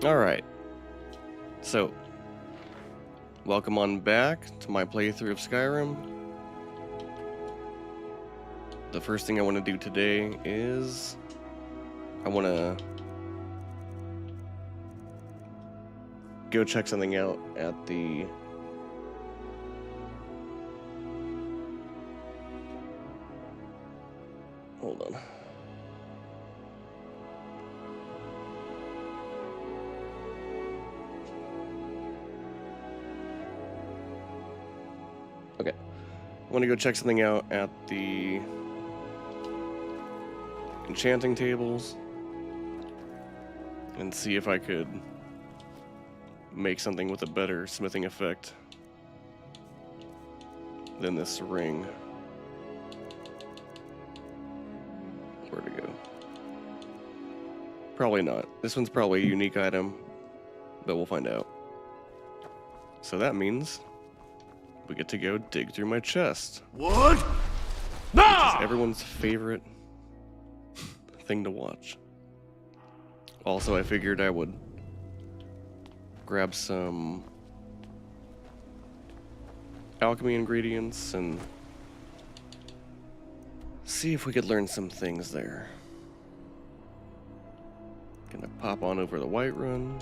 Alright, so, welcome on back to my playthrough of Skyrim. The first thing I want to do today is, I want to go check something out at the hold on. Okay, I want to go check something out at the enchanting tables and see if I could make something with a better smithing effect than this ring. Where to go? Probably not. This one's probably a unique item, but we'll find out. So that means we get to go dig through my chest. What? Which is everyone's favorite thing to watch. Also, I figured I would grab some alchemy ingredients and see if we could learn some things there. Gonna pop on over the Whiterun.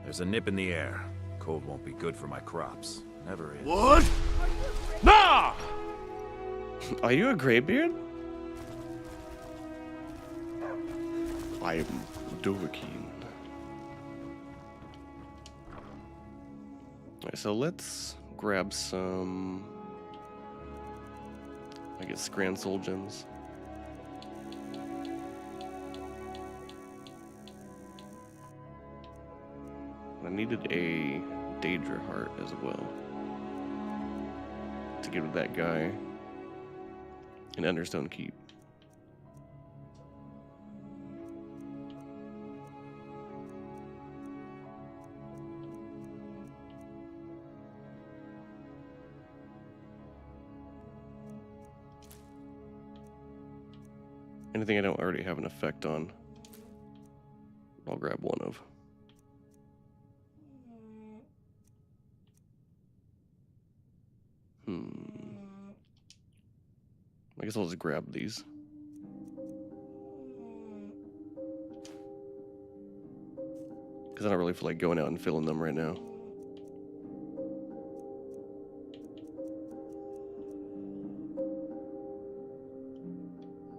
There's a nip in the air. Cold won't be good for my crops. Never is. What? Nah! Are you a graybeard? I am Dovahkiin. Alright, so let's grab some, I guess, Grand Soul Gems. I needed a Daedra Heart as well to give that guy an Understone Keep. Anything I don't already have an effect on, I'll grab one of. I guess I'll just grab these. Because I don't really feel like going out and filling them right now.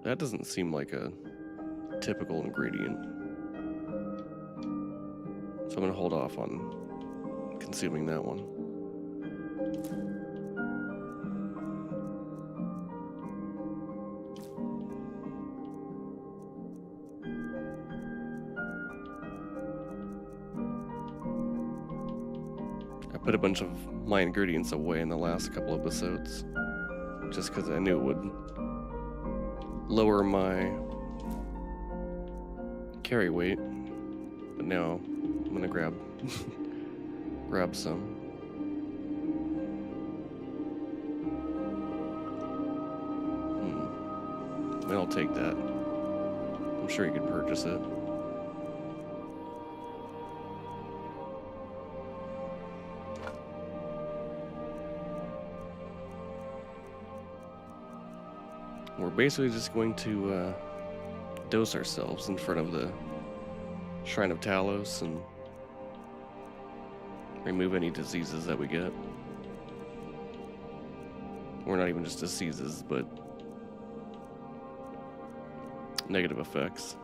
That doesn't seem like a typical ingredient. So I'm going to hold off on consuming that one. I put a bunch of my ingredients away in the last couple episodes just because I knew it would lower my carry weight, but now I'm gonna grab some. I mean, I'll take that. I'm sure you could purchase it. We're basically just going to dose ourselves in front of the Shrine of Talos and remove any diseases that we get. Or not even just diseases, but negative effects.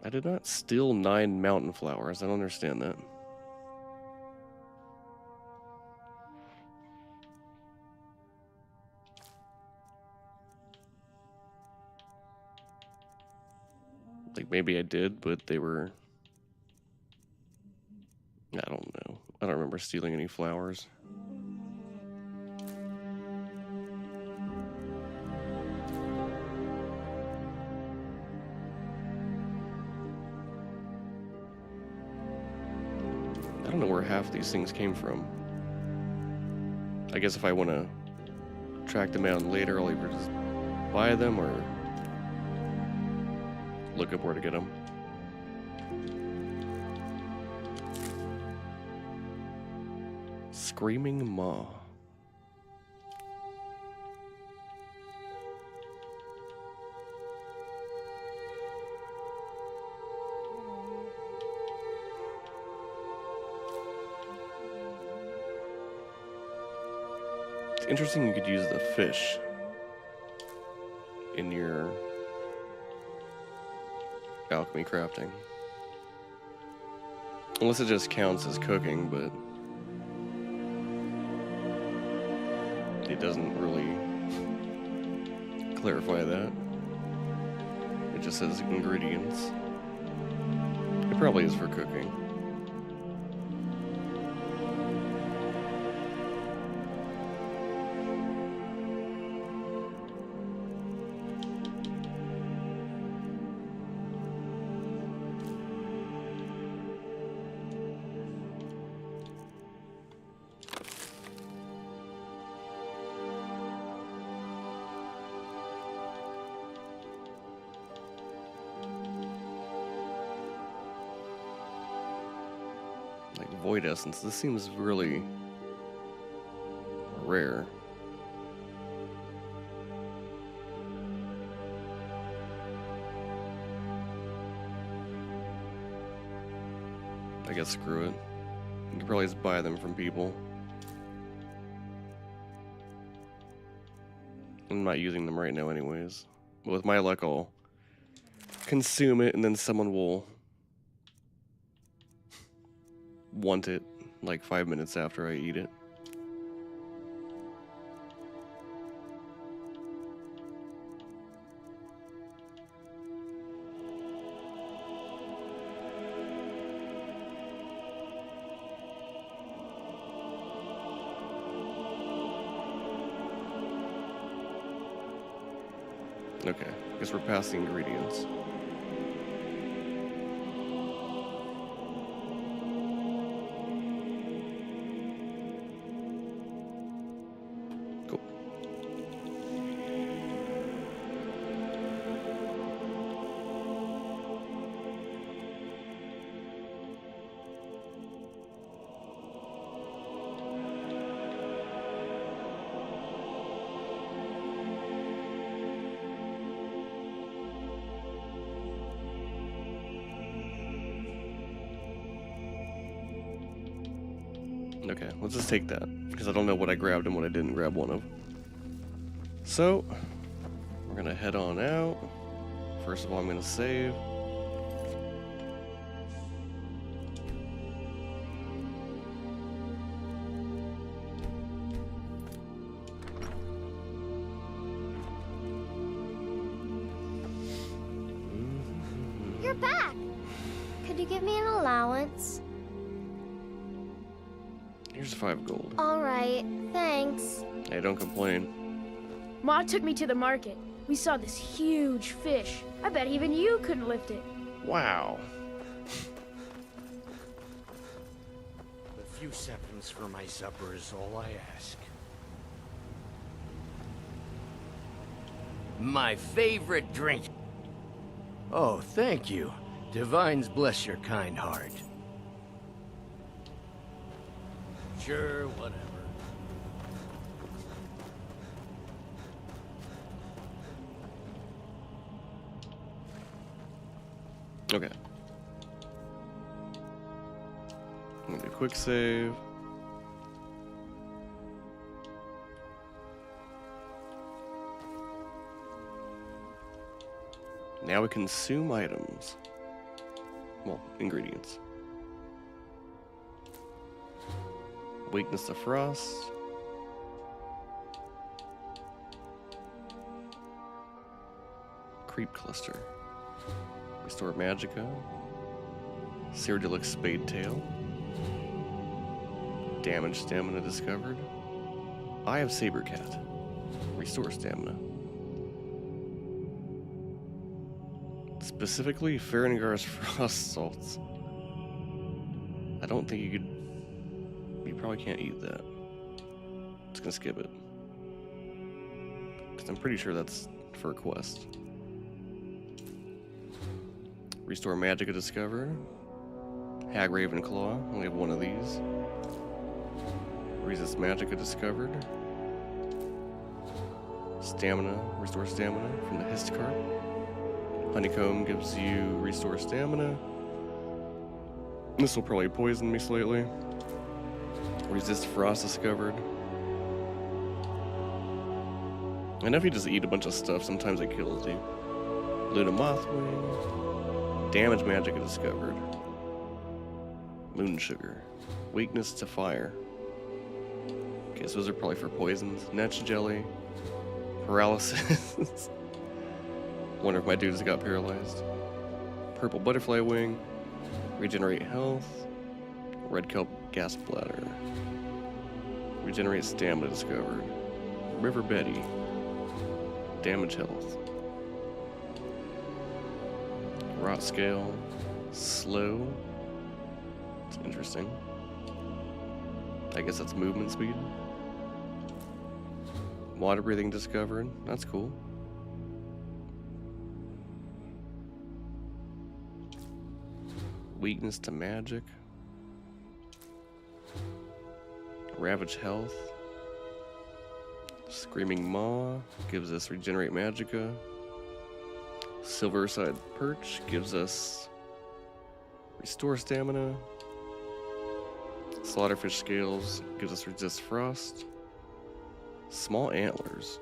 I did not steal 9 mountain flowers. I don't understand that. Like, maybe I did, but they were... I don't know. I don't remember stealing any flowers. I don't know where half these things came from. I guess if I want to track them down later, I'll either just buy them or look up where to get them. Screaming Maw. It's interesting you could use the fish in your alchemy crafting. Unless it just counts as cooking, but it doesn't really clarify that. It just says ingredients. It probably is for cooking. Like void essence. This seems really rare. I guess screw it. You can probably just buy them from people. I'm not using them right now anyways. But with my luck, I'll consume it and then someone will want it like 5 minutes after I eat it. Okay, guess we're past the ingredients. Cool. Okay, let's just take that, because I don't know what I grabbed and what I didn't grab one of. So, we're gonna head on out. First of all, I'm gonna save. You're back! Could you give me an allowance? Here's 5 gold. Alright, thanks. Hey, don't complain. Ma took me to the market. We saw this huge fish. I bet even you couldn't lift it. Wow. A few seconds for my supper is all I ask. My favorite drink. Oh, thank you. Divines bless your kind heart. Sure, whatever. Okay. I'm gonna do quick save. Now we consume items. Well, ingredients. Weakness to frost. Creep cluster. Restore Magica. Sear Deluxe Spade Tail. Damage stamina discovered. Eye of Saber Cat. Restore stamina. Specifically, Farengar's Frost Salts. I don't think you could... You probably can't eat that. Just gonna skip it. Because I'm pretty sure that's for a quest. Restore Magicka discovered. Hag Ravenclaw, only have one of these. Resist Magicka discovered. Stamina, restore stamina from the Histcarp. Honeycomb gives you restore stamina. This will probably poison me slightly. Resist frost discovered. I know if you just eat a bunch of stuff, sometimes it kills you. Luna Mothwing. Damage Magicka discovered. Moon sugar. Weakness to fire. Okay, so those are probably for poisons. Netch jelly. Paralysis. Wonder if my dudes got paralyzed. Purple butterfly wing. Regenerate health. Red kelp gas bladder. Regenerate stamina discovered. River Betty. Damage health. Rot scale. Slow. It's interesting. I guess that's movement speed. Water breathing discovered. That's cool. Weakness to magic. Ravage health. Screaming Maw gives us regenerate magicka. Silverside perch gives us restore stamina. Slaughterfish scales gives us resist frost. Small antlers.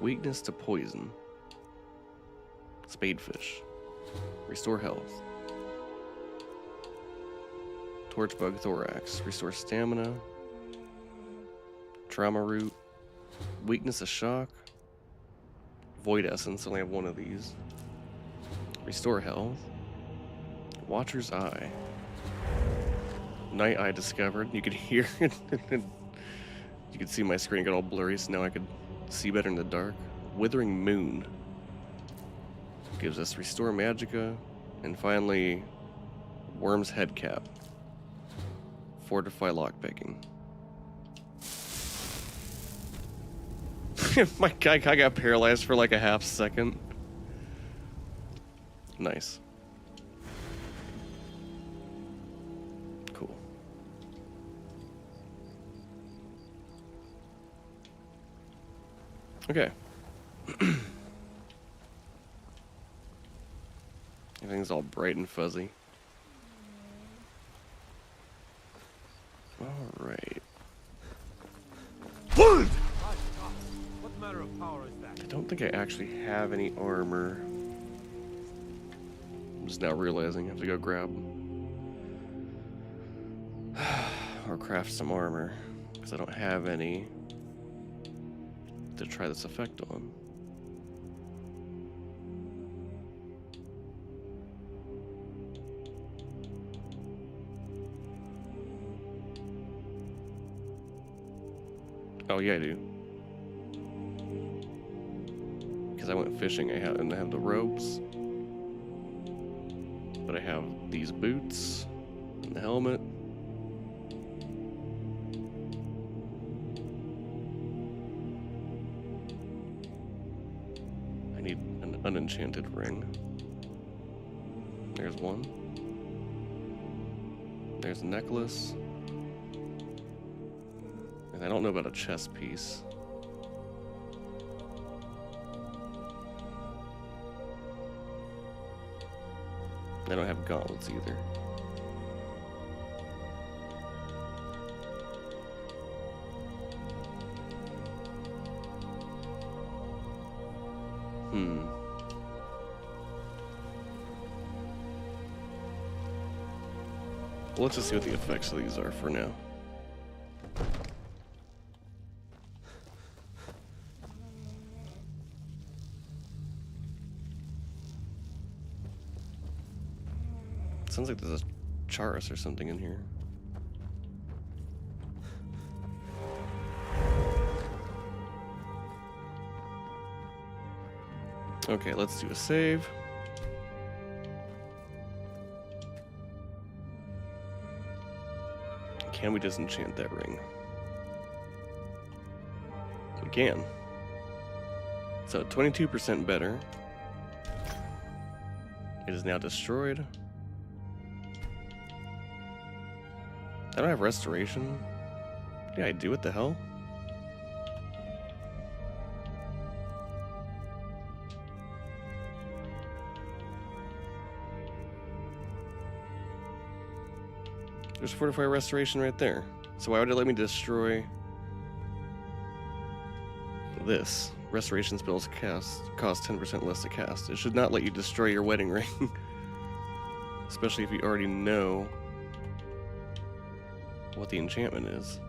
Weakness to poison. Spadefish. Restore health. Torchbug thorax. Restore stamina. Trauma root. Weakness to shock. Void essence. Only have one of these. Restore health. Watcher's eye. Night eye discovered. You could hear it. You could see my screen get all blurry, so now I could see better in the dark. Withering moon gives us restore magicka, and finally worm's head cap. Fortify lockpicking. My guy got paralyzed for like a half second. Nice. Cool. Okay. Everything's all bright and fuzzy. All right. What manner of power is that? I don't think I actually have any armor. I'm just now realizing I have to go grab or craft some armor because I don't have any to try this effect on. Oh yeah, I do. Because I went fishing, I have the ropes, but I have these boots and the helmet. I need an unenchanted ring. There's one. There's a necklace. And I don't know about a chest piece. I don't have gauntlets either. Well, let's just see what the effects of these are for now. Sounds like there's a Charis or something in here. Okay, let's do a save. Can we disenchant that ring? We can. So 22% better. It is now destroyed. I don't have restoration. Yeah, I do. What the hell? There's fortify restoration right there. So why would it let me destroy this? Restoration spells cost 10% less to cast. It should not let you destroy your wedding ring. Especially if you already know what the enchantment is.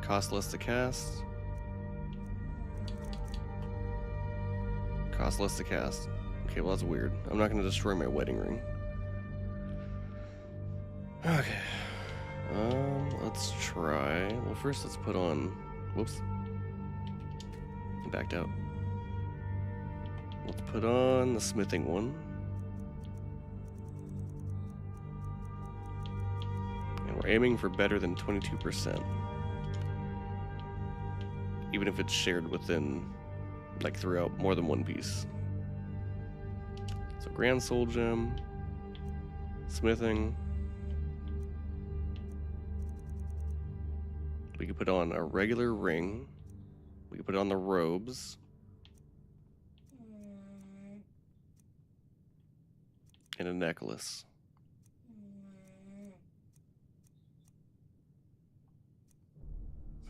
Cost less to cast. Cost less to cast. Okay, well that's weird. I'm not going to destroy my wedding ring. Okay. Let's try. Well, first let's put on. Whoops. I backed out. Let's put on the smithing one. And we're aiming for better than 22%. Even if it's shared within, like, throughout more than one piece. So, Grand Soul Gem, smithing. We could put on a regular ring. We could put on the robes. And a necklace.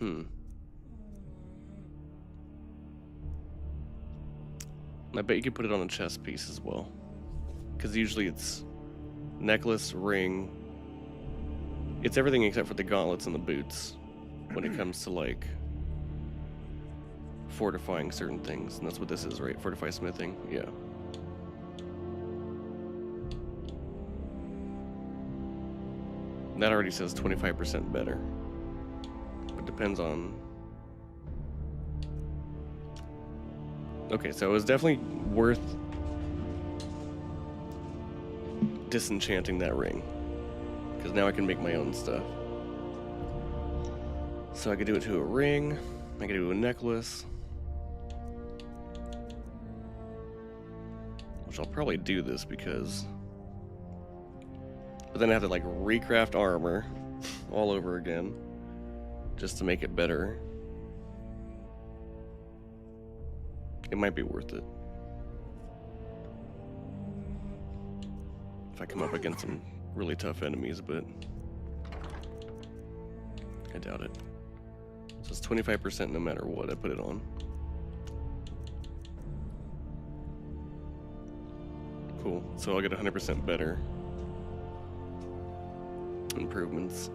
I bet you could put it on a chest piece as well. Because usually it's necklace, ring. It's everything except for the gauntlets and the boots. When it comes to, like, fortifying certain things. And that's what this is, right? Fortify smithing? Yeah. That already says 25% better. It depends on... Okay, so it was definitely worth disenchanting that ring. Because now I can make my own stuff. So I could do it to a ring, I could do a necklace. Which I'll probably do this because... But then I have to, like, recraft armor all over again. Just to make it better. It might be worth it. If I come up against some really tough enemies, but... I doubt it. So it's 25% no matter what I put it on. Cool. So I'll get 100% better improvements.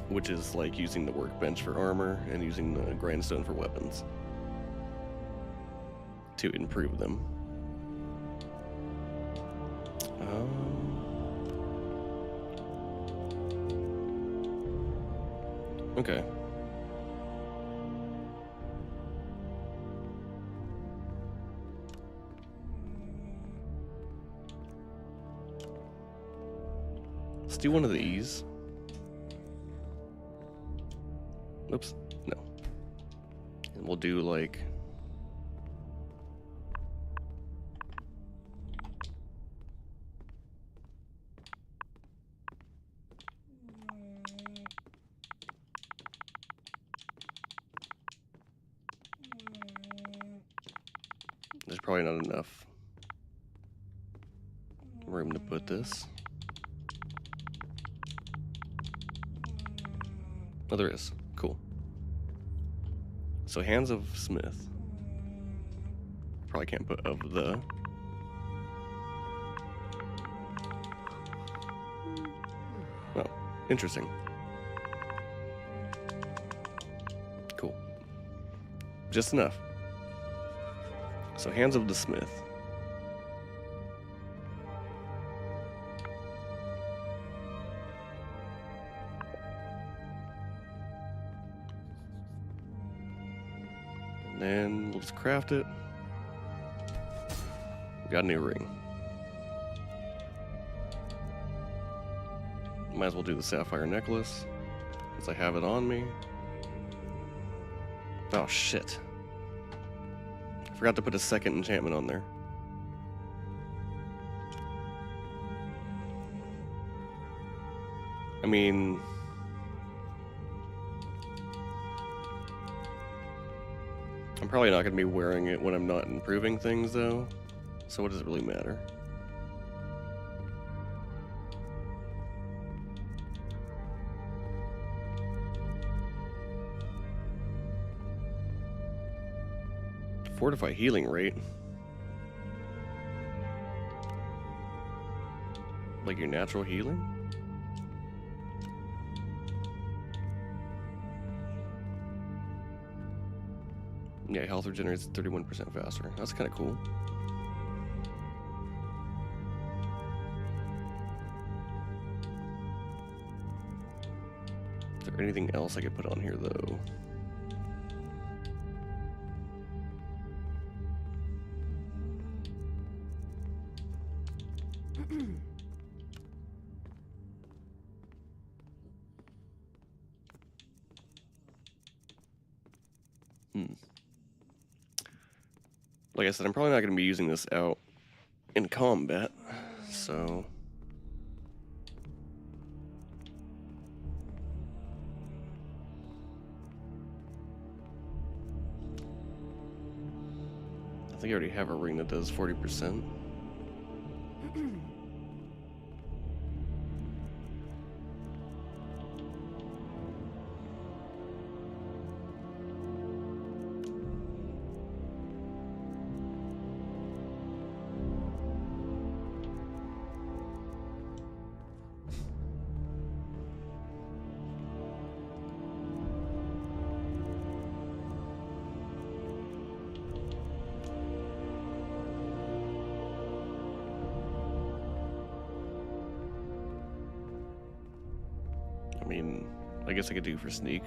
Which is like using the workbench for armor and using the grindstone for weapons. To improve them. Okay. Let's do one of these. Oops, no. And we'll do like... There's probably not enough room to put this. Oh, there is. Cool. So, Hands of Smith. Probably can't put of the. Oh, interesting. Cool. Just enough. So, Hands of the Smith. And then we'll just craft it. Got a new ring. Might as well do the sapphire necklace, because I have it on me. Oh shit. I forgot to put a second enchantment on there. I mean... I'm probably not going to be wearing it when I'm not improving things, though. So what does it really matter? Fortify healing rate. Like your natural healing? Yeah, health regenerates 31% faster. That's kind of cool. Is there anything else I could put on here, though? Like I said, I'm probably not going to be using this out in combat, so... I think I already have a ring that does 40%. I mean, I guess I could do for sneak.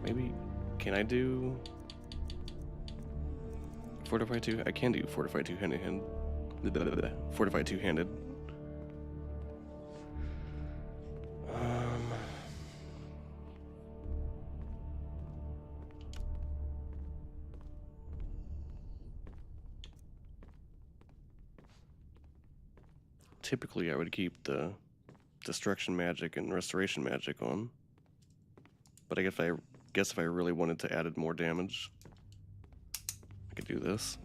Maybe, can I do Fortify 2? I can do Fortify 2 hand-to-hand. Fortify 2-handed. Typically, I would keep the destruction magic and restoration magic on. But I guess if I really wanted to add more damage, I could do this.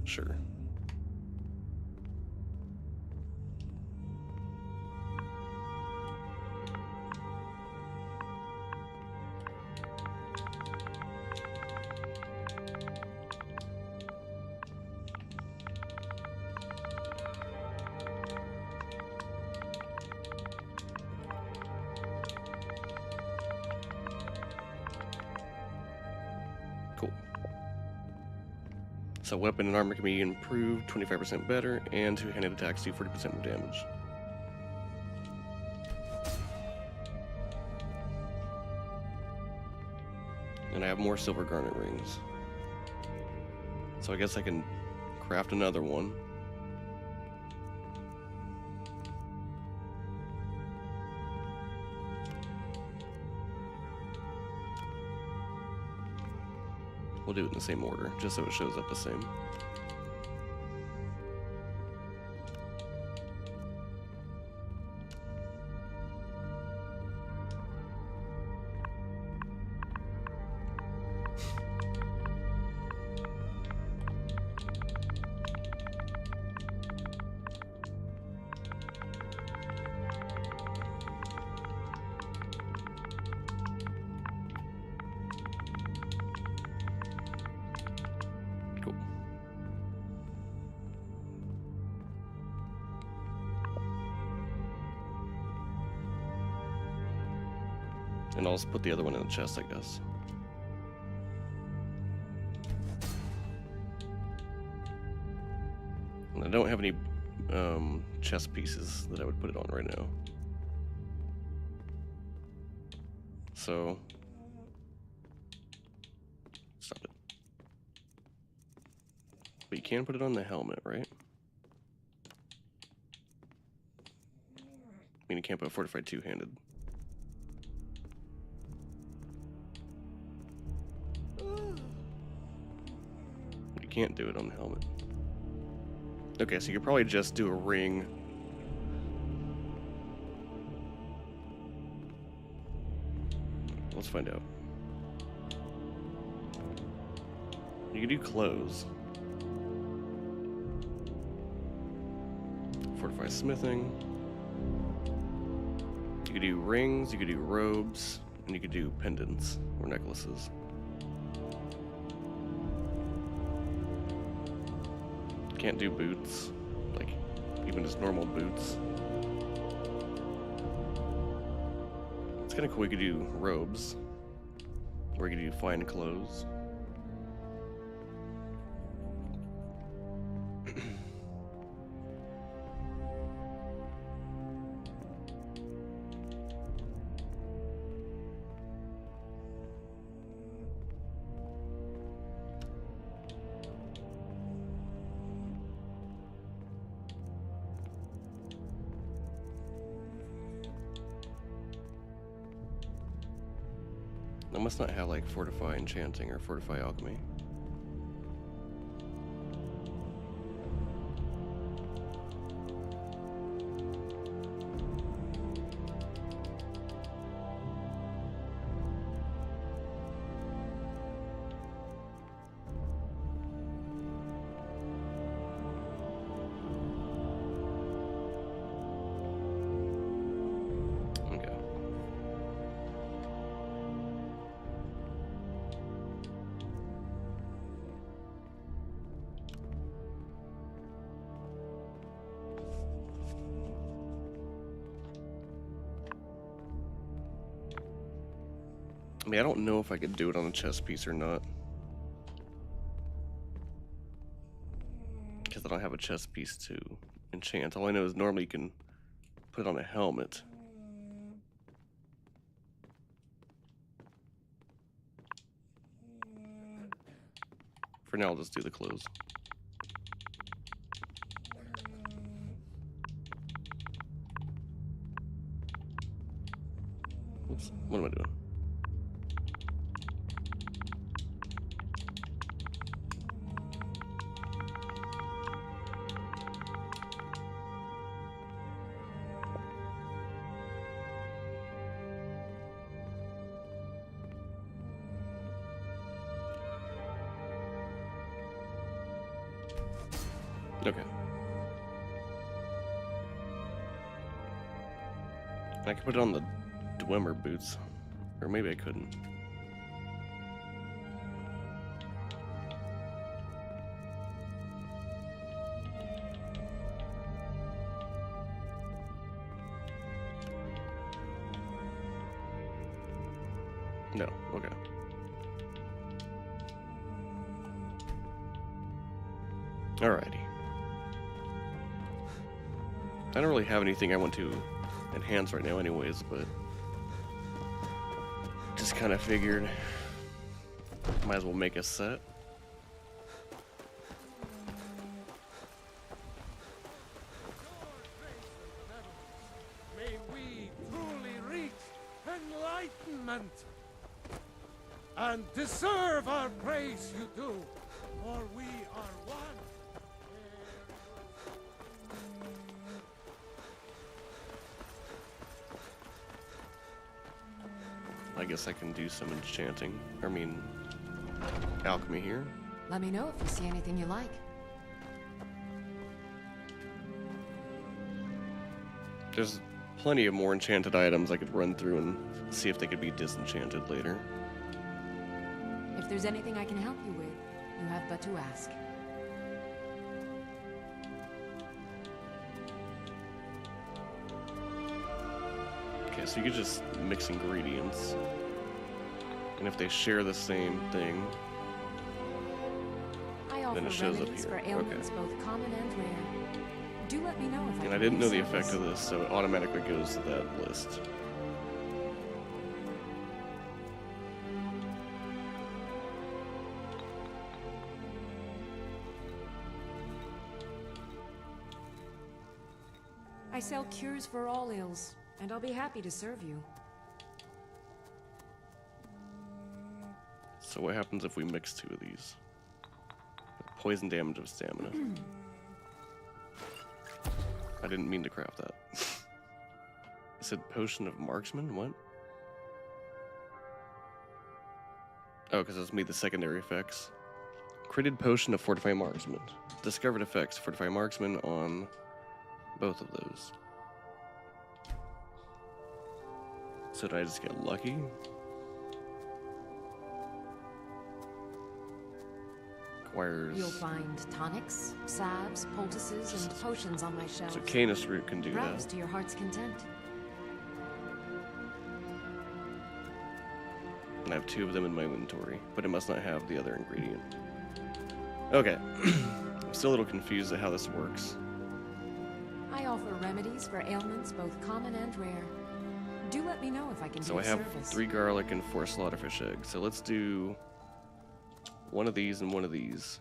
Sure. Cool. So weapon and armor can be improved 25% better, and two-handed attacks do 40% more damage. And I have more silver garnet rings. So I guess I can craft another one. We'll do it in the same order, just so it shows up the same. And I'll just put the other one in the chest, I guess. And I don't have any chest pieces that I would put it on right now. So, stop it. But you can put it on the helmet, right? I mean, you can't put a fortified two-handed. You can't do it on the helmet. Okay, so you could probably just do a ring. Let's find out. You could do clothes. Fortify smithing. You could do rings, you could do robes, and you could do pendants or necklaces. Can't do boots, like even just normal boots. It's kind of cool. We could do robes, or we could do fine clothes. I must not have like fortify enchanting or fortify alchemy. I mean, I don't know if I could do it on a chest piece or not. Because I don't have a chest piece to enchant. All I know is normally you can put it on a helmet. For now, I'll just do the clothes. Oops, what am I doing? Okay. I could put it on the Dwemer boots. Or maybe I couldn't. No, okay. Alrighty. I don't really have anything I want to enhance right now anyways, but just kind of figured might as well make a set. May we truly reach enlightenment and deserve our praise you do, for we are one. I guess I can do some enchanting. I mean, alchemy here. Let me know if you see anything you like. There's plenty of more enchanted items I could run through and see if they could be disenchanted later. If there's anything I can help you with, you have but to ask. Okay. Okay, so you could just mix ingredients. And if they share the same thing, I offer then it shows up remedies here. for ailments both common and rare. Do let me know if I and can I didn't be know the of effect service. of this, so it automatically goes to that list. I sell cures for all ills, and I'll be happy to serve you. So what happens if we mix two of these? Poison damage of stamina. I didn't mean to craft that. It said potion of marksman? What? Oh, because it's made the secondary effects. Critted potion of fortify marksman. Discovered effects. Fortify marksman on both of those. So did I just get lucky? Requires... You'll find tonics, salves, poultices, and potions on my shelves. So Canis root can do Browse that. to your heart's content. And I have two of them in my inventory, but it must not have the other ingredient. Okay. I'm still a little confused at how this works. I offer remedies for ailments both common and rare. Do let me know if I can So be I of have service. 3 garlic and 4 slaughterfish eggs. So let's do one of these and one of these.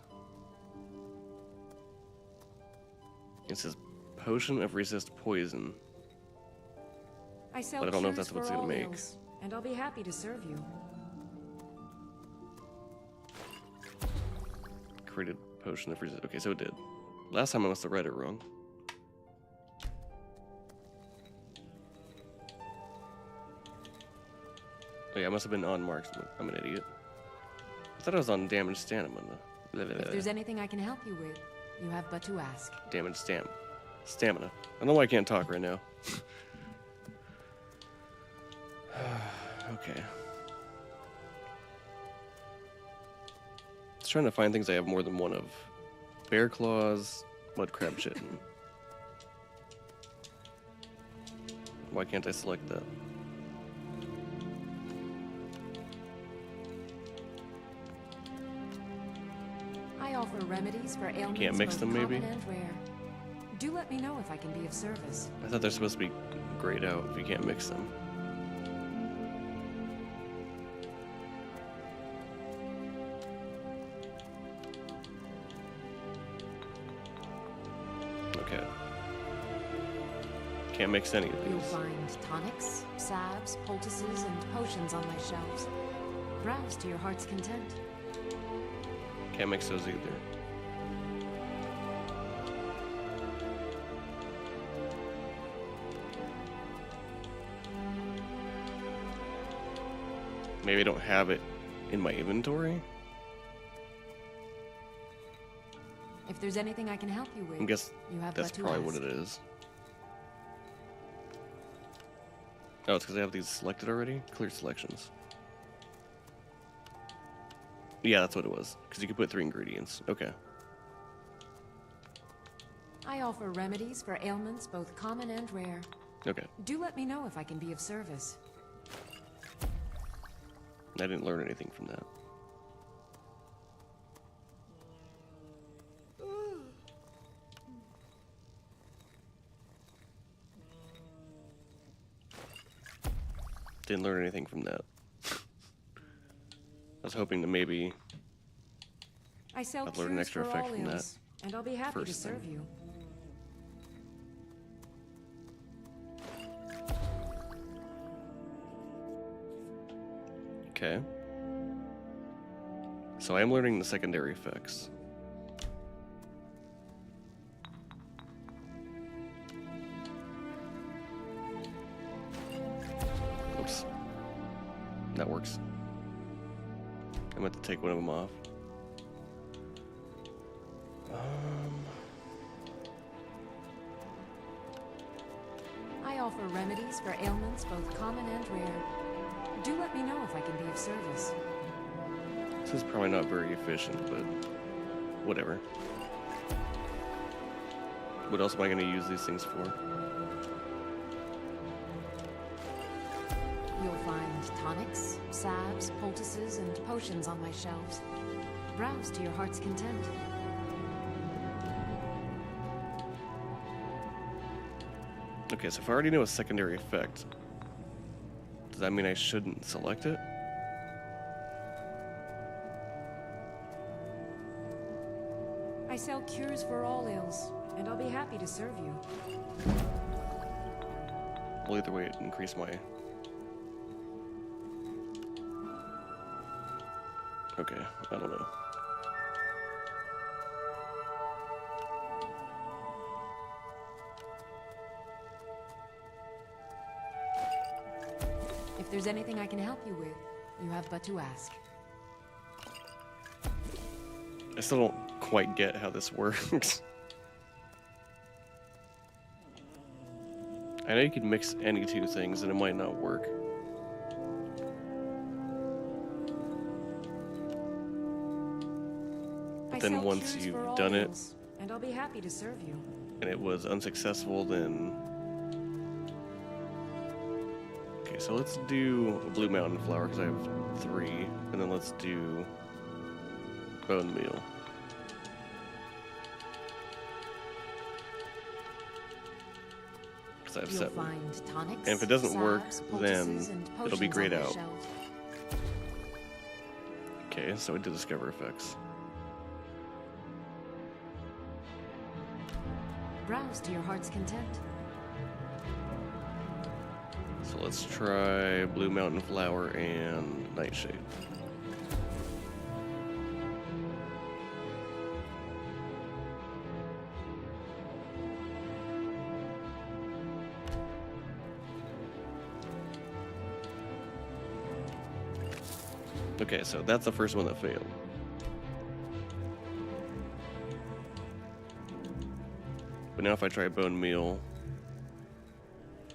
It says potion of resist poison. I sell but I don't know if cures that's what it's for gonna all make. ills, and I'll be happy to serve you. Created potion of resist. Okay, so it did. Last time I must have read it wrong. Oh yeah, I must have been on marksman. I'm an idiot. I thought I was on damage stamina. If there's anything I can help you with, you have but to ask. Damage stamina. I don't know why I can't talk right now. Okay. Just trying to find things I have more than one of. Bear claws, mud crab chitin. Why can't I select that? I offer remedies for ailments can't mix both them, maybe? common and rare. Do let me know if I can be of service. I thought they're supposed to be grayed out if you can't mix them. Okay. Can't mix any of You'll these. find tonics, salves, poultices, and potions on my shelves. Browse to your heart's content. Can't mix those either. Maybe I don't have it in my inventory? If there's anything I can help you with, I guess you have that's but to probably what ask. it is. Oh, it's because I have these selected already? Clear selections. Yeah, that's what it was. Because you could put 3 ingredients. Okay. I offer remedies for ailments both common and rare. Okay. Do let me know if I can be of service. I didn't learn anything from that. Didn't learn anything from that. I was hoping to maybe I sell I'd learn an cures extra for effect all from that ills, and I'll be happy to first thing. serve you. Okay. So I am learning the secondary effects. Oops. That works. I'm going to take one of them off. I offer remedies for ailments both common and rare. Do let me know if I can be of service. This is probably not very efficient, but whatever. What else am I going to use these things for? You'll find tonics, salves, poultices, and potions on my shelves. Browse to your heart's content. Okay, so if I already know a secondary effect, does that mean I shouldn't select it? I sell cures for all ills, and I'll be happy to serve you. Well, either way, it increased my... Okay, I don't know. If there's anything I can help you with, you have but to ask. I still don't quite get how this works. I know you can mix any two things and it might not work. But then once you've done it, and I'll be happy to serve you. and it was unsuccessful, then... Okay, so let's do a blue mountain flower because I have 3, and then let's do bone meal. Because I have You'll 7. find tonics, And if it doesn't work, salves, then poultices, and it'll be potions grayed on my out. shelves. Okay, so I did discover effects. Browse to your heart's content. So let's try blue mountain flower and nightshade. Okay, so that's the first one that failed. But now if I try bone meal,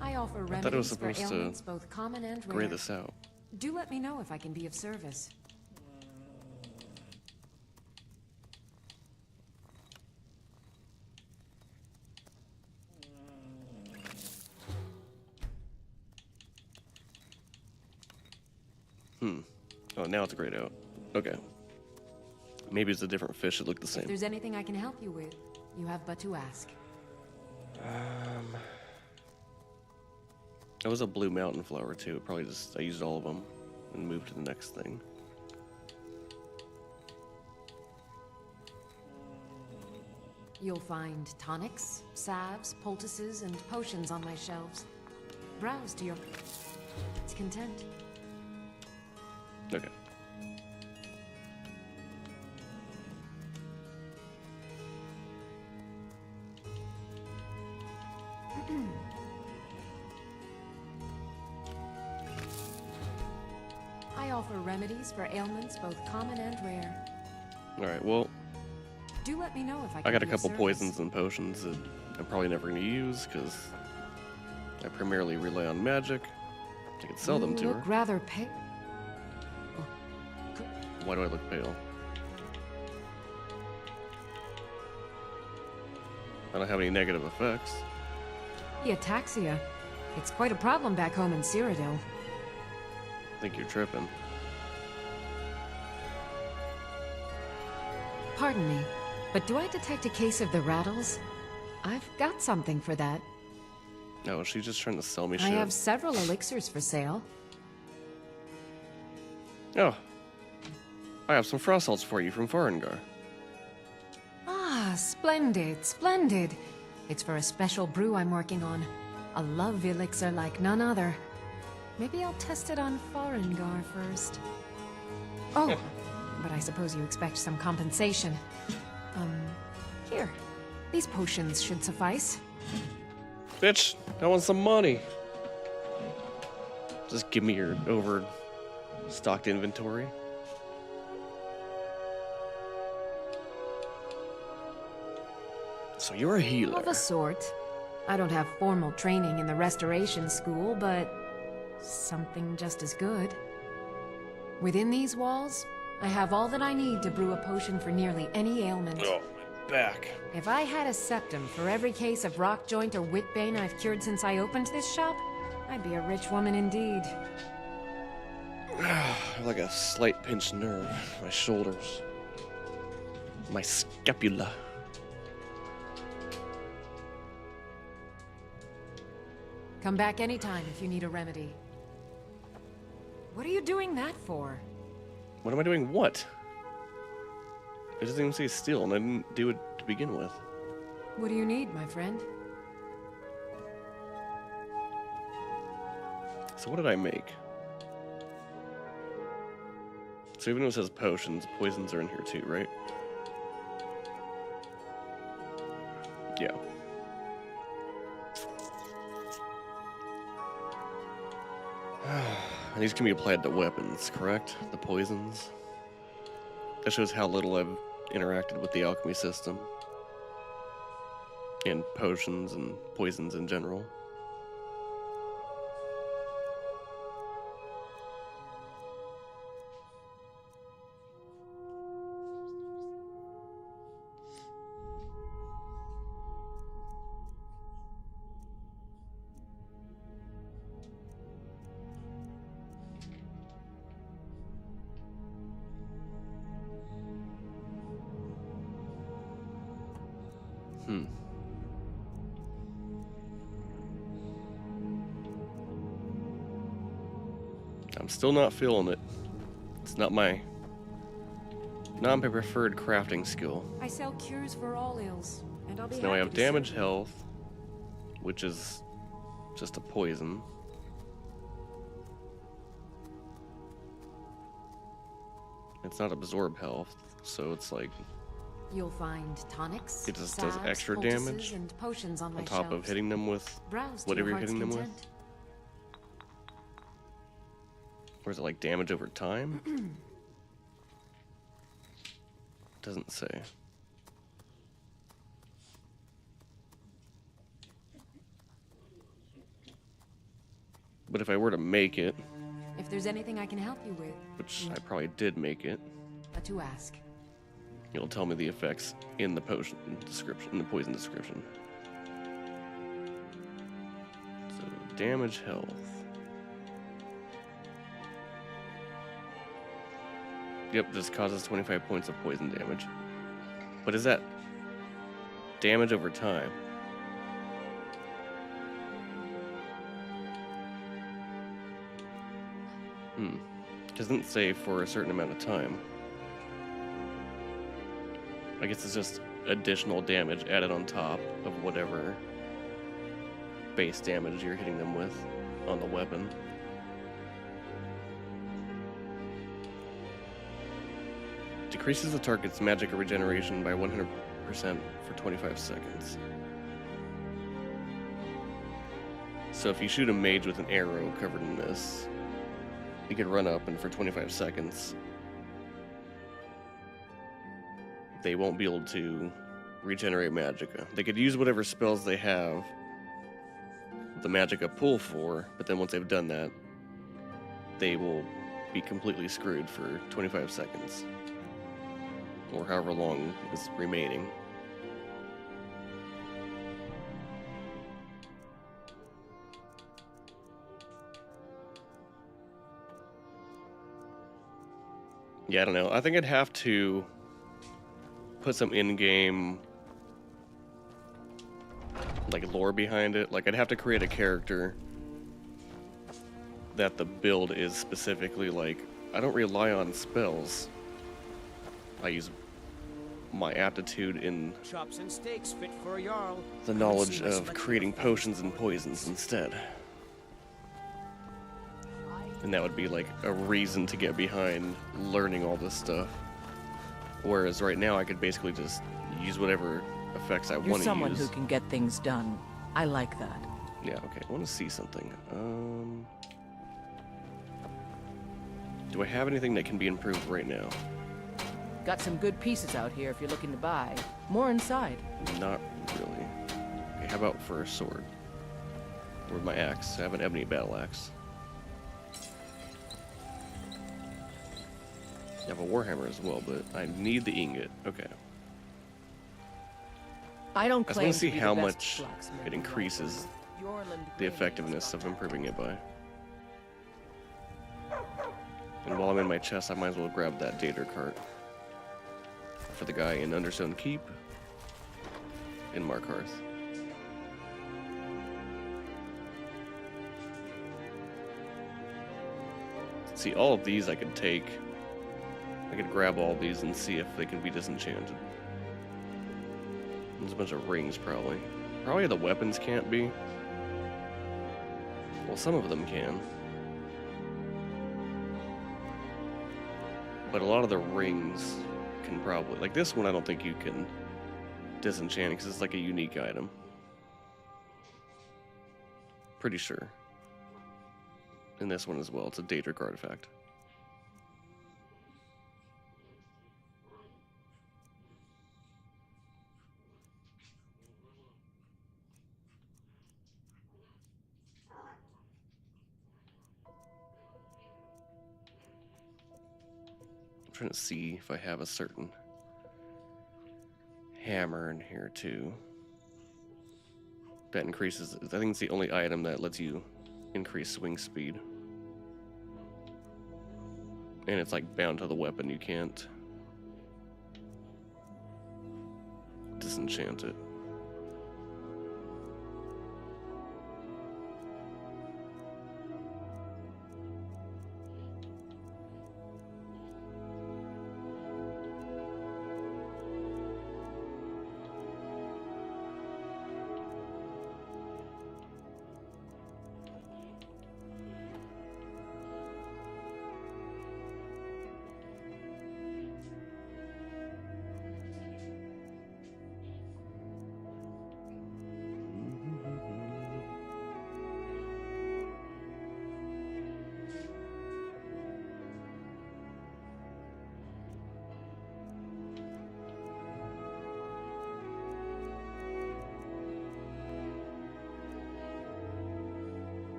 I offer I thought it was remedies for supposed to ailments both common and gray rare. this out. Do let me know if I can be of service. Oh, now it's grayed out. Okay. Maybe it's a different fish that look the If same. there's anything I can help you with, you have but to ask. It was a blue mountain flower too. Probably just I used all of them and moved to the next thing. You'll find tonics, salves, poultices, and potions on my shelves. Browse to your content. Okay. I offer remedies for ailments both common and rare. All right. Well, Do let me know if I I can got a be of couple service. poisons and potions that I'm probably never going to use because I primarily rely on magic. I could sell them to You her. look rather pale. Why do I look pale? I don't have any negative effects. The ataxia. It's quite a problem back home in Cyrodiil. I think you're tripping. Pardon me, but do I detect a case of the rattles? I've got something for that. No, she's just trying to sell me I shit. have several elixirs for sale. Oh. I have some frost salts for you from Farengar. Ah, splendid, splendid. It's for a special brew I'm working on. A love elixir like none other. Maybe I'll test it on Farengar first. Oh, but I suppose you expect some compensation. Here. These potions should suffice. Bitch, I want some money. Just give me your overstocked inventory. So you're a healer. Of a sort. I don't have formal training in the restoration school, but something just as good. Within these walls, I have all that I need to brew a potion for nearly any ailment. Oh, my back. If I had a septum for every case of rock joint or whitbane I've cured since I opened this shop, I'd be a rich woman indeed. Like a slight pinched nerve. My shoulders. My scapula. Come back anytime if you need a remedy. What are you doing that for? What am I doing? What? It doesn't even say steal, and I didn't do it to begin with. What do you need, my friend? So what did I make? So even though it says potions, poisons are in here too, right? Yeah. And these can be applied to weapons, correct? The poisons. That shows how little I've interacted with the alchemy system. And potions and poisons in general. I'm still not feeling it. It's not my preferred crafting skill. I sell cures for all ills, and I'll be So now I happy have to serve damage you. health, which is just a poison. It's not absorb health, so it's like You'll find tonics, it just does salves, extra poultices, damage and potions on my on top of shelves. hitting them with Browse to whatever your you're hitting heart's them with. content. Or is it like damage over time? Doesn't say. But if I were to make it, If there's anything I can help you with, which I probably did make it, but to ask. it'll tell me the effects in the potion description, in the poison description. So damage health. Yep, just causes 25 points of poison damage. But is that damage over time? Doesn't say for a certain amount of time. I guess it's just additional damage added on top of whatever base damage you're hitting them with on the weapon. Decreases the target's magic regeneration by 100% for 25 seconds. So if you shoot a mage with an arrow covered in this, you could run up and for 25 seconds, they won't be able to regenerate magicka. They could use whatever spells they have the magicka pool for, but then once they've done that, they will be completely screwed for 25 seconds. Or however long is remaining. Yeah, I don't know. I think I'd have to put some in-game like lore behind it. Like I'd have to create a character that the build is specifically like, I don't rely on spells. I use my aptitude in Chops and steaks fit for a jarl. the knowledge of creating potions and poisons instead. And that would be like a reason to get behind learning all this stuff. Whereas right now I could basically just use whatever effects I You're want to someone use. who can get things done. I like that. Yeah, okay. I want to see something. Do I have anything that can be improved right now? Got some good pieces out here if you're looking to buy. More inside. Not really. Okay, how about for a sword? Or my axe? I have an ebony battle axe. I have a warhammer as well, but I need the ingot. Okay. I don't I just claim want to see be the how best much blacksmith it increases Yorland the Green effectiveness has of got improving it by. And while I'm in my chest, I might as well grab that Dater cart for the guy in Understone Keep in Markarth. See, all of these I could take. I could grab all these and see if they can be disenchanted. There's a bunch of rings, probably. Probably the weapons can't be. Well, some of them can. But a lot of the rings can probably... Like this one, I don't think you can disenchant because it's like a unique item. Pretty sure. And this one as well. It's a Daedric artifact. I'm trying to see if I have a certain hammer in here too. That increases... I think it's the only item that lets you increase swing speed. And it's like bound to the weapon, you can't disenchant it.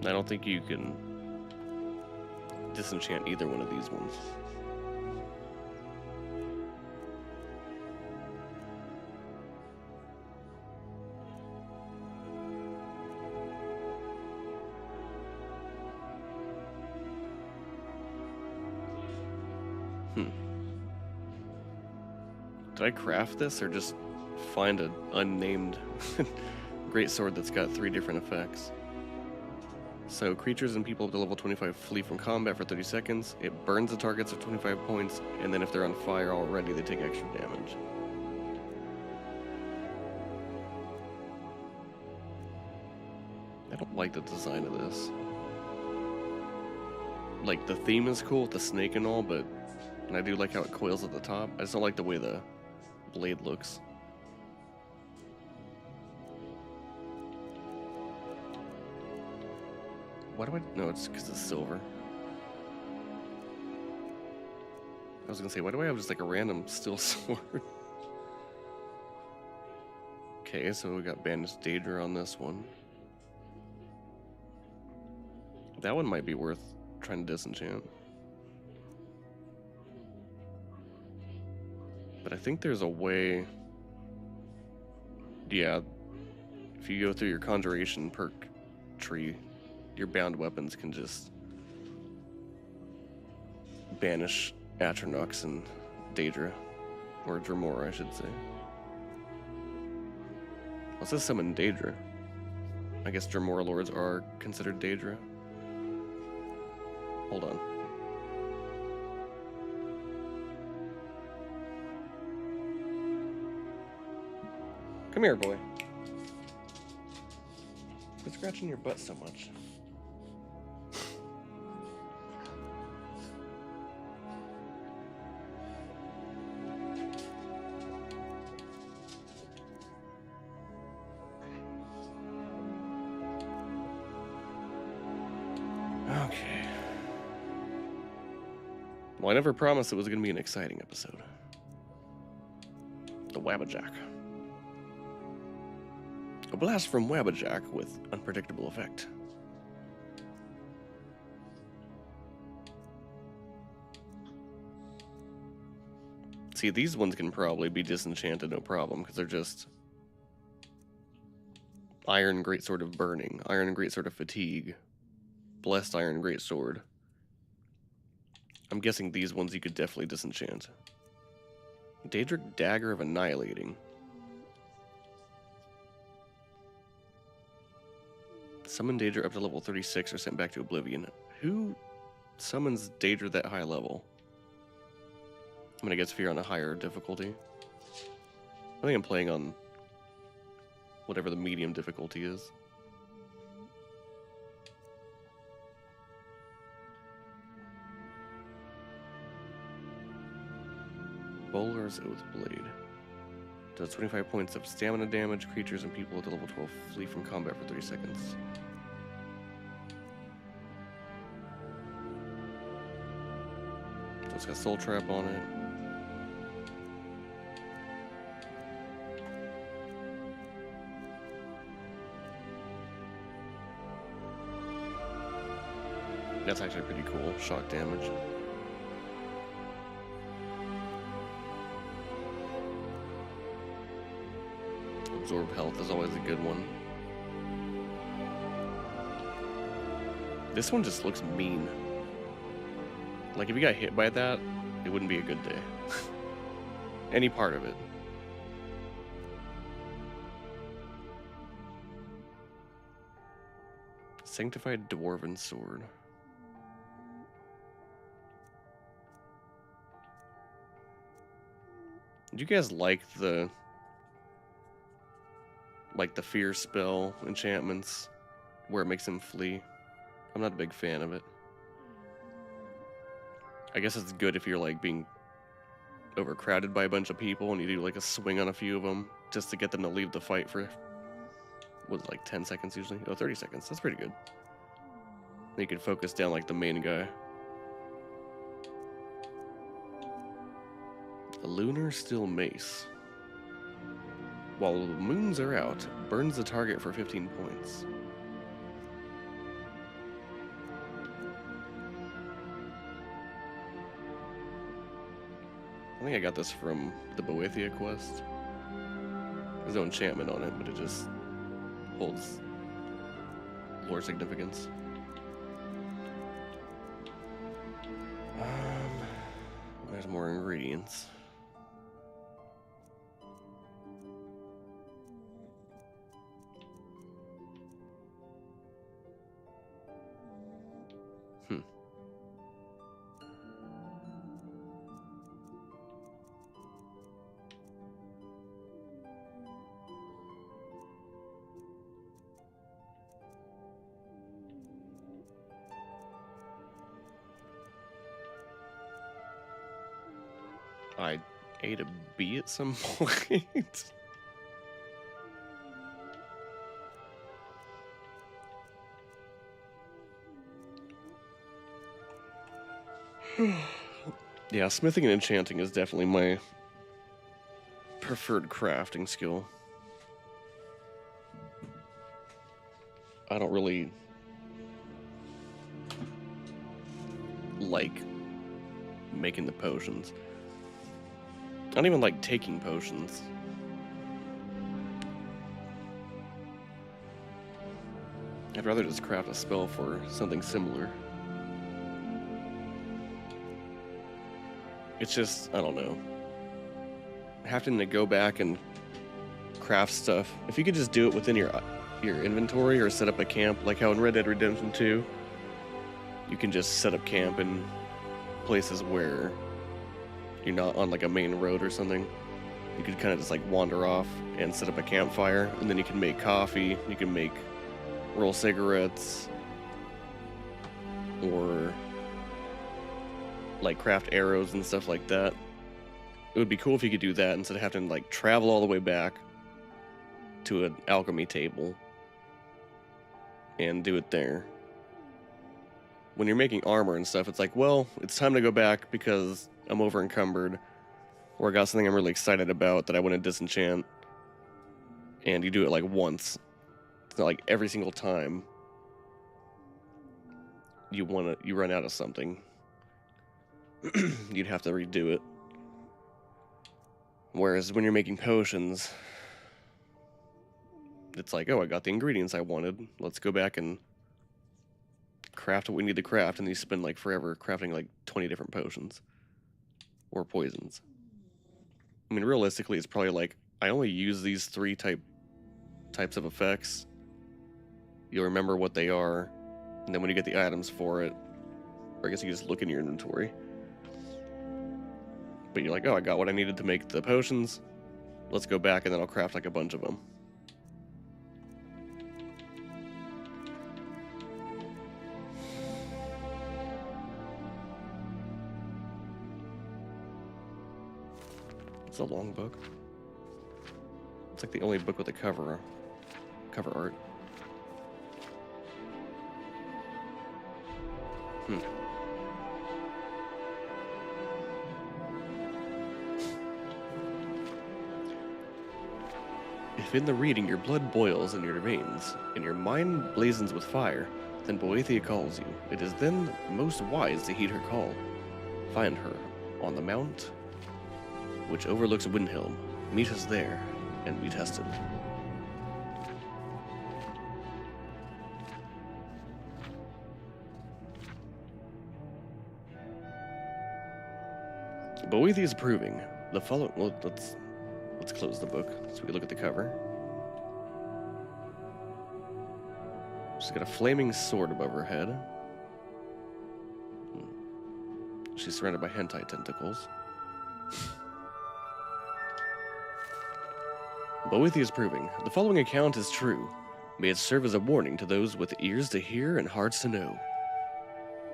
I don't think you can disenchant either one of these ones. Did I craft this or just find an unnamed greatsword that's got 3 different effects? So creatures and people up to level 25 flee from combat for 30 seconds. It burns the targets at 25 points, and then if they're on fire already, they take extra damage. I don't like the design of this. Like, the theme is cool with the snake and all, but... And I do like how it coils at the top. I just don't like the way the blade looks. Why do I... No, it's because it's silver. I was gonna say, why do I have just like a random steel sword? Okay, so we got Banished Daedra on this one. That one might be worth trying to disenchant. But I think there's a way... Yeah, if you go through your Conjuration perk tree, your bound weapons can just banish Atronach and Daedra, or Dremora, I should say. Let's just summon Daedra. I guess Dremora lords are considered Daedra. Hold on. Come here, boy. Quit scratching your butt so much. Okay. Well, I never promised it was going to be an exciting episode. The Wabbajack. A blast from Wabbajack with unpredictable effect. See, these ones can probably be disenchanted, no problem, because they're just Iron Greatsword of Burning, Iron Greatsword of Fatigue, Blessed Iron Greatsword, I'm guessing these ones you could definitely disenchant. Daedric Dagger of Annihilating. Summon Daedra up to level 36 or sent back to Oblivion. Who summons Daedra that high level? I'm gonna guess if you're on a higher difficulty. I think I'm playing on whatever the medium difficulty is. Bowler's Oathblade. Does 25 points of stamina damage. Creatures and people at level 12 flee from combat for 30 seconds. So it's got Soul Trap on it. That's actually pretty cool. Shock damage. Absorb health is always a good one. This one just looks mean. Like if you got hit by that, it wouldn't be a good day. Any part of it. Sanctified Dwarven Sword. Do you guys like the fear spell enchantments where it makes him flee? I'm not a big fan of it. I guess it's good if you're like being overcrowded by a bunch of people and you do like a swing on a few of them just to get them to leave the fight for, what, like 10 seconds usually? Oh, 30 seconds. That's pretty good. Then you can focus down like the main guy. A Lunar Steel Mace. While the moons are out, burns the target for 15 points. I think I got this from the Boethia quest. There's no enchantment on it, but it just holds lore significance. There's more ingredients. I ate a bee at some point. Yeah, smithing and enchanting is definitely my preferred crafting skill. I don't really like making the potions. I don't even like taking potions. I'd rather just craft a spell for something similar. It's just, I don't know. Having to go back and craft stuff. If you could just do it within your inventory or set up a camp, like how in Red Dead Redemption 2, you can just set up camp in places where you're not on like a main road or something. You could kind of just like wander off and set up a campfire, and then you can make coffee, you can roll cigarettes, or like craft arrows and stuff like that. It would be cool if you could do that instead of having to like travel all the way back to an alchemy table and do it there. When you're making armor and stuff, it's like, well, it's time to go back because I'm over encumbered, or I got something I'm really excited about that I want to disenchant, and you do it like once. It's not like every single time you run out of something. You'd have to redo it. Whereas when you're making potions, it's like, oh, I got the ingredients I wanted. Let's go back and craft what we need to craft, and you spend like forever crafting like 20 different potions or poisons. I mean, realistically, it's probably like I only use these 3 types of effects. You'll remember what they are, and then when you get the items for it, or I guess you just look in your inventory. But you're like, oh, I got what I needed to make the potions. Let's go back, and then I'll craft like a bunch of them. It's a long book. It's like the only book with a cover art. If in the reading your blood boils in your veins, and your mind blazons with fire, then Boethia calls you. It is then most wise to heed her call. Find her on the mount which overlooks Windhelm. Meet us there, and be tested. Boethia is proving the following. Well, let's close the book so we can look at the cover. She's got a flaming sword above her head. She's surrounded by hentai tentacles. Boethia is proving the following account is true. May it serve as a warning to those with ears to hear and hearts to know.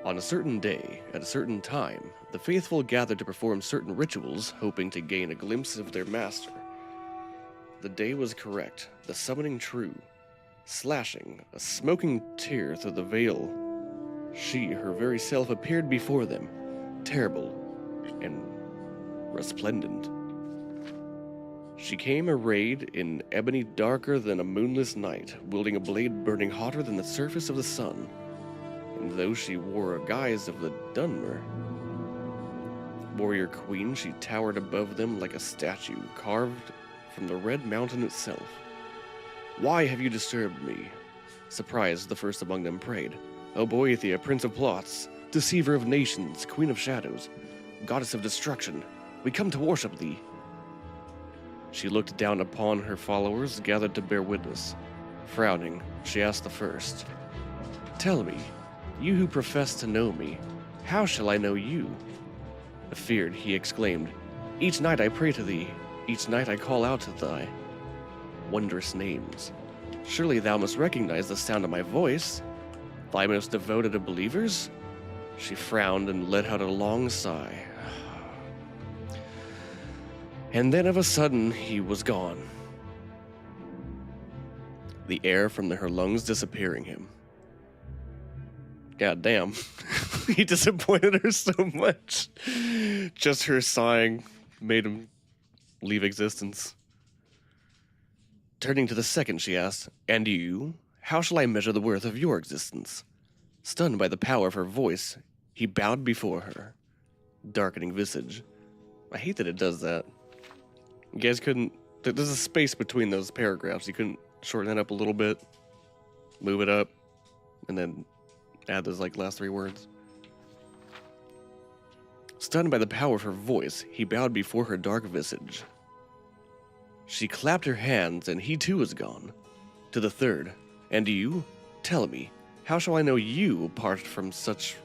On a certain day, at a certain time, the faithful gathered to perform certain rituals, hoping to gain a glimpse of their master. The day was correct, the summoning true. Slashing a smoking tear through the veil, she, her very self, appeared before them, terrible and resplendent. She came arrayed in ebony darker than a moonless night, wielding a blade burning hotter than the surface of the sun. And though she wore a guise of the Dunmer, warrior queen, she towered above them like a statue carved from the red mountain itself. Why have you disturbed me? Surprised, the first among them prayed. O Boethia, prince of plots, deceiver of nations, queen of shadows, goddess of destruction, we come to worship thee. She looked down upon her followers, gathered to bear witness. Frowning, she asked the first, Tell me, you who profess to know me, how shall I know you? Afeared, he exclaimed, Each night I pray to thee, each night I call out to thy wondrous names. Surely thou must recognize the sound of my voice, thy most devoted of believers? She frowned and let out a long sigh. And then of a sudden, he was gone. The air from her lungs disappearing him. God damn. He disappointed her so much. Just her sighing made him leave existence. Turning to the second, she asked, And you? How shall I measure the worth of your existence? Stunned by the power of her voice, he bowed before her. Darkening visage. I hate that it does that. You guys couldn't... There's a space between those paragraphs. You couldn't shorten it up a little bit, move it up, and then add those like last 3 words. Stunned by the power of her voice, he bowed before her dark visage. She clapped her hands, and he too was gone. To the third, And you? Tell me, how shall I know you apart from such...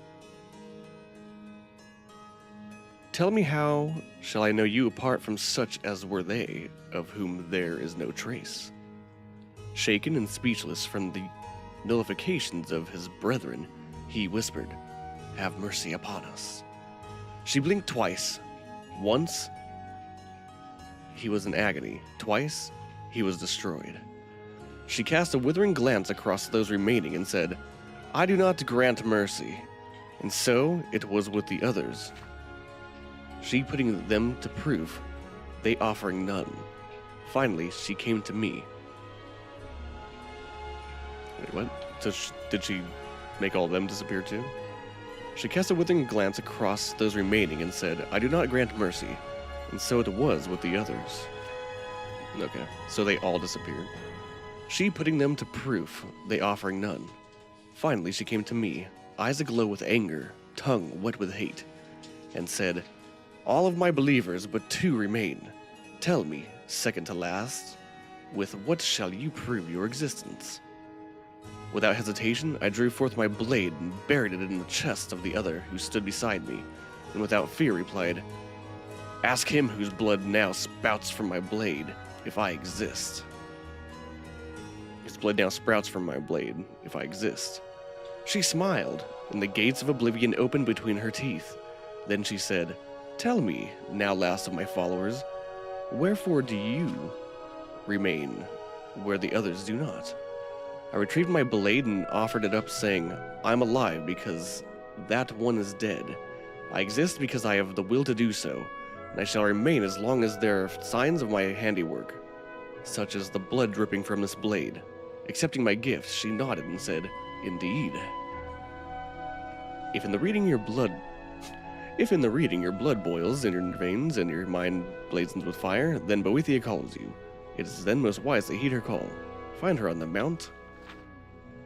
Tell me how shall I know you apart from such as were they, of whom there is no trace? Shaken and speechless from the nullifications of his brethren, he whispered, Have mercy upon us. She blinked twice. Once, he was in agony. Twice, he was destroyed. She cast a withering glance across those remaining and said, I do not grant mercy. And so it was with the others. She putting them to proof, they offering none. Finally, she came to me. Wait, what? So did she make all of them disappear too? She cast a withering glance across those remaining and said, I do not grant mercy. And so it was with the others. Okay, so they all disappeared. She putting them to proof, they offering none. Finally, she came to me. eyes aglow with anger, tongue wet with hate, and said, "All of my believers but 2 remain. Tell me, second to last, with what shall you prove your existence?" Without hesitation, I drew forth my blade and buried it in the chest of the other who stood beside me, and without fear replied, "Ask him whose blood now spouts from my blade if I exist." His blood now sprouts from my blade if I exist. She smiled, and the gates of oblivion opened between her teeth. Then she said, "Tell me, now last of my followers, wherefore do you remain where the others do not?" I retrieved my blade and offered it up, saying, "I'm alive because that one is dead. I exist because I have the will to do so, and I shall remain as long as there are signs of my handiwork, such as the blood dripping from this blade." Accepting my gift, she nodded and said, "Indeed. If in the reading your blood boils in your veins and your mind blazons with fire, then Boethia calls you. It is then most wise to heed her call. Find her on the mount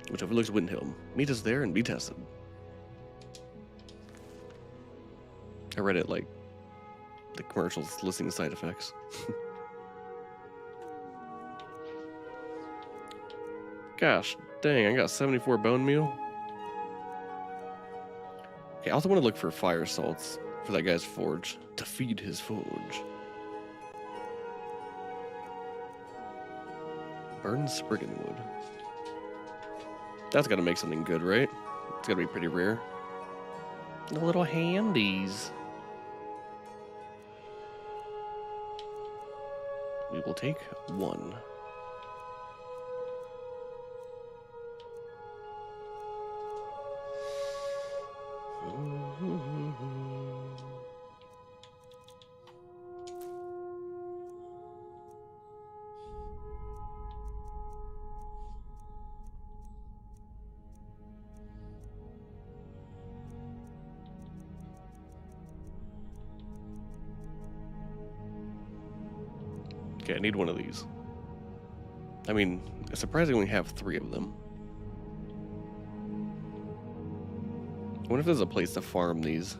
which overlooks Windhelm. Meet us there and be tested." I read it like the commercials listing the side effects. Gosh, dang, I got 74 bone meal. Okay, I also want to look for fire salts for that guy's forge, to feed his forge. Burned Spriggan wood. That's gotta make something good, right? It's gotta be pretty rare. The little handies. We will take 1. Okay, I need one of these. I mean, I surprisingly have 3 of them. I wonder if there's a place to farm these.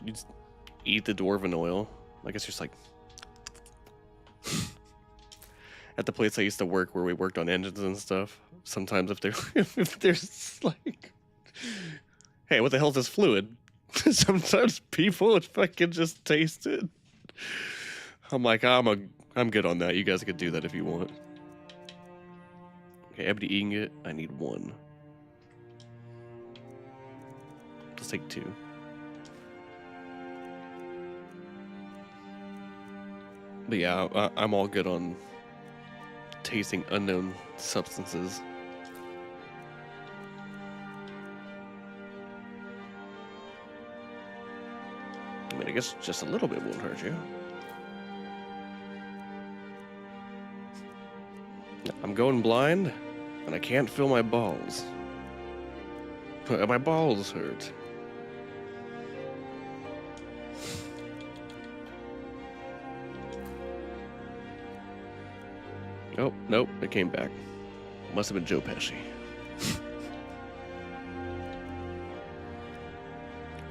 You just eat the dwarven oil. I guess just like at the place I used to work where we worked on engines and stuff. Sometimes if there's like, hey, what the hell is this fluid? Sometimes people would fucking just taste it. I'm like, I'm good on that. You guys could do that if you want. Okay, ebony ingot. I need 1. Let's take 2. But yeah, I'm all good on tasting unknown substances. I mean, I guess just a little bit won't hurt you. I'm going blind, and I can't feel my balls. My balls hurt. Oh, nope, it came back. Must have been Joe Pesci.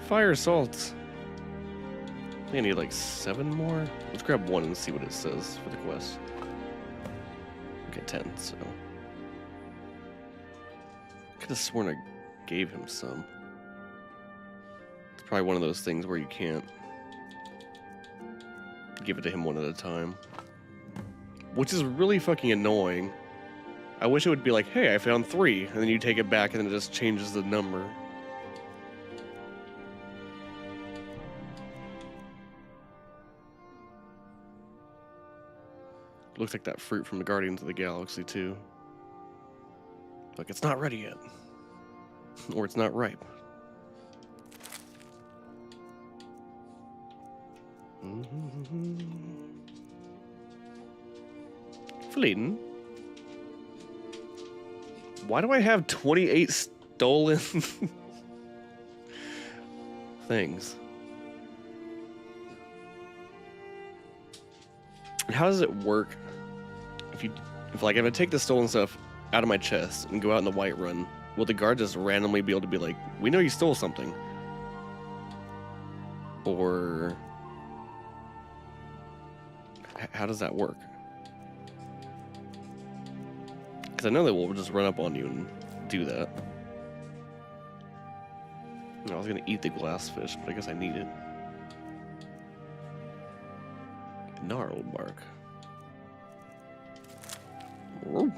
Fire salts. I think I need like 7 more. Let's grab 1 and see what it says for the quest. Okay, 10, so. Could have sworn I gave him some. It's probably one of those things where you can't give it to him one at a time. Which is really fucking annoying. I wish it would be like, hey, I found 3, and then you take it back and then it just changes the number. Looks like that fruit from the Guardians of the Galaxy, too. Like, it's not ready yet. Or it's not ripe. Flynn? Why do I have 28 stolen things? And how does it work? If I take the stolen stuff out of my chest and go out in the Whiterun, will the guard just randomly be able to be like, we know you stole something? Or how does that work? Because I know they will just run up on you and do that. I was going to eat the glass fish, but I guess I need it. Gnarled bark. Whoa.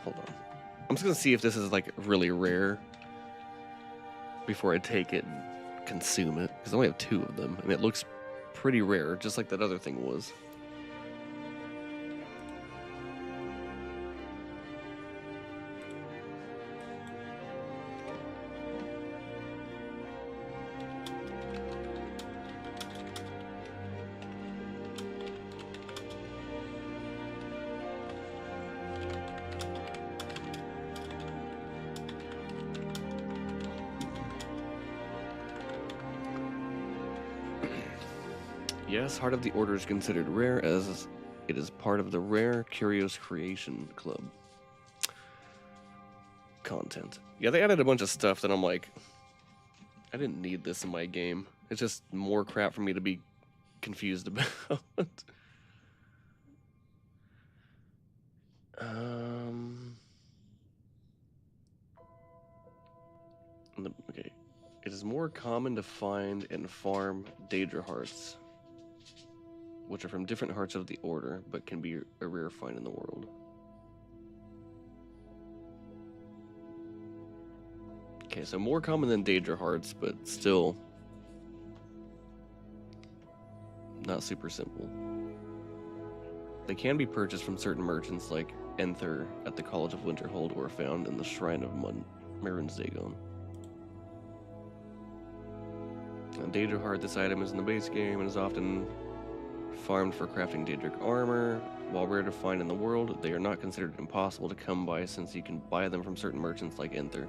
Hold on. I'm just going to see if this is like really rare before I take it and consume it, because I only have 2 of them, and it looks pretty rare, just like that other thing was. Yes, Heart of the Order is considered rare as it is part of the Rare Curios Creation Club content. Yeah, they added a bunch of stuff that I'm like, I didn't need this in my game. It's just more crap for me to be confused about. Okay. It is more common to find and farm Daedra hearts, which are from different hearts of the order, but can be a rare find in the world. Okay, so more common than Daedra hearts, but still not super simple. They can be purchased from certain merchants like Enther at the College of Winterhold or found in the Shrine of Marin's Dagon. Daedra heart, this item is in the base game and is often farmed for crafting Daedric armor. While rare to find in the world, they are not considered impossible to come by since you can buy them from certain merchants like Enther.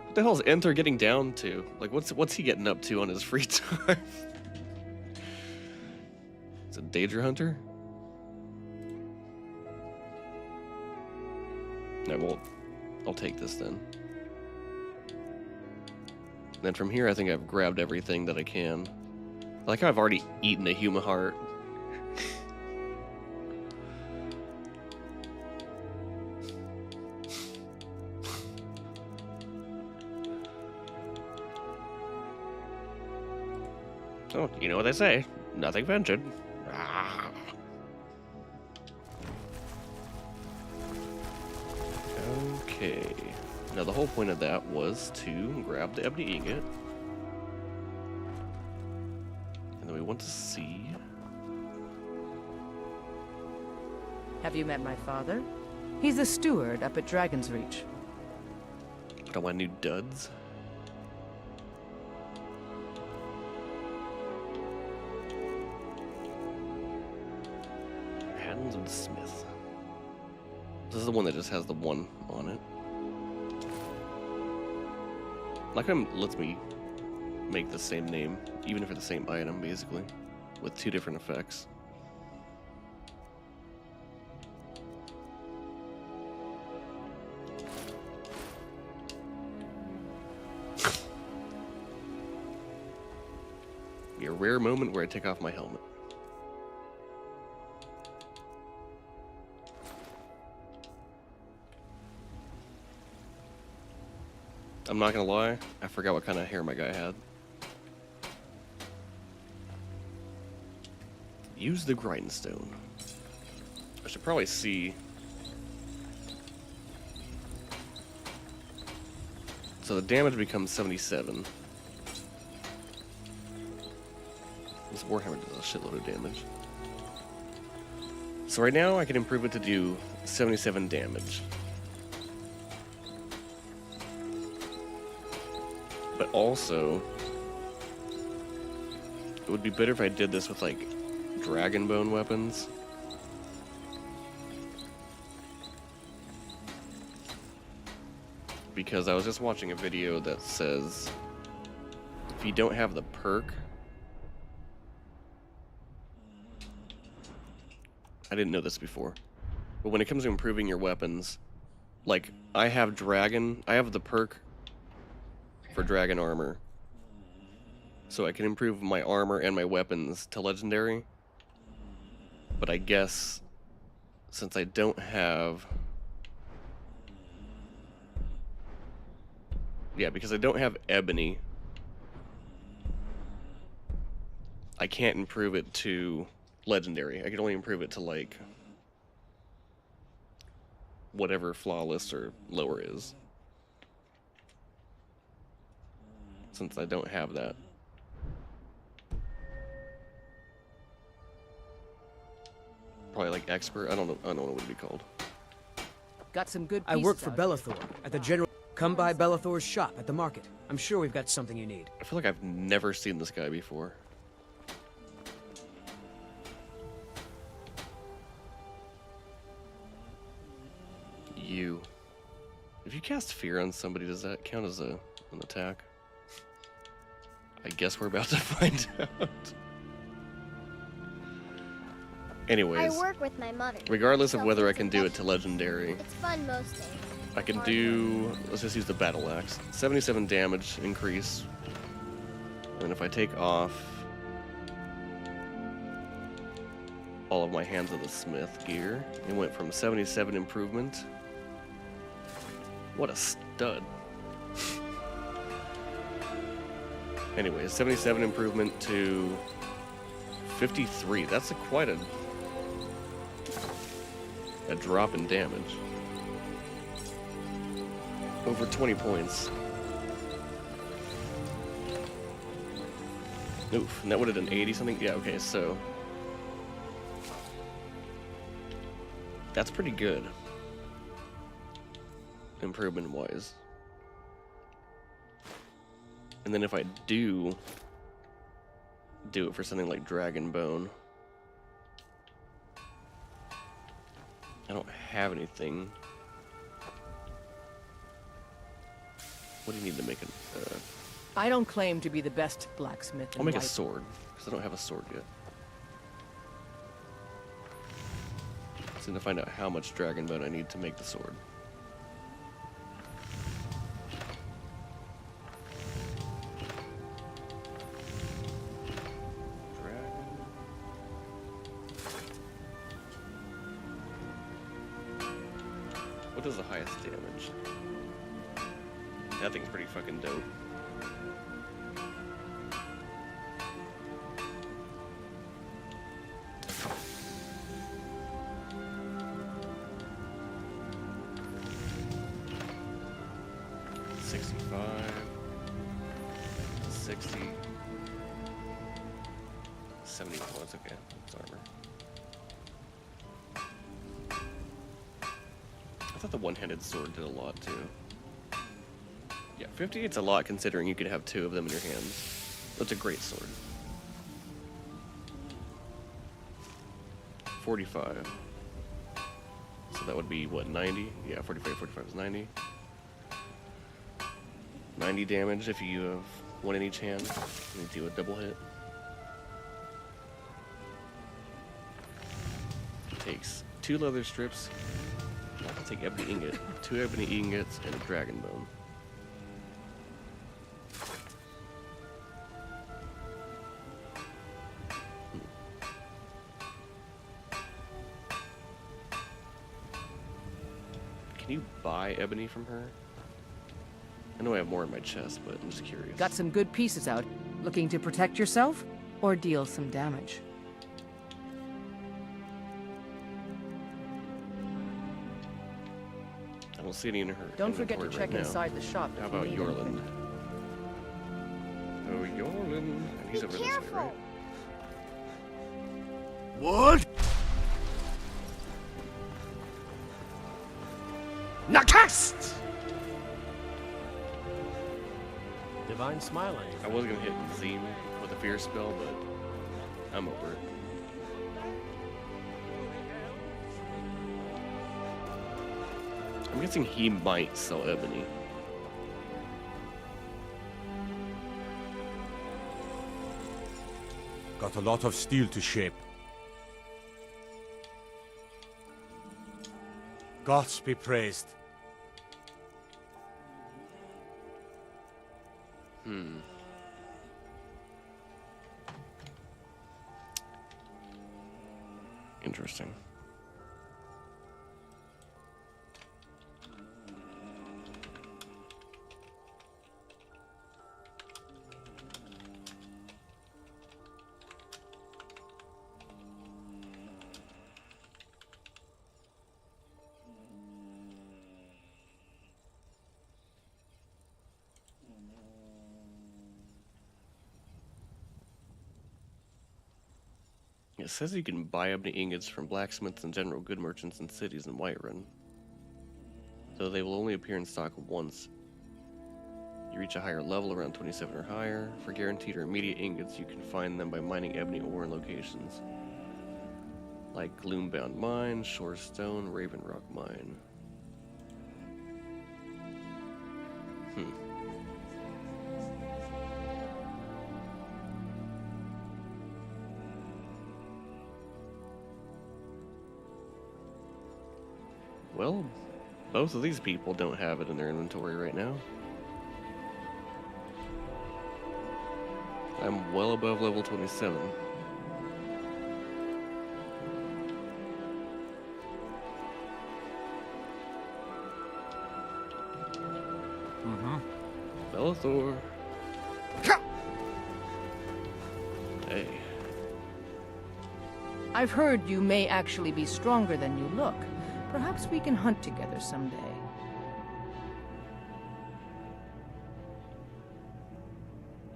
What the hell is Enther getting down to? Like, what's he getting up to on his free time? It's a Daedra hunter? No, well, I'll take this then. And then from here, I think I've grabbed everything that I can. Like I've already eaten a human heart. Oh, you know what they say. Nothing ventured. Ah. Okay. Now the whole point of that was to grab the ebony ingot. And then we want to see... Have you met my father? He's the steward up at Dragon's Reach. Put on my new duds. Hands of the Smith. This is the one that just has the 1 on it. Like it lets me make the same name, even for the same item, basically, with 2 different effects. Be a rare moment where I take off my helmet. I'm not gonna lie, I forgot what kind of hair my guy had. Use the grindstone. I should probably see. So the damage becomes 77. This Warhammer does a shitload of damage. So right now I can improve it to do 77 damage. But also, it would be better if I did this with, like, dragon bone weapons. Because I was just watching a video that says if you don't have the perk, I didn't know this before, but when it comes to improving your weapons, like I have the perk for dragon armor, so I can improve my armor and my weapons to legendary. But I guess since I don't have, yeah, because I don't have ebony, I can't improve it to legendary. I can only improve it to, like, whatever flawless or lower is, since I don't have that. Probably like expert. I don't know what it would be called. Got some good I pieces work for out. Bellathor at the general. Come by Bellathor's shop at the market. I'm sure we've got something you need. I feel like I've never seen this guy before. You. If you cast fear on somebody, does that count as an attack? I guess we're about to find out. Anyways, I work with my mother. regardless of so whether I it's can do it to affectionate. legendary, It's fun most days. I can do, let's just use the battle axe. 77 damage increase. And if I take off all of my Hands of the Smith gear, it went from 77 improvement. What a stud. Anyways, 77 improvement to 53. That's quite a drop in damage. Over 20 points. Oof, and that would have done 80 something? Yeah, okay, so that's pretty good. Improvement wise. And then if I do it for something like Dragon Bone, I don't have anything. What do you need to make it? I don't claim to be the best blacksmith. I'll make a sword, because I don't have a sword yet. Just need to find out how much Dragon Bone I need to make the sword. What does the highest damage? That thing's pretty fucking dope. $65, 60, 70. Oh, that's okay. It's armor. I thought the one-handed sword did a lot too. Yeah, 58's a lot considering you could have two of them in your hands. That's a great sword. 45. So that would be what, 90? Yeah, 45 is 90. 90 damage if you have one in each hand. You do a double hit. Takes 2 leather strips. I'll take ebony ingot, 2 ebony ingots, and a dragon bone. Can you buy ebony from her? I know I have more in my chest, but I'm just curious. Got some good pieces out. Looking to protect yourself or deal some damage? I don't see any in her. Don't forget to inventory check right now. inside the shop. How if you about need Yorland? anything. Oh, Yorland. And he's Be over this way, careful. right? What? Nakast! Divine smiling. I was gonna hit Zine with a fear spell, but I'm over it. I'm guessing he might sell ebony. Got a lot of steel to shape. Gods be praised. Interesting. It says you can buy ebony ingots from blacksmiths and general good merchants in cities in Whiterun, though they will only appear in stock once. You reach a higher level, around 27 or higher. For guaranteed or immediate ingots, you can find them by mining ebony ore in locations like Gloombound Mine, Shorestone, Raven Rock Mine. Well, both of these people don't have it in their inventory right now. I'm well above level 27. Bellathor. Hey. I've heard you may actually be stronger than you look. Perhaps we can hunt together someday.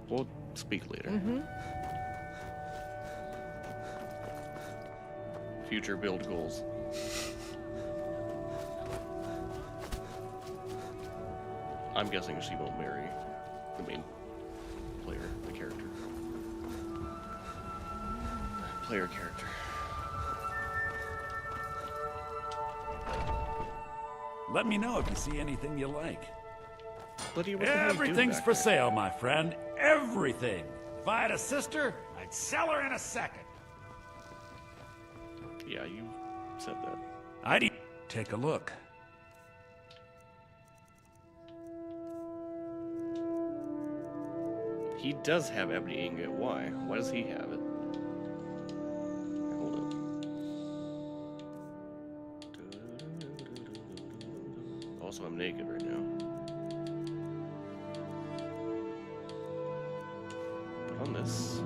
We'll speak later. Future build goals. I'm guessing she won't marry the main player, the character. Player character. Let me know if you see anything you like. Lydia, what the hell are you doing Everything's back for there? sale, my friend. Everything. If I had a sister, I'd sell her in a second. Yeah, you said that. I'd take a look. He does have ebony ingot. Why? Why does he have it? Hold up. Also, I'm naked right now. Put on this.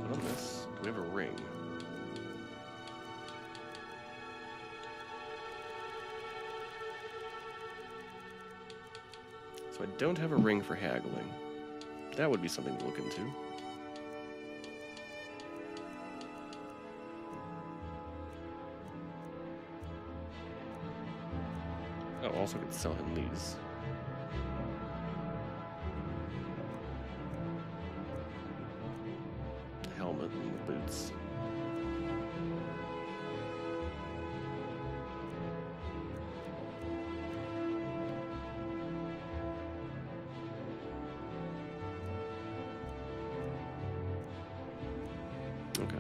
Put on this. We have a ring. So I don't have a ring for haggling. That would be something to look into. Oh, also could sell him these. The helmet and the boots. Okay.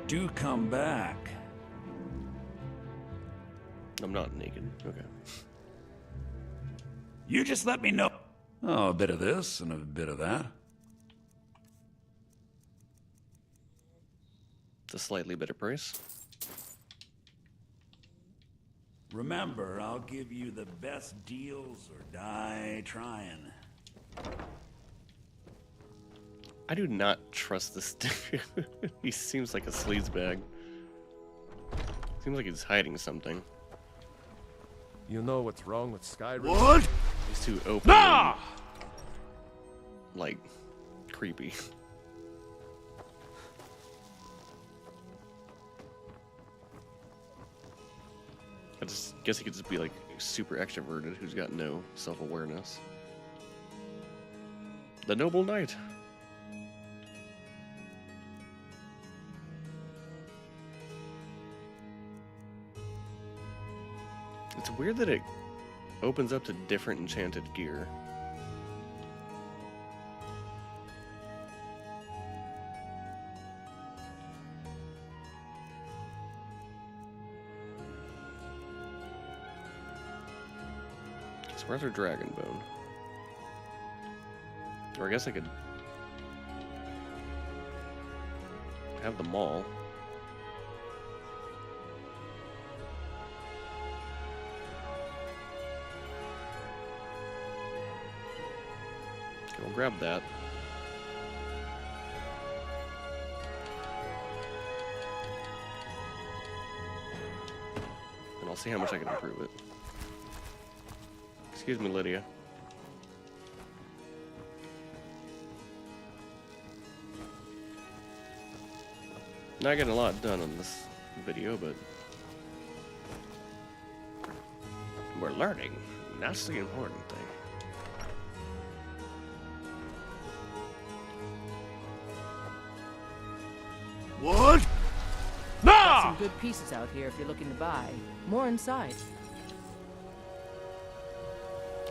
Do come back. I'm not naked. Okay. You just let me know. Oh, a bit of this and a bit of that. It's a slightly better price. Remember, I'll give you the best deals or die trying. I do not trust this dude. He seems like a sleazebag. Seems like he's hiding something. You know what's wrong with Skyrim? What? He's too open. And, like, creepy. I just guess he could just be like like super extroverted who's got no self-awareness. The Noble Knight. It's weird that it opens up to different enchanted gear. So where's our dragon bone? Or I guess I could have them all. Okay, we'll grab that. And I'll see how much I can improve it. Excuse me, Lydia. Not getting a lot done on this video, but we're learning. That's the important thing. What? Got some good pieces out here if you're looking to buy. More inside.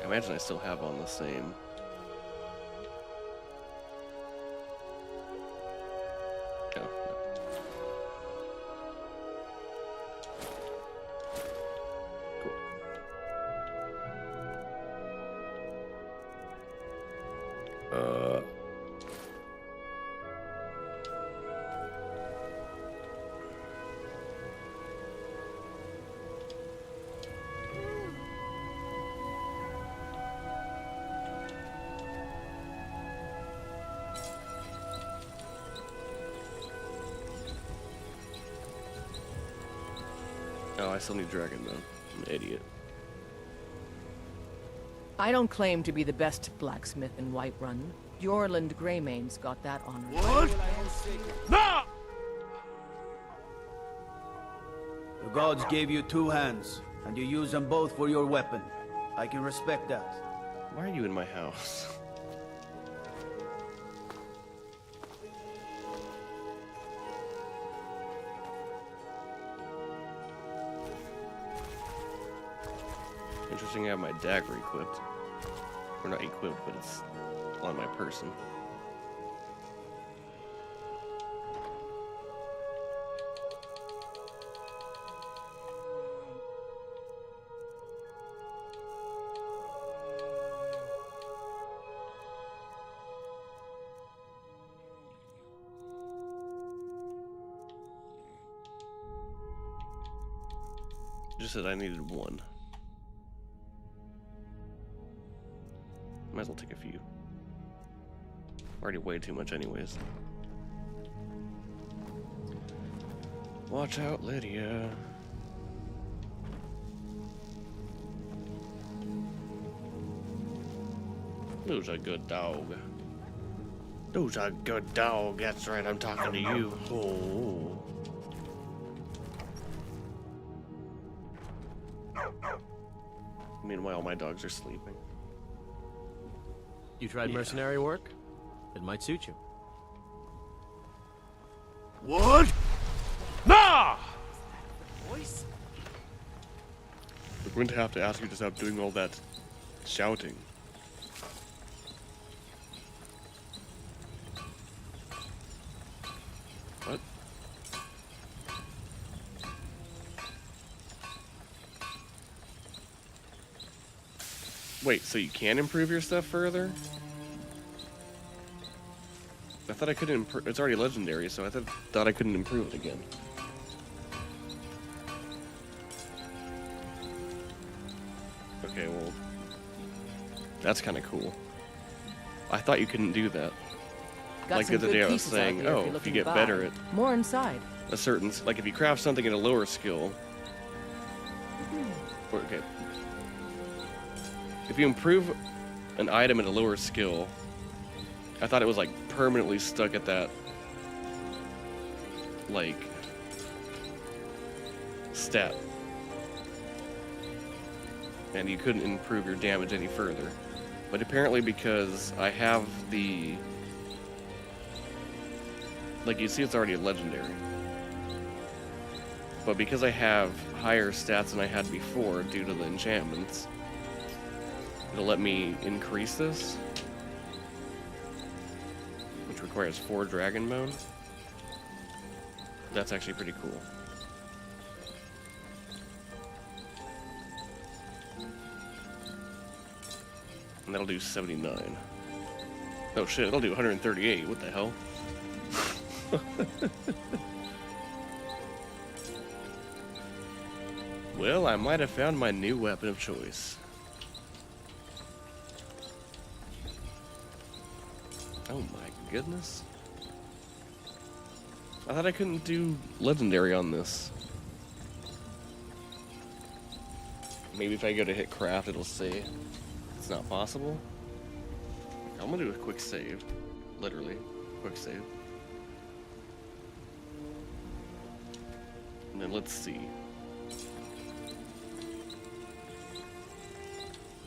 I imagine I still have on the same. Oh, no. Cool. Oh, I still need dragon though. I'm an idiot. I don't claim to be the best blacksmith in Whiterun. Jorland Greymane's got that honor. What? No! The gods gave you two hands, and you use them both for your weapon. I can respect that. Why are you in my house? Interesting, I have my dagger equipped. Or not equipped, but it's on my person. Just said I needed one. Might as well take a few. Already way too much anyways. Watch out, Lydia. Who's a good dog? Who's a good dog? That's right, I'm talking to you. Oh. Meanwhile, my dogs are sleeping. You tried mercenary work? It might suit you. What? Nah! We're going to have to ask you to stop doing all that shouting. What? Wait, so you can improve your stuff further? I thought I couldn't improve. It's already legendary, so I thought I couldn't improve it again. Okay, well, that's kind of cool. I thought you couldn't do that. Got like the some other good day I was pieces out saying, here oh, you're if you looking get to better buy. at More inside. a certain, like if you craft something at a lower skill, or, okay, if you improve an item at a lower skill, I thought it was like permanently stuck at that, like, stat. and you couldn't improve your damage any further. But apparently because I have the... Like, you see it's already a legendary. But because I have higher stats than I had before due to the enchantments, it'll let me increase this, which requires 4 dragon bone. That's actually pretty cool. And that'll do 79. Oh shit, it'll do 138. What the hell? Well, I might have found my new weapon of choice. Oh my goodness. I thought I couldn't do legendary on this. Maybe if I go to hit craft, it'll say it's not possible. I'm gonna do a quick save. Literally, quick save. And then let's see.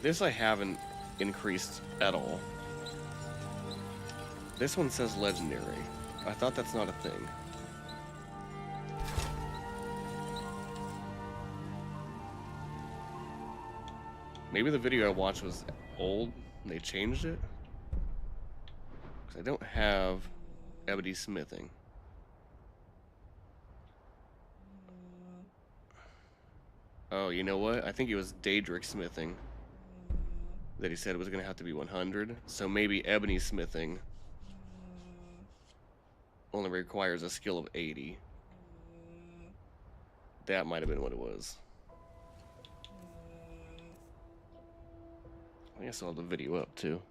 This I haven't increased at all. This one says legendary. I thought that's not a thing. Maybe the video I watched was old and they changed it? Because I don't have ebony smithing. Oh, you know what? I think it was Daedric smithing that he said it was going to have to be 100. So maybe ebony smithing only requires a skill of 80. That might have been what it was. I guess I'll have the video up too.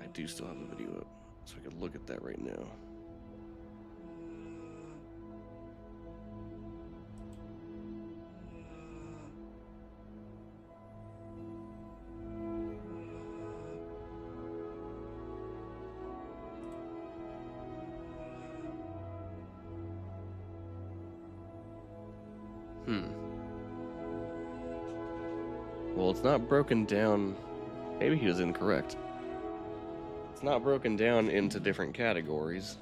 I do still have the video up, so I could look at that right now. Well, it's not broken down. Maybe he was incorrect. It's not broken down into different categories.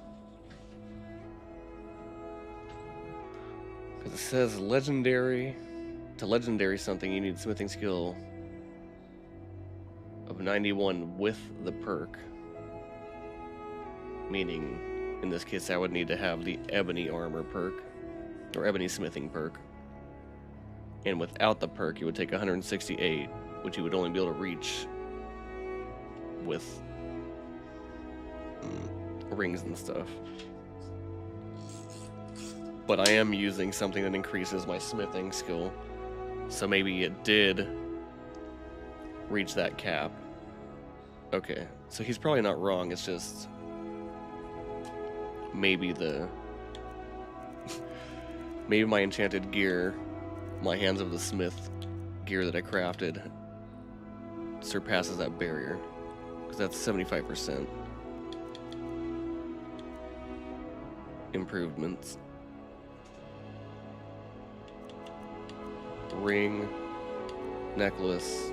Because it says legendary. To legendary something, you need smithing skill of 91 with the perk. Meaning, in this case, I would need to have the ebony armor perk. Or ebony smithing perk. And without the perk, you would take 168, which you would only be able to reach with rings and stuff. But I am using something that increases my smithing skill, so maybe it did reach that cap. Okay, so he's probably not wrong, it's just maybe maybe my enchanted gear, my Hands of the Smith gear that I crafted, surpasses that barrier, because that's 75% improvements. Ring, necklace,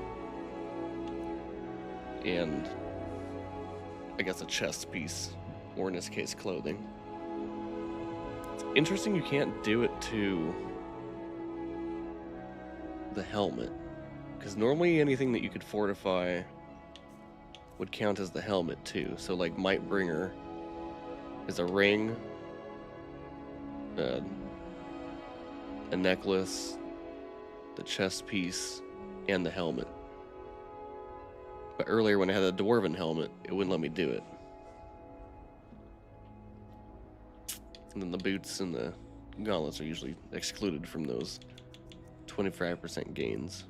and I guess a chest piece, or in this case clothing. It's interesting you can't do it to the helmet, because normally anything that you could fortify would count as the helmet too. So like Mightbringer is a ring, a necklace, the chest piece, and the helmet. But earlier when I had a dwarven helmet, it wouldn't let me do it. And then the boots and the gauntlets are usually excluded from those 25% gains.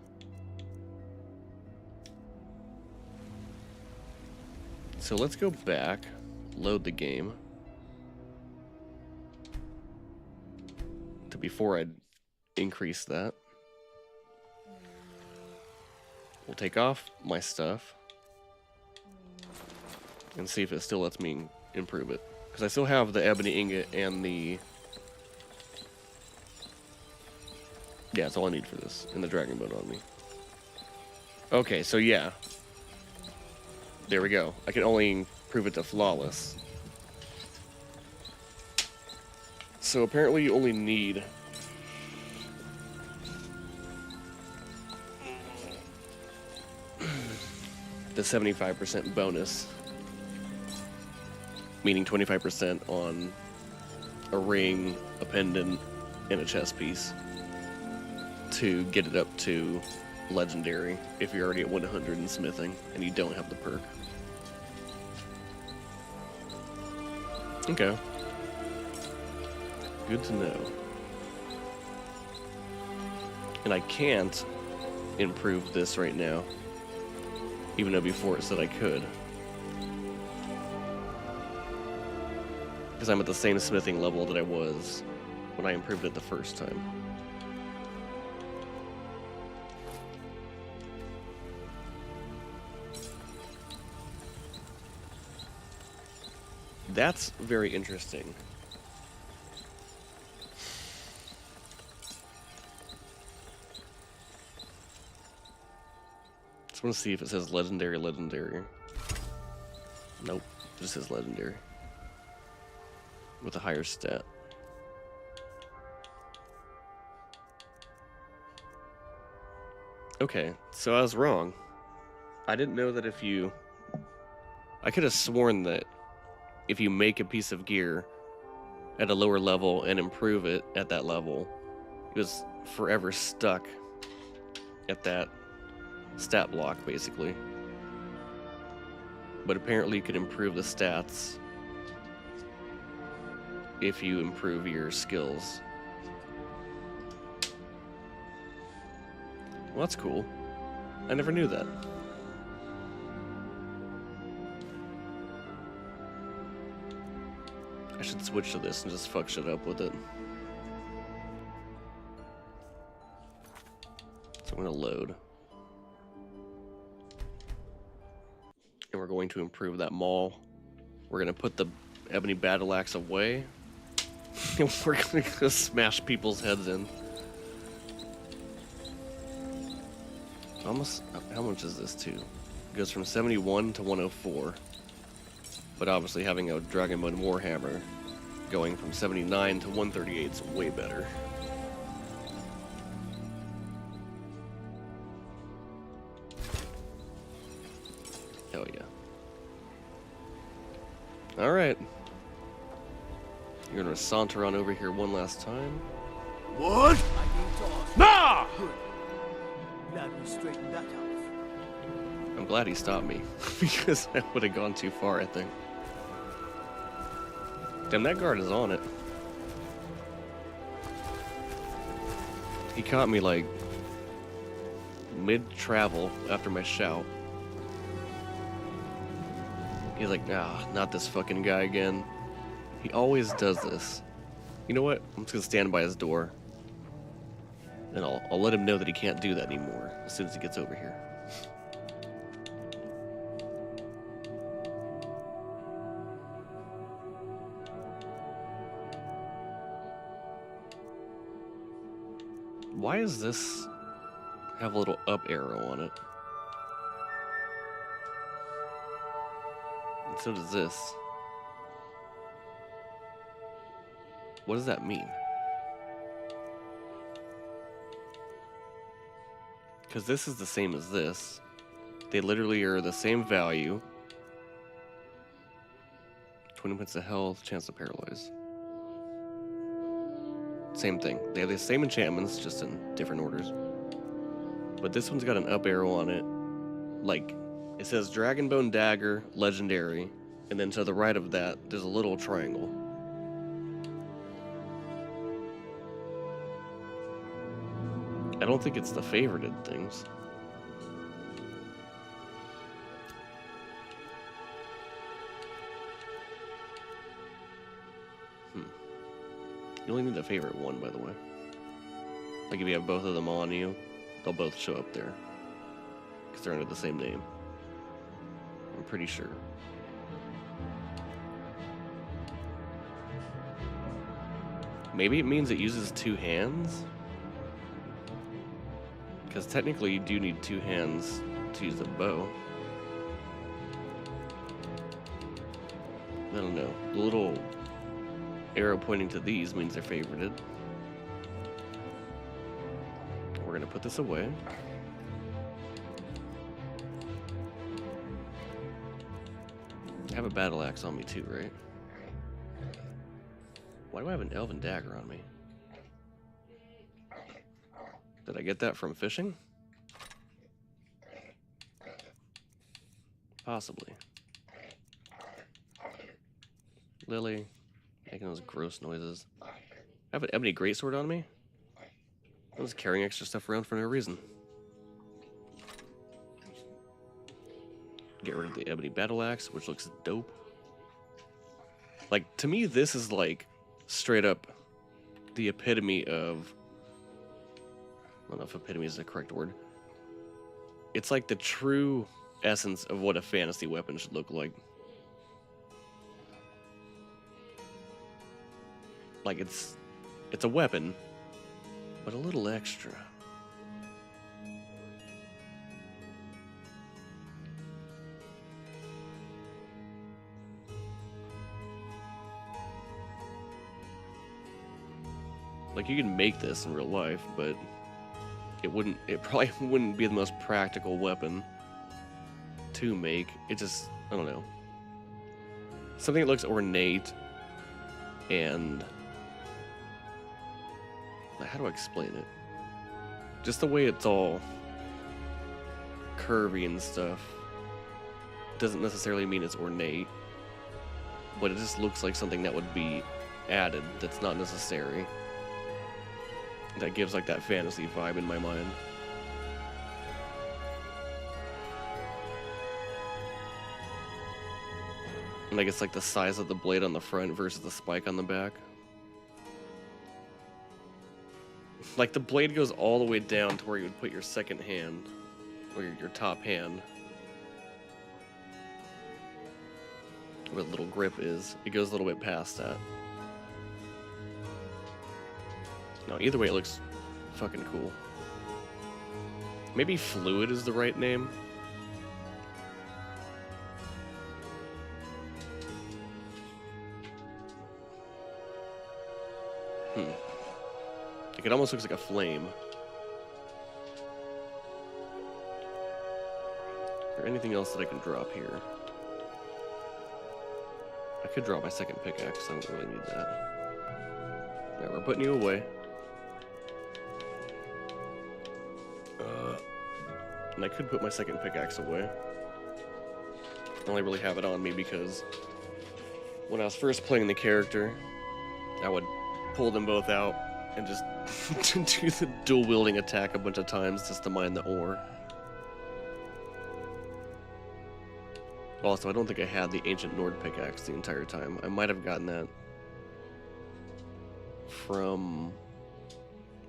So let's go back, load the game to before I increase that. We'll take off my stuff and see if it still lets me improve it. Because I still have the ebony ingot and the Yeah, that's all I need for this. And the dragon bone on me. Okay, so yeah. There we go. I can only improve it to flawless. So apparently you only need the 75% bonus, meaning 25% on a ring, a pendant, and a chest piece to get it up to legendary if you're already at 100 in smithing and you don't have the perk. Okay. Good to know. And I can't improve this right now, even though before it said I could. Because I'm at the same smithing level that I was when I improved it the first time. That's very interesting. Just want to see if it says legendary. Nope, it just says legendary. With a higher stat. Okay, so I was wrong. I didn't know that if you... I could have sworn that if you make a piece of gear at a lower level and improve it at that level, it was forever stuck at that stat block, basically. But apparently you could improve the stats if you improve your skills. Well, that's cool. I never knew that. I should switch to this and just fuck shit up with it. So I'm gonna load. And we're going to improve that maul. We're gonna put the ebony battle axe away. And we're gonna go smash people's heads in. Almost, how much is this too? It goes from 71 to 104. But obviously having a Dragonbone Warhammer going from 79 to 138 is way better. Hell yeah. Alright. You're gonna saunter on over here one last time. What? Nah! Glad we straightened that out. I'm glad he stopped me, because I would have gone too far, I think. Damn, that guard is on it. He caught me, like, mid-travel after my shout. He's like, nah, not this fucking guy again. He always does this. You know what? I'm just gonna stand by his door. And I'll let him know that he can't do that anymore as soon as he gets over here. Why does this have a little up arrow on it? And so does this. What does that mean? Because this is the same as this. They literally are the same value. 20 points of health, chance to paralyze. Same thing. They have the same enchantments, just in different orders. But this one's got an up arrow on it. Like, it says Dragonbone Dagger, Legendary. And then to the right of that, there's a little triangle. I don't think it's the favorited things. You only need the favorite one, by the way. Like if you have both of them on you, they'll both show up there. Because they're under the same name. I'm pretty sure. Maybe it means it uses two hands? Because technically you do need 2 hands to use the bow. I don't know. The little arrow pointing to these means they're favorited. We're gonna put this away. I have a battle axe on me too, right? Why do I have an elven dagger on me? Did I get that from fishing? Possibly. Lily, making those gross noises. I have an ebony greatsword on me? I was carrying extra stuff around for no reason. Get rid of the ebony battle axe, which looks dope. Like, to me, this is like straight up the epitome of... I don't know if epitome is the correct word. It's like the true essence of what a fantasy weapon should look like. Like, it's a weapon, but a little extra. Like, you can make this in real life, but it probably wouldn't be the most practical weapon to make. It just, I don't know. Something that looks ornate and... how do I explain it? Just the way it's all curvy and stuff doesn't necessarily mean it's ornate, but it just looks like something that would be added that's not necessary. That gives like that fantasy vibe in my mind. And I guess like the size of the blade on the front versus the spike on the back. Like the blade goes all the way down to where you would put your second hand, or your top hand. Where the little grip is. It goes a little bit past that. No, either way it looks fucking cool. Maybe fluid is the right name. Like it almost looks like a flame. Is there anything else that I can drop here? I could drop my second pickaxe, I don't really need that. Alright, we're putting you away. And I could put my second pickaxe away. I only really have it on me because when I was first playing the character, I would pull them both out and just do the dual wielding attack a bunch of times just to mine the ore. Also, I don't think I had the ancient Nord pickaxe the entire time. I might have gotten that from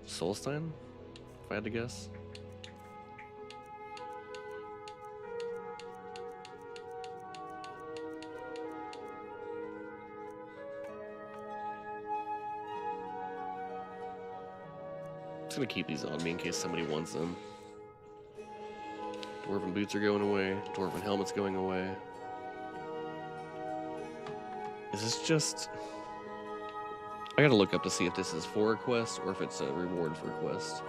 Solstein, if I had to guess. I'm just gonna keep these on me in case somebody wants them. Dwarven boots are going away. Dwarven helmet's going away. Is this just... I gotta look up to see if this is for a quest or if it's a reward for a quest.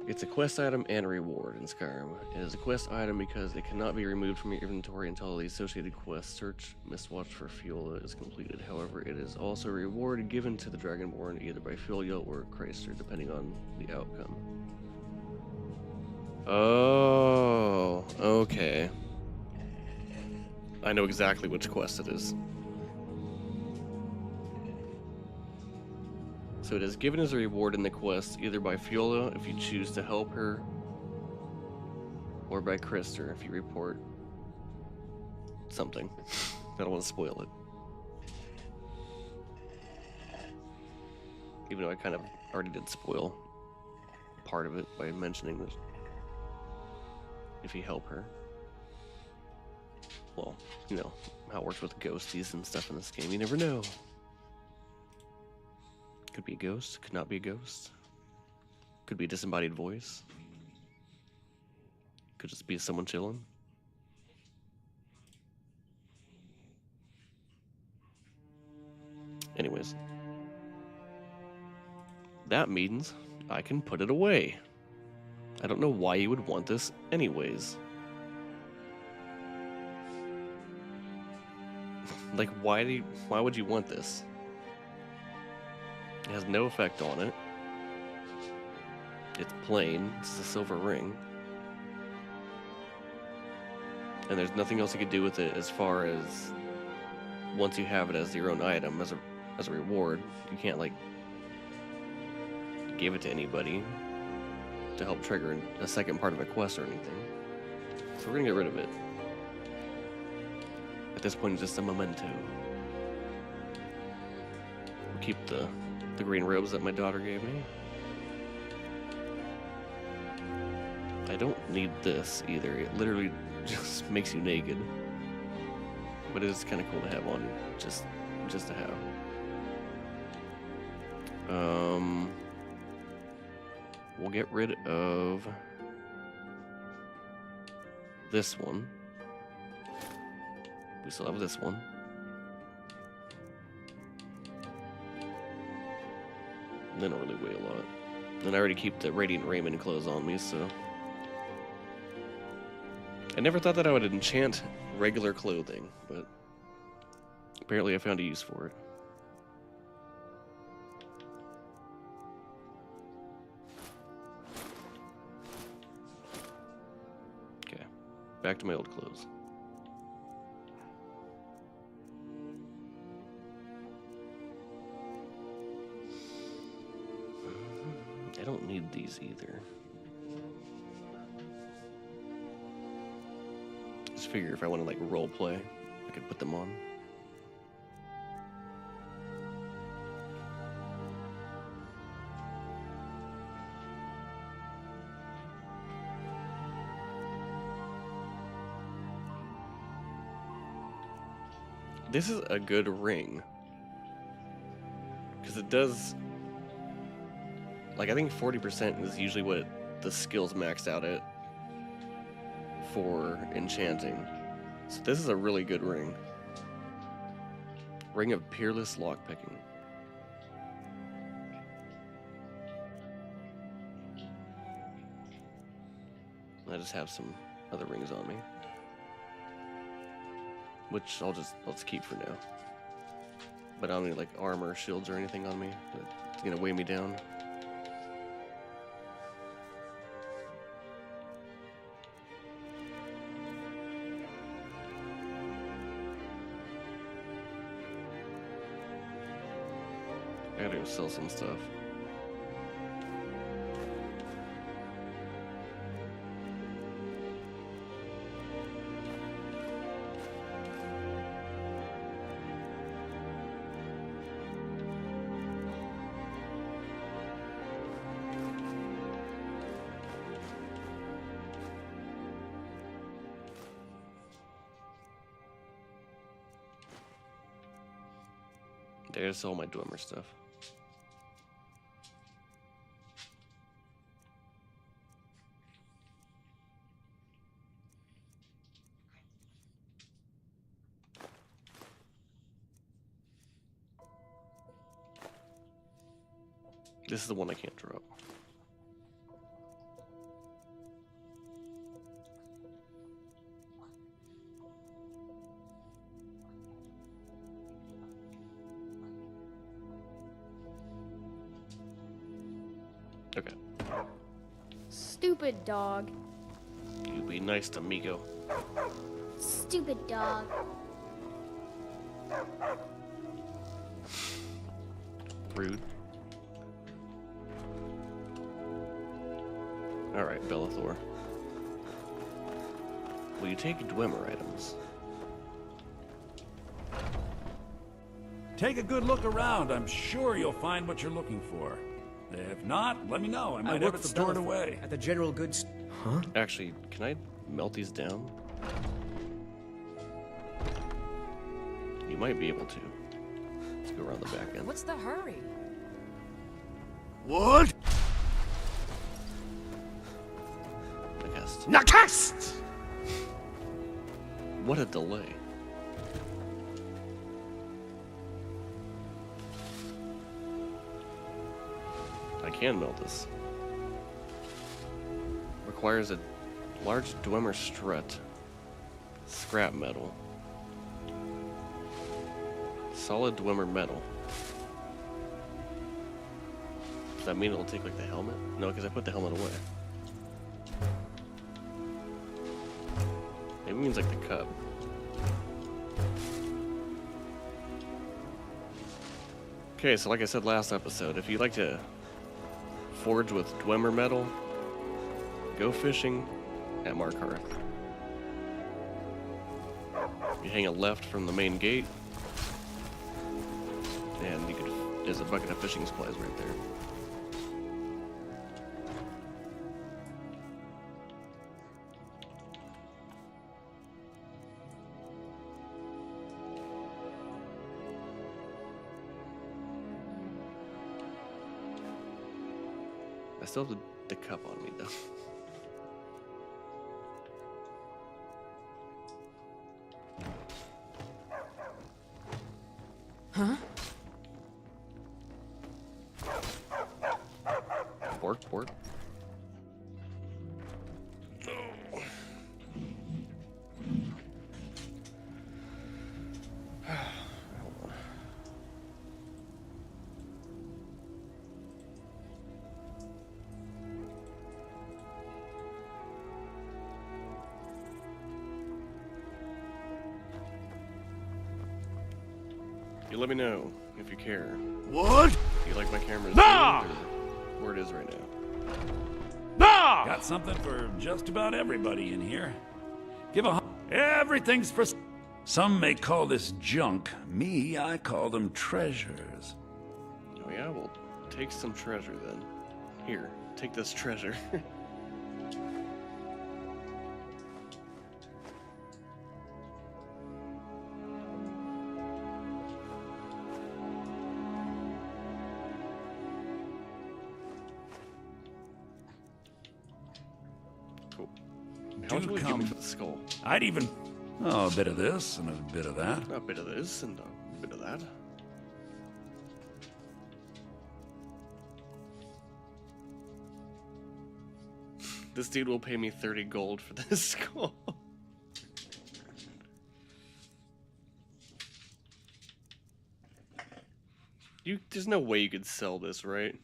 It's a quest item and a reward in Skyrim. It is a quest item because it cannot be removed from your inventory until the associated quest search Mistwatch for Fiola is completed. However, it is also a reward given to the Dragonborn either by Fiola or Chrysler, depending on the outcome. Oh, okay. I know exactly which quest it is. So it is given as a reward in the quest either by Fiola if you choose to help her, or by Krister if you report something. I don't want to spoil it. Even though I kind of already did spoil part of it by mentioning that if you help her. Well, you know how it works with ghosties and stuff in this game. You never know. Could be a ghost, could not be a ghost. Could be a disembodied voice. Could just be someone chilling. Anyways. That means I can put it away. I don't know why you would want this anyways. Like, why would you want this? It has no effect on it. It's plain. It's a silver ring. And there's nothing else you could do with it as far as once you have it as your own item, as a reward. You can't, like, give it to anybody to help trigger a second part of a quest or anything. So we're gonna get rid of it. At this point, it's just a memento. We'll keep the green robes that my daughter gave me. I don't need this either. It literally just makes you naked. But it is kind of cool to have on you, just to have. We'll get rid of this one. We still have this one. And they don't really weigh a lot. And I already keep the Radiant Raymond clothes on me, so... I never thought that I would enchant regular clothing, but apparently I found a use for it. Okay, back to my old clothes. I don't need these either. Just figure if I want to like role play, I could put them on. This is a good ring. Because it does... Like, I think 40% is usually what the skill's maxed out at for enchanting. So this is a really good ring. Ring of Peerless Lockpicking. I just have some other rings on me, which I'll just keep for now. But I don't need like armor, shields, or anything on me that's gonna weigh me down. I gotta go sell some stuff. There's all my Dwemer stuff. This is the one I can't drop. Okay. Stupid dog. You be nice to Miko. Stupid dog. Rude. Alright, Bellathor. Will you take Dwemer items? Take a good look around. I'm sure you'll find what you're looking for. If not, let me know. I I might work have it for stored Bellathor away. at the general goods. Huh? Actually, can I melt these down? You might be able to. Let's go around the back end. What's the hurry? What? Nakast! What a delay. I can melt this. Requires a large Dwemer strut. Scrap metal. Solid Dwemer metal. Does that mean it'll take like the helmet? No, because I put the helmet away. Maybe it means like the cup. Okay, so like I said last episode, if you like to forge with Dwemer metal, go fishing at Markarth. You hang a left from the main gate, and you could, there's a bucket of fishing supplies right there. I still have the cup on me though. Huh? Pork. You let me know if you care. What? If you like my camera Nah! zoomed or where it is right now. Got something for just about everybody in here. Give a everything's for. Some may call this junk. Me, I call them treasures. Oh yeah, well, take some treasure then. Here, take this treasure. Cool. How much Do will you give come. me for the skull? I'd even. Oh, a bit of this and a bit of that. A bit of this and a bit of that. This dude will pay me 30 gold for this skull. There's no way you could sell this, right?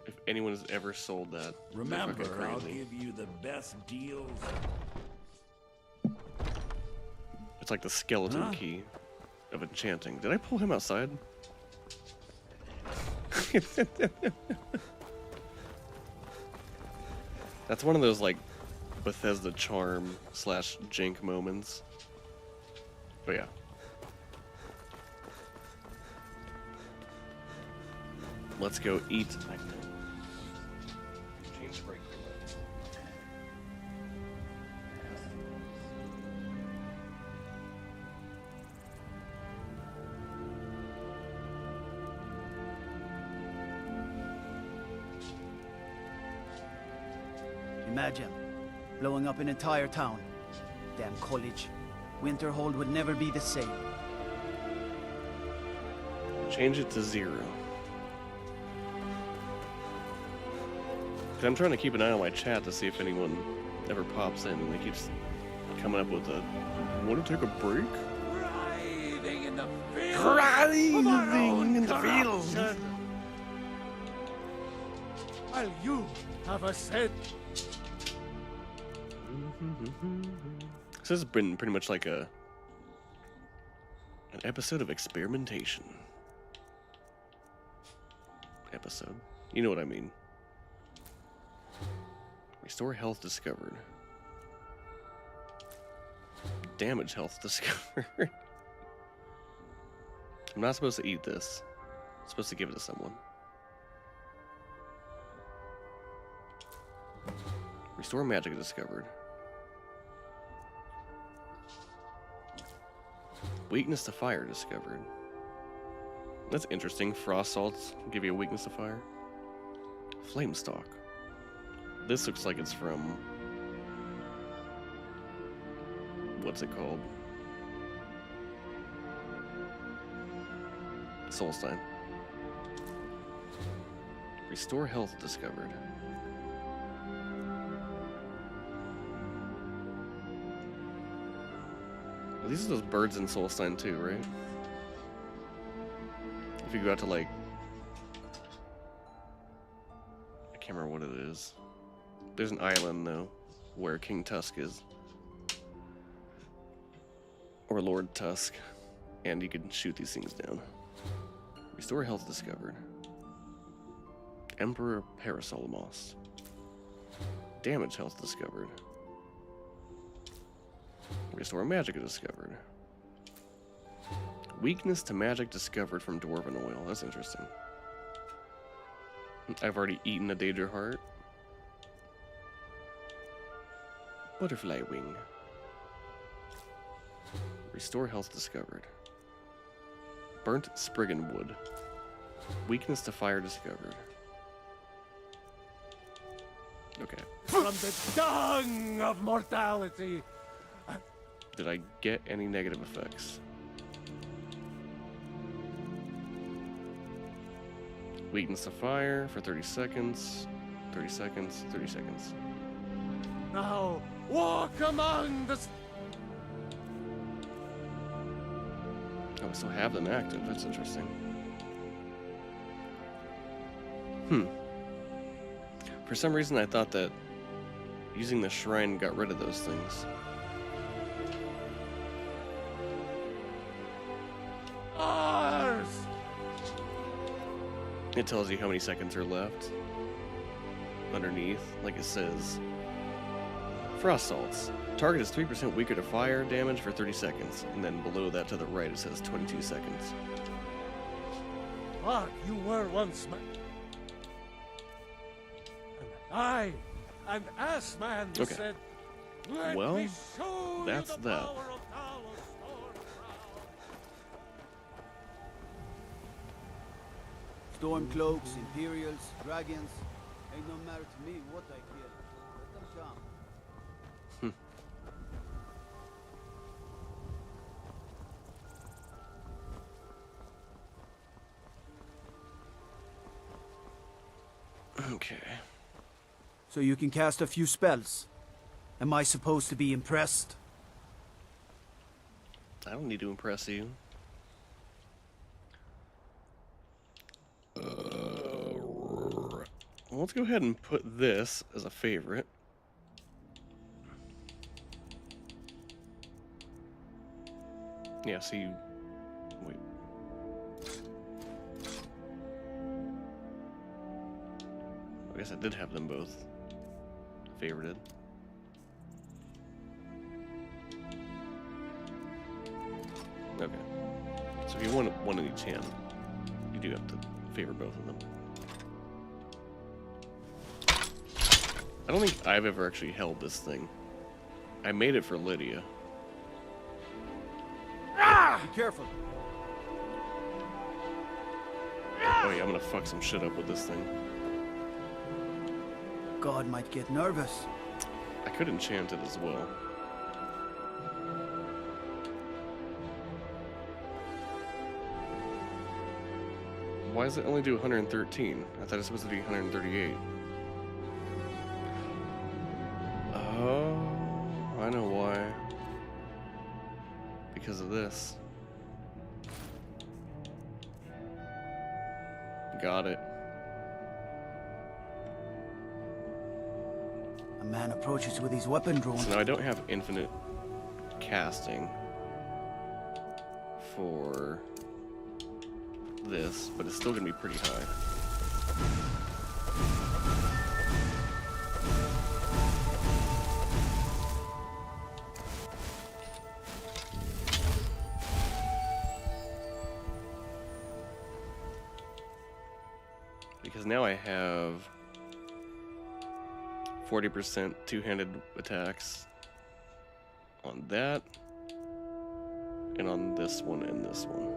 If anyone has ever sold that, they're Remember, fucking I'll crazy. give you the best deals. It's like the skeleton Huh? key of enchanting. Did I pull him outside? That's one of those like Bethesda charm / jank moments. But yeah. Let's go eat. Change break. Imagine blowing up an entire town. Damn college. Winterhold would never be the same. Change it to 0. 'Cause I'm trying to keep an eye on my chat to see if anyone ever pops in, and they keep coming up with a, "Want to take a break?" Writhing in the field. Writhing in the fields. While you have a said. So this has been pretty much like an episode of experimentation. You know what I mean. Restore health discovered. Damage health discovered. I'm not supposed to eat this. Supposed to give it to someone. Restore magic discovered. Weakness to fire discovered. That's interesting. Frost salts give you a weakness to fire. Flame stalk. This looks like it's from... what's it called? Solstein. Restore health discovered. These are those birds in Solstein too, right? If you go out to like... I can't remember what it is. There's an island though, where King Tusk is. Or Lord Tusk. And you can shoot these things down. Restore health discovered. Emperor Parasolamos. Damage health discovered. Restore magic discovered. Weakness to magic discovered from Dwarven oil. That's interesting. I've already eaten a Daedra heart. Butterfly wing. Restore health discovered. Burnt Spriggan wood. Weakness to fire discovered. Okay. From the dung of mortality. Did I get any negative effects? Weakness to fire for 30 seconds. 30 seconds. 30 seconds. Now, walk among the... Oh, I still have them active. That's interesting. For some reason, I thought that using the shrine got rid of those things. Ours! It tells you how many seconds are left. Underneath, like it says, Frost salts. Target is 3% weaker to fire damage for 30 seconds. And then below that to the right, it says 22 seconds. But you were once man. And I, an ass man, Okay. said, "Let Well, me show that's you the that. power of Talos Stormcloaks, Imperials, dragons. Ain't no matter to me what I kill. Let them come. Okay. So you can cast a few spells. Am I supposed to be impressed? I don't need to impress you. Well, let's go ahead and put this as a favorite. Yeah, so you... Wait. I guess I did have them both favorited. Okay. So if you want one in each hand, you do have to favor both of them. I don't think I've ever actually held this thing. I made it for Lydia. Be careful. Oh yeah, I'm gonna fuck some shit up with this thing. God might get nervous. I could enchant it as well. Why does it only do 113? I thought it was supposed to be 138. Oh, I know why. Because of this. Got it. A man approaches with his weapon drawn. So now I don't have infinite casting for this, but it's still gonna be pretty high. now I have 40% two-handed attacks on that, and on this one and this one.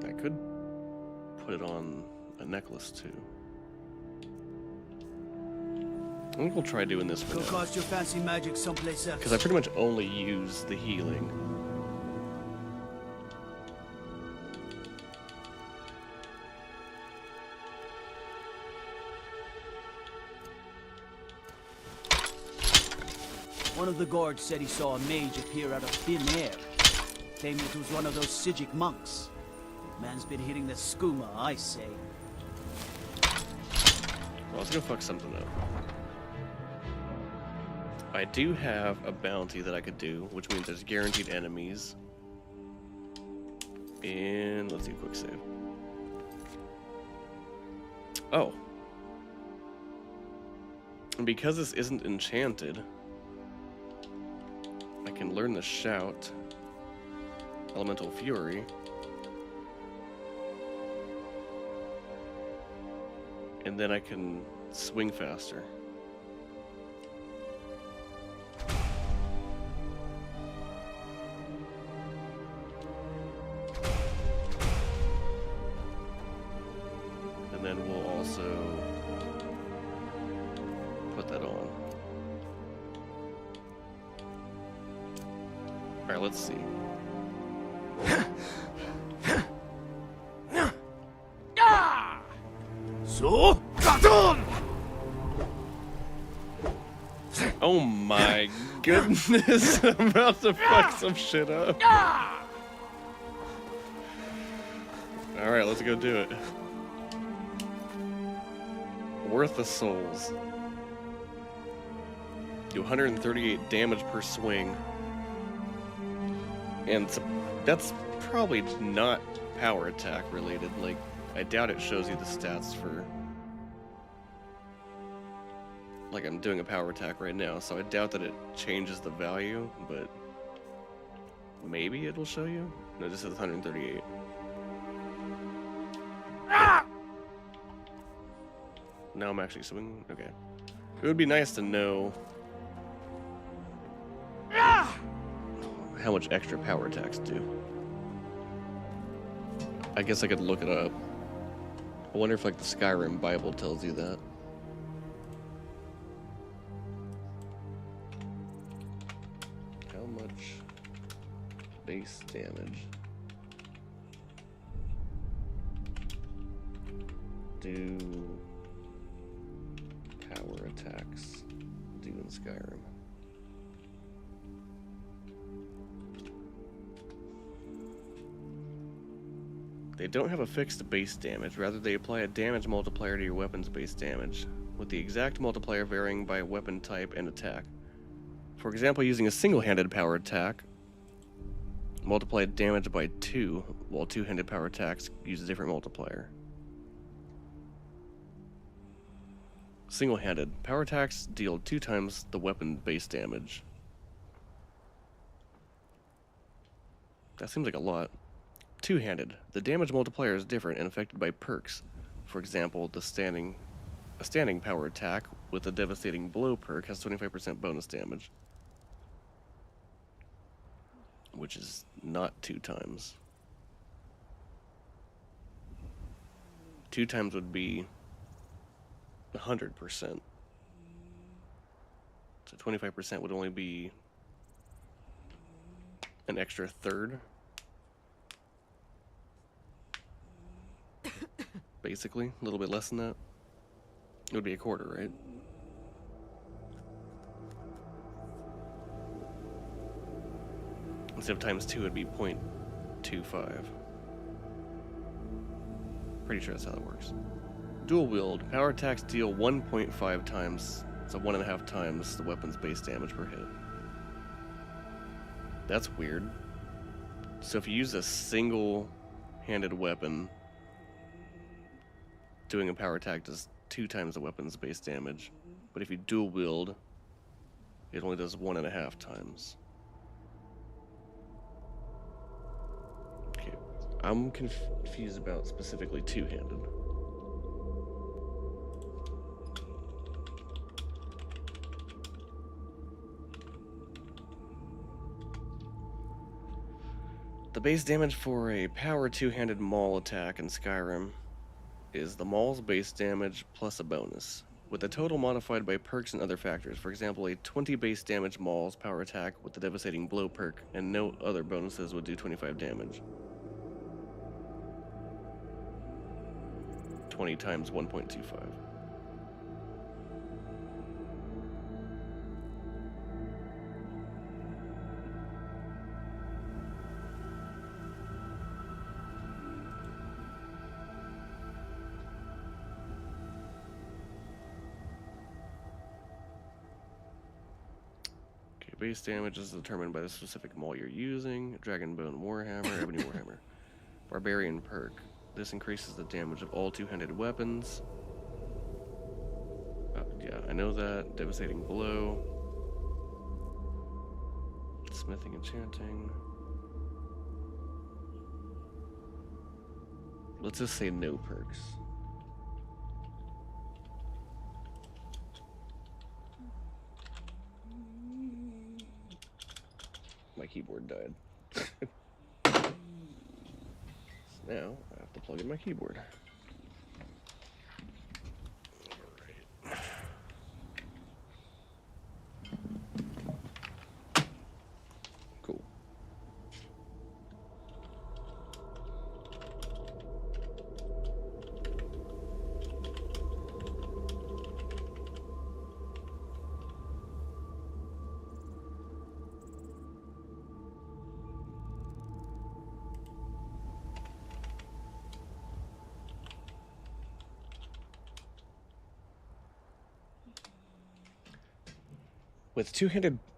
I could put it on a necklace too. I think we'll try doing this for Go now. cast your fancy magic someplace else. Because I pretty much only use the healing. One of the guards said he saw a mage appear out of thin air. Claimed it was one of those Sijic monks. Man's been hitting the skooma, I say. Well, let's go fuck something up. I do have a bounty that I could do, which means there's guaranteed enemies. And let's do a quick save. Oh. And because this isn't enchanted, I can learn the shout, Elemental Fury, and then I can swing faster. And then we'll also put that on. Alright, let's see. So? Oh my goodness, I'm about to fuck some shit up. Alright, let's go do it. Worth the souls. Do 138 damage per swing. And that's probably not power attack related. Like, I doubt it shows you the stats for... Like, I'm doing a power attack right now, so I doubt that it changes the value, but... Maybe it'll show you? No, it just says 138. Now I'm actually swinging? Okay. It would be nice to know... how much extra power attacks do. I guess I could look it up. I wonder if, like, the Skyrim Bible tells you that. How much base damage do power attacks do in Skyrim? They don't have a fixed base damage, rather they apply a damage multiplier to your weapon's base damage, with the exact multiplier varying by weapon type and attack. For example, using a single-handed power attack, multiply damage by 2, while two-handed power attacks use a different multiplier. Single-handed power attacks deal 2 times the weapon base damage. That seems like a lot. Two-handed. The damage multiplier is different and affected by perks. For example, a standing power attack with a devastating blow perk has 25% bonus damage, which is not 2 times. 2 times would be 100%. So 25% would only be an extra third. Basically, a little bit less than that. It would be a quarter, right? Instead of times 2, it'd be 0.25. Pretty sure that's how that works. Dual wield. Power attacks deal 1.5 times, so 1.5 times the weapon's base damage per hit. That's weird. So if you use a single-handed weapon, doing a power attack does 2 times the weapon's base damage, but if you dual wield, it only does 1.5 times. Okay, I'm confused about specifically two-handed. The base damage for a power two-handed maul attack in Skyrim is the maul's base damage plus a bonus, with the total modified by perks and other factors. For example, a 20 base damage maul's power attack with the devastating blow perk and no other bonuses would do 25 damage. 20 times 1.25. Base damage is determined by the specific maul you're using. Dragonbone Warhammer, Ebony Warhammer. Barbarian perk. This increases the damage of all two-handed weapons. Yeah, I know that. Devastating blow. Smithing, enchanting. Let's just say no perks. My keyboard died. Now I have to plug in my keyboard. Alright. Cool.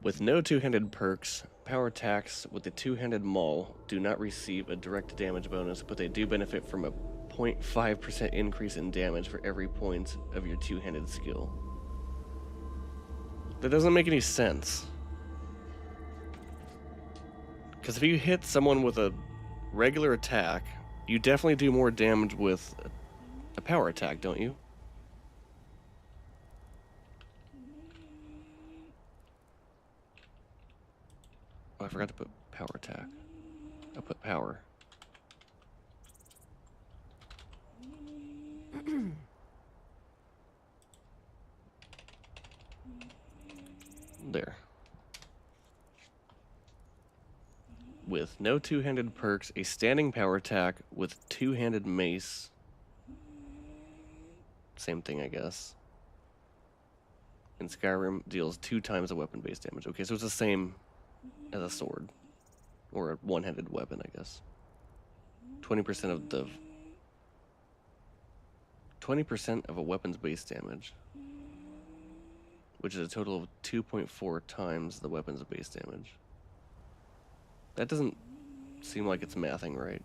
With no two-handed perks, power attacks with the two-handed maul do not receive a direct damage bonus, but they do benefit from a 0.5% increase in damage for every point of your two-handed skill. That doesn't make any sense. Because if you hit someone with a regular attack, you definitely do more damage with a power attack, don't you? Oh, I forgot to put power attack. I put power. There. With no two-handed perks, a standing power attack with two-handed mace. Same thing, I guess. In Skyrim, deals 2 times the weapon base damage. Okay, so it's the same as a sword. Or a one-handed weapon, I guess. 20% of the... 20% of a weapon's base damage. Which is a total of 2.4 times the weapon's base damage. That doesn't seem like it's mathing right.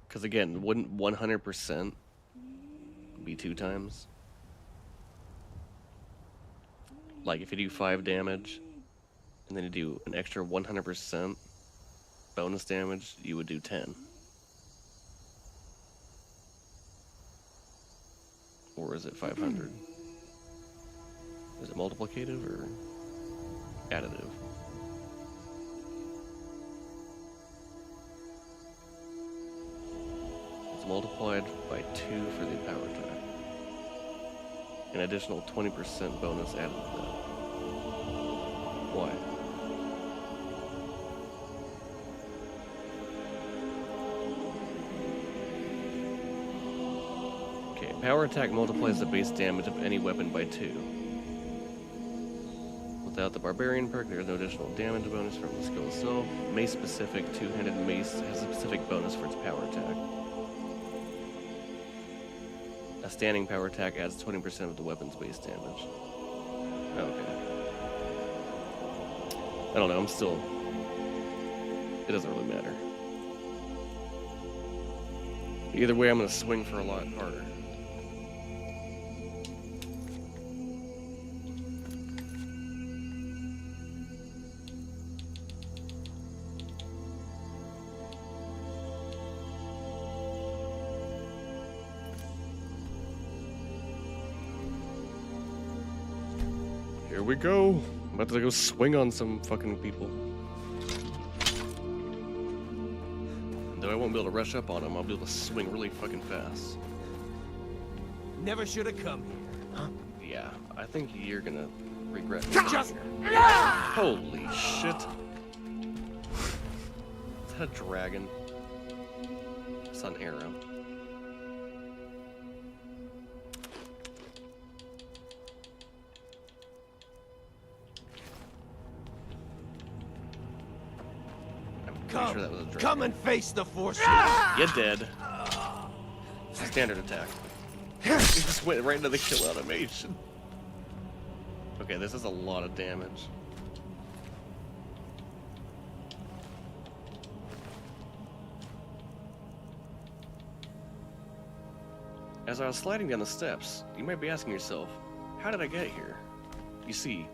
Because again, wouldn't 100% be 2 times? Like if you do 5 damage, and then you do an extra 100% bonus damage, you would do 10. Or is it 500? Is it multiplicative or additive? It's multiplied by 2 for the power attack. An additional 20% bonus added to that. Why? Okay, power attack multiplies the base damage of any weapon by 2. Without the barbarian perk, there is no additional damage bonus from the skill itself. Mace specific, two-handed mace has a specific bonus for its power attack. A standing power attack adds 20% of the weapon's base damage. Okay. I don't know, I'm still... It doesn't really matter. Either way, I'm gonna swing for a lot harder. we go. I'm about to go swing on some fucking people. Though I won't be able to rush up on them, I'll be able to swing really fucking fast. Never should have come here. Huh? Yeah, I think you're gonna regret it. Just... Holy shit. Is that a dragon? It's an arrow. Come, sure that was a dragon. come and face the force. You're dead. Standard attack. He just went right into the kill animation. Okay, this is a lot of damage. As I was sliding down the steps, you might be asking yourself, how did I get here? You see,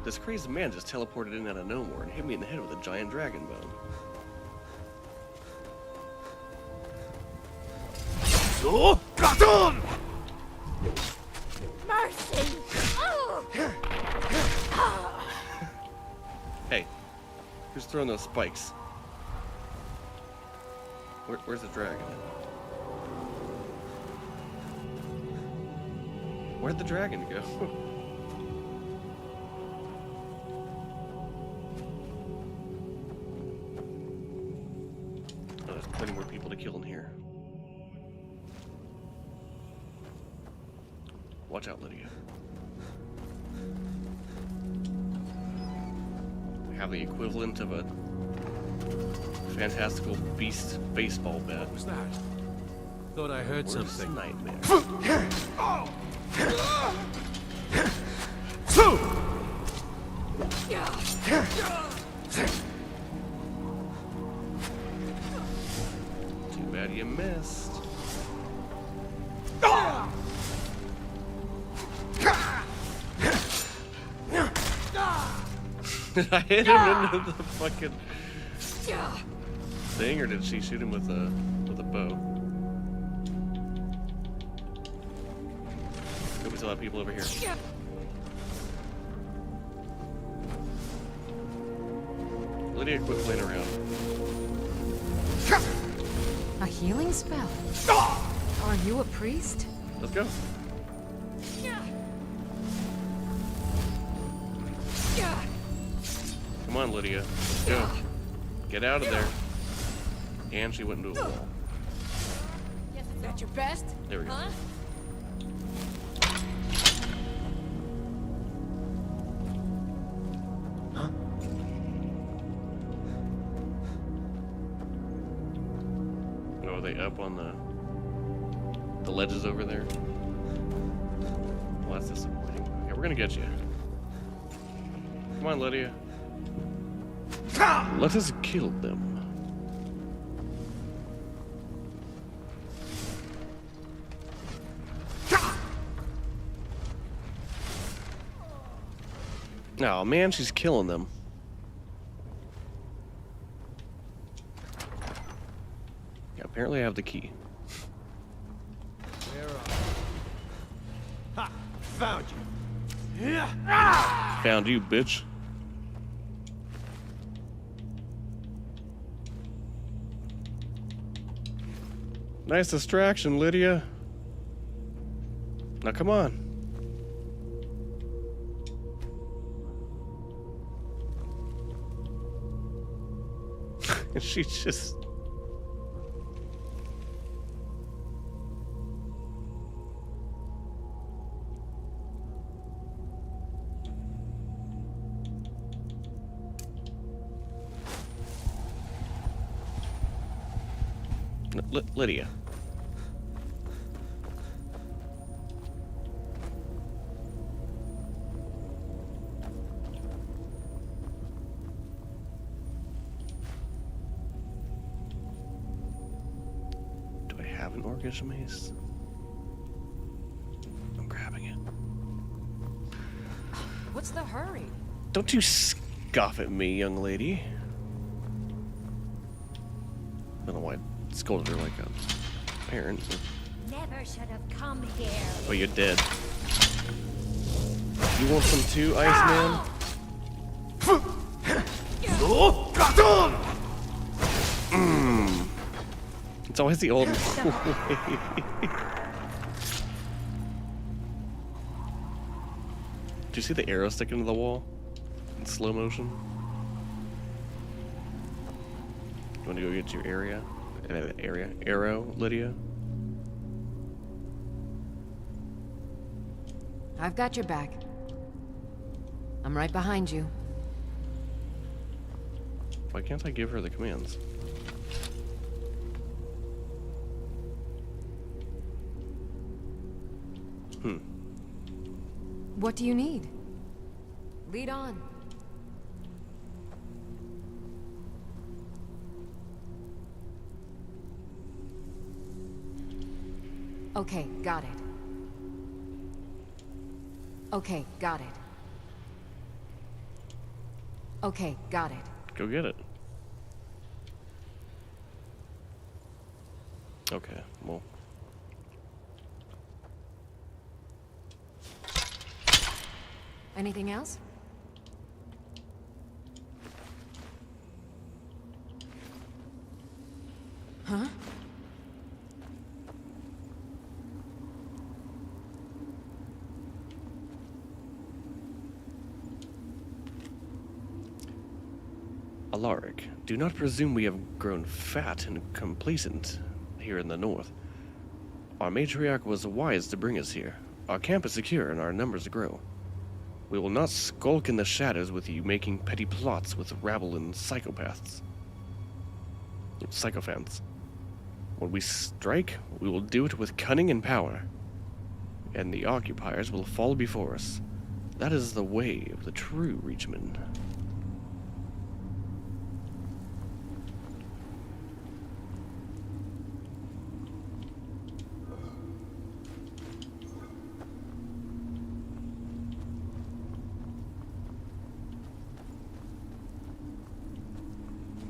this crazy man just teleported in out of nowhere and hit me in the head with a giant dragon bone. Oh, got on! Mercy! Oh! Hey, who's throwing those spikes? Where's the dragon? Where'd the dragon go? Oh, there's plenty more people to kill in here. Watch out, Lydia. We have the equivalent of a fantastical beast baseball bat. What's that? Thought I heard something. Nightmare. Too bad you missed. Did I hit him into the fucking thing, or did she shoot him with a bow? Could we still have people over here? Lydia, quit playing around. A healing spell? Are you a priest? Let's go. Come on, Lydia. Let's go. Get out of there. And she went into a wall. Is that your best? There we go. Huh? Oh, are they up on the ledges over there? Well, that's disappointing. Okay, we're gonna get you. Come on, Lydia. Let us kill them. Oh man, she's killing them. Yeah, apparently I have the key. Where are you? Ha! Found you. Found you, bitch. Nice distraction, Lydia. Now come on. And she just... Lydia. Do I have an orgasm mace? I'm grabbing it. What's the hurry? Don't you scoff at me, young lady. I don't know why I scolded her like a parent. Never should have come here. Oh, you're dead. You want some too, Iceman? It's always the old. Do you see the arrow sticking to the wall in slow motion? You want to go get your arrow, Lydia? I've got your back. I'm right behind you. Why can't I give her the commands? What do you need? Lead on. Okay, got it. Okay, got it. Okay, got it. Go get it. Okay, well. Anything else? Huh? Alaric, do not presume we have grown fat and complacent here in the north. Our matriarch was wise to bring us here. Our camp is secure and our numbers grow. We will not skulk in the shadows with you making petty plots with rabble and psychopaths. Sycophants. When we strike, we will do it with cunning and power. And the occupiers will fall before us. That is the way of the true Reachman.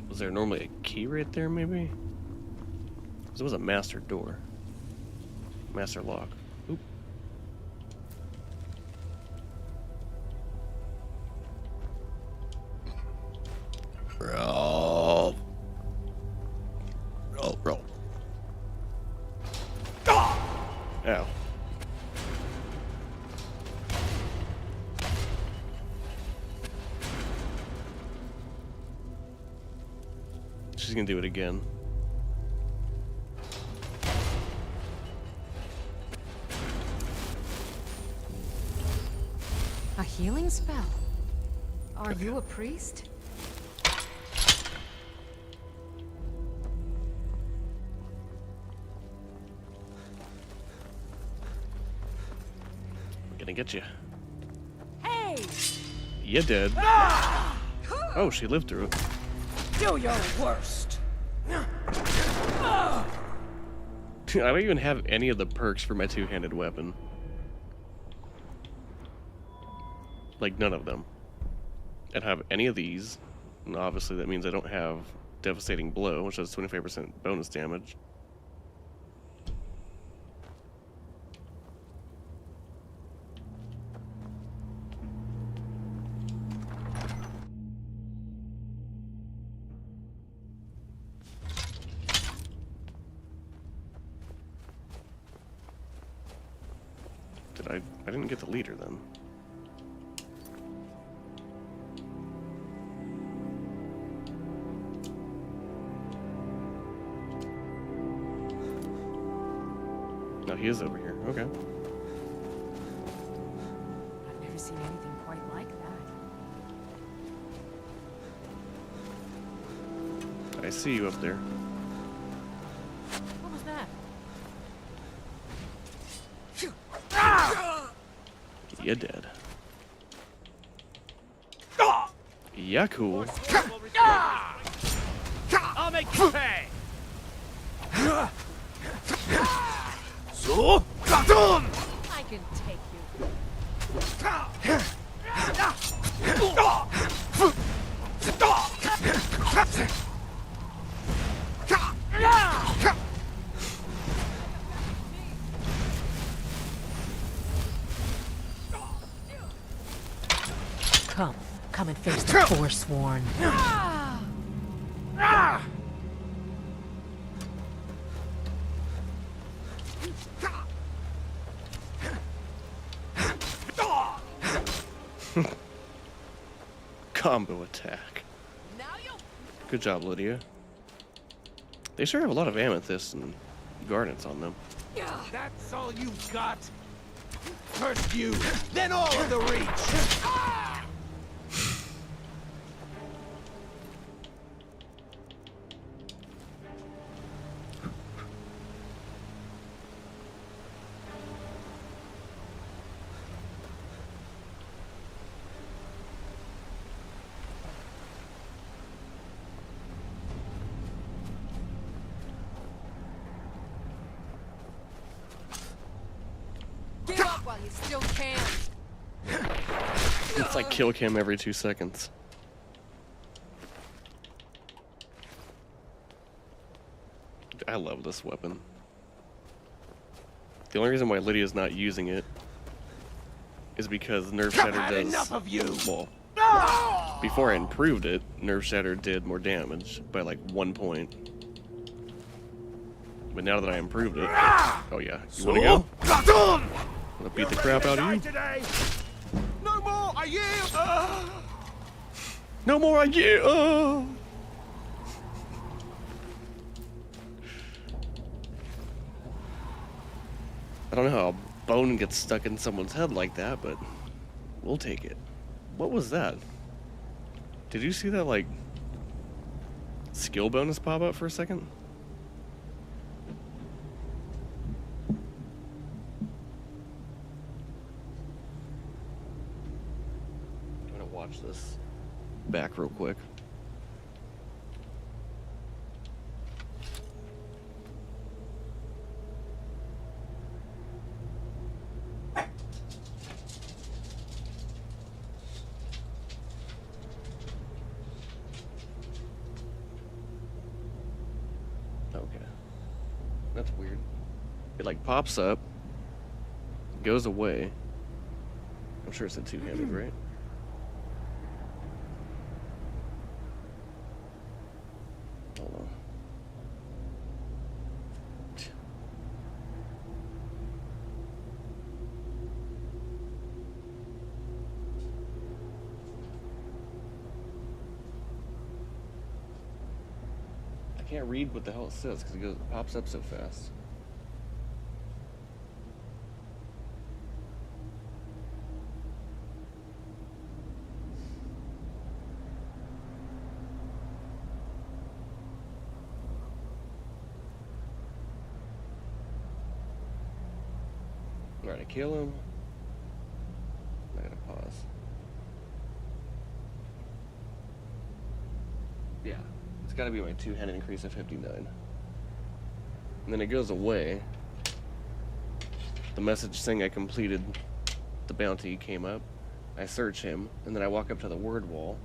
Was there normally a key right there, maybe? Because it was a master door. Master lock. Oop. Roll. Roll, roll. Ow. She's gonna do it again. A healing spell? Are you a priest? We're gonna get you. Hey! You did. Oh, she lived through it. Do your worst. I don't even have any of the perks for my two-handed weapon. Like, none of them. I don't have any of these. And obviously that means I don't have Devastating Blow, which has 25% bonus damage. I didn't get the leader then. No, he is over here. Okay. I've never seen anything quite like that. I see you up there. What was that? You're dead. Yeah, cool. I'll make you pay. I can take you. Come and face the Forsworn. Combo attack. Good job, Lydia. They sure have a lot of amethyst and garnets on them. That's all you've got? First you, then all of the Reach! Give up while you still can. It's like kill cam every 2 seconds. I love this weapon. The only reason why Lydia's not using it is because Nerve Shatter does... Enough of you! Well, before I improved it, Nerve Shatter did more damage by like 1 point. But now that I improved it... Oh yeah, you wanna go? Wanna beat the crap out of you? Today. No more, I yield! No more, I yield! I don't know how a bone gets stuck in someone's head like that, but we'll take it. What was that? Did you see that, like, skill bonus pop up for a second? I'm gonna watch this back real quick. Okay. That's weird. It like pops up, goes away. I'm sure it's a two-handed, right? Hold on. I can't read what the hell it says because it pops up so fast. Alright, I kill him. I gotta pause. Yeah, it's gotta be my two-handed increase of 59. And then it goes away. The message saying I completed the bounty came up. I search him, and then I walk up to the word wall.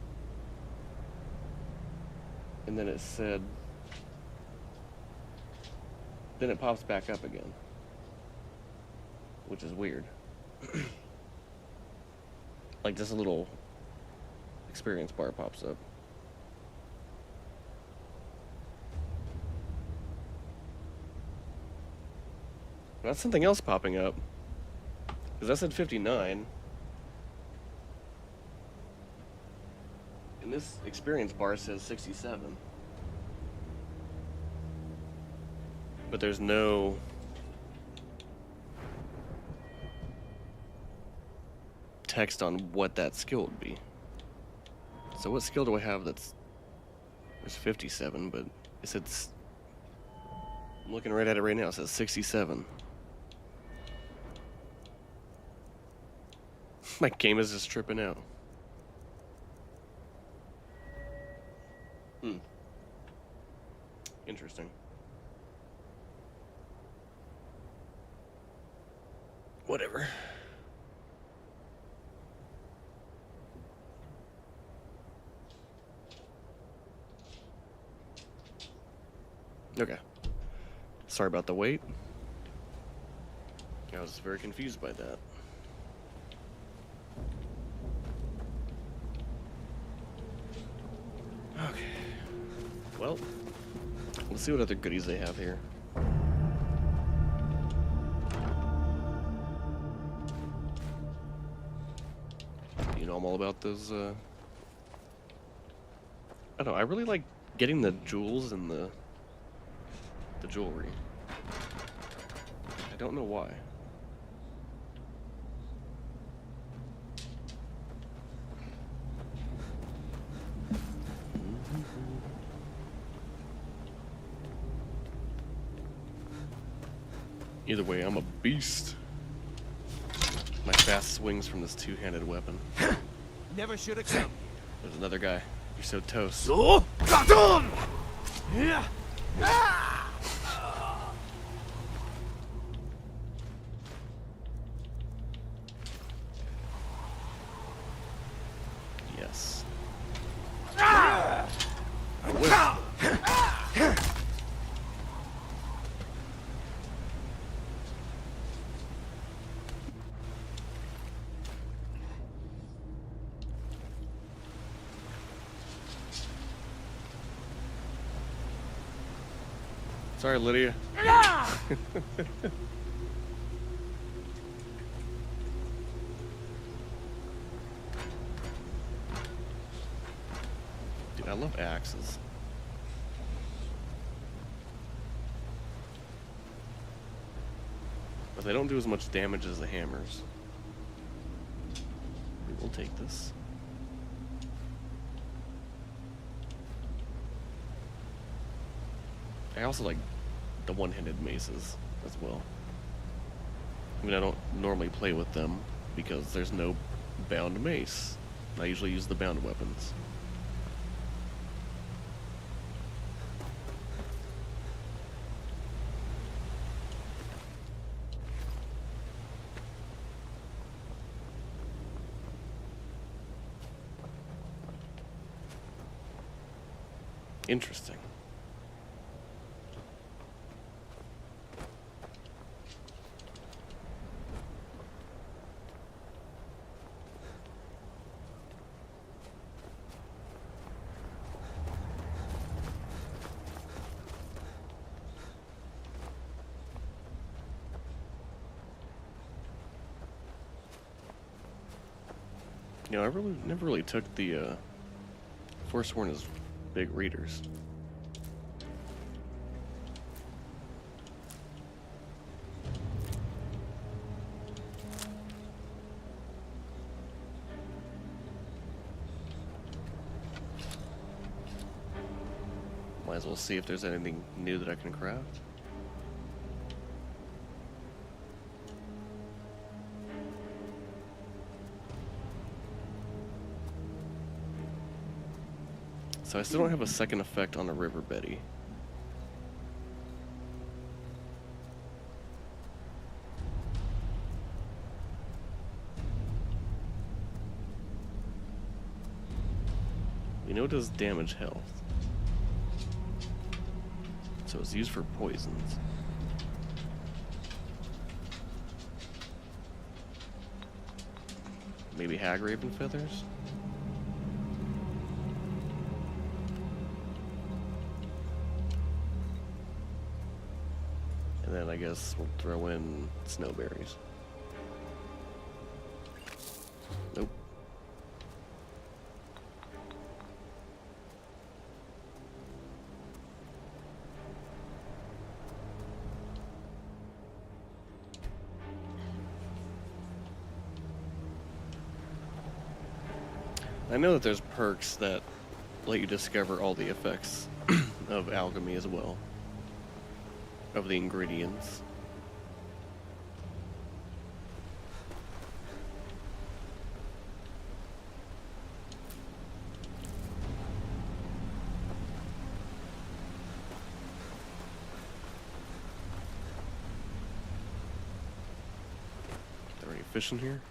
And then it said... Then it pops back up again. Which is weird. Like just a little experience bar pops up. That's something else popping up. Because I said 59. And this experience bar says 67. But there's no... text on what that skill would be. So what skill do I have that's... There's 57, but it said... I'm looking right at it right now. It says 67. My game is just tripping out. Interesting. Whatever. Okay. Sorry about the wait. I was very confused by that. Well, let's see what other goodies they have here. You know, I'm all about those, I don't know, I really like getting the jewels and the jewelry. I don't know why. Either way, I'm a beast. My fast swings from this two-handed weapon. Never should have come. There's another guy. You're so toast. Yes. I will. Sorry, Lydia. Dude, I love axes. But they don't do as much damage as the hammers. We will take this. I also like the one-handed maces as well. I mean, I don't normally play with them because there's no bound mace. I usually use the bound weapons. Interesting. You know, I never really took the Forsworn as big readers. Might as well see if there's anything new that I can craft. So I still don't have a second effect on the River Betty. We know it does damage health. So it's used for poisons. Maybe Hag Raven Feathers? And then I guess we'll throw in snowberries. Nope. I know that there's perks that let you discover all the effects of alchemy as well. Of the ingredients. Are there any fish in here?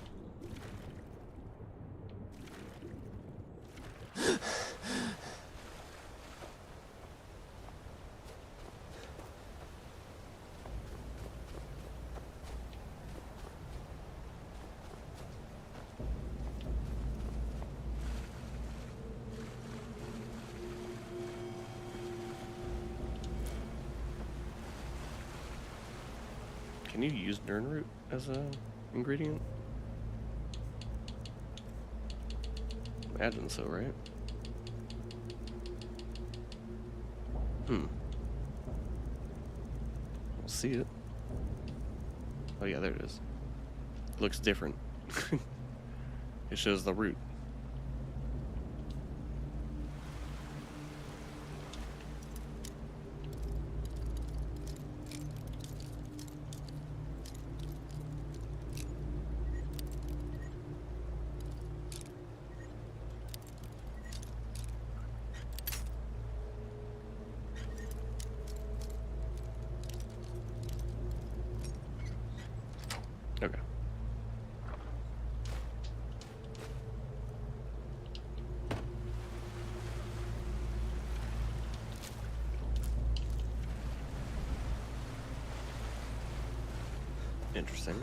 Can you use Nernroot as a ingredient? Imagine so, right? We'll see it. Oh yeah, there it is. Looks different. It shows the root. Okay. Interesting.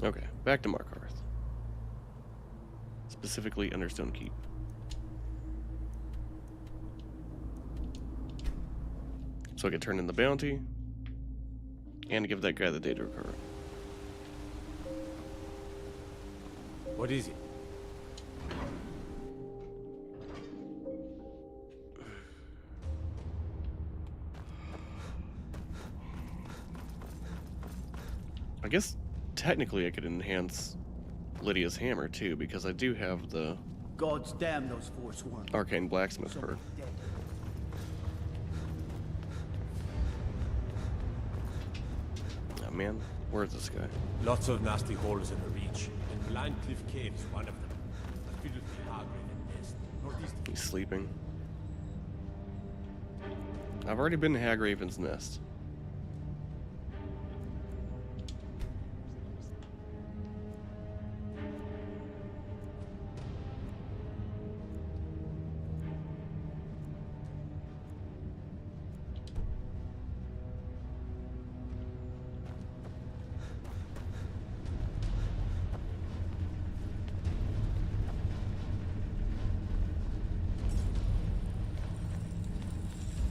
Okay, back to Markarth. Specifically Understone Keep. So I could turn in the bounty and give that guy the Daedra card. What is it? I guess technically I could enhance Lydia's hammer too, because I do have the Gods damn those Forsworn. Arcane Blacksmith card. Oh man, where's this guy? Lots of nasty holes in the reach, and Blind Cliff Cave is one of them. A filthy Hagraven nest, northeast. He's sleeping. I've already been to Hagraven's nest.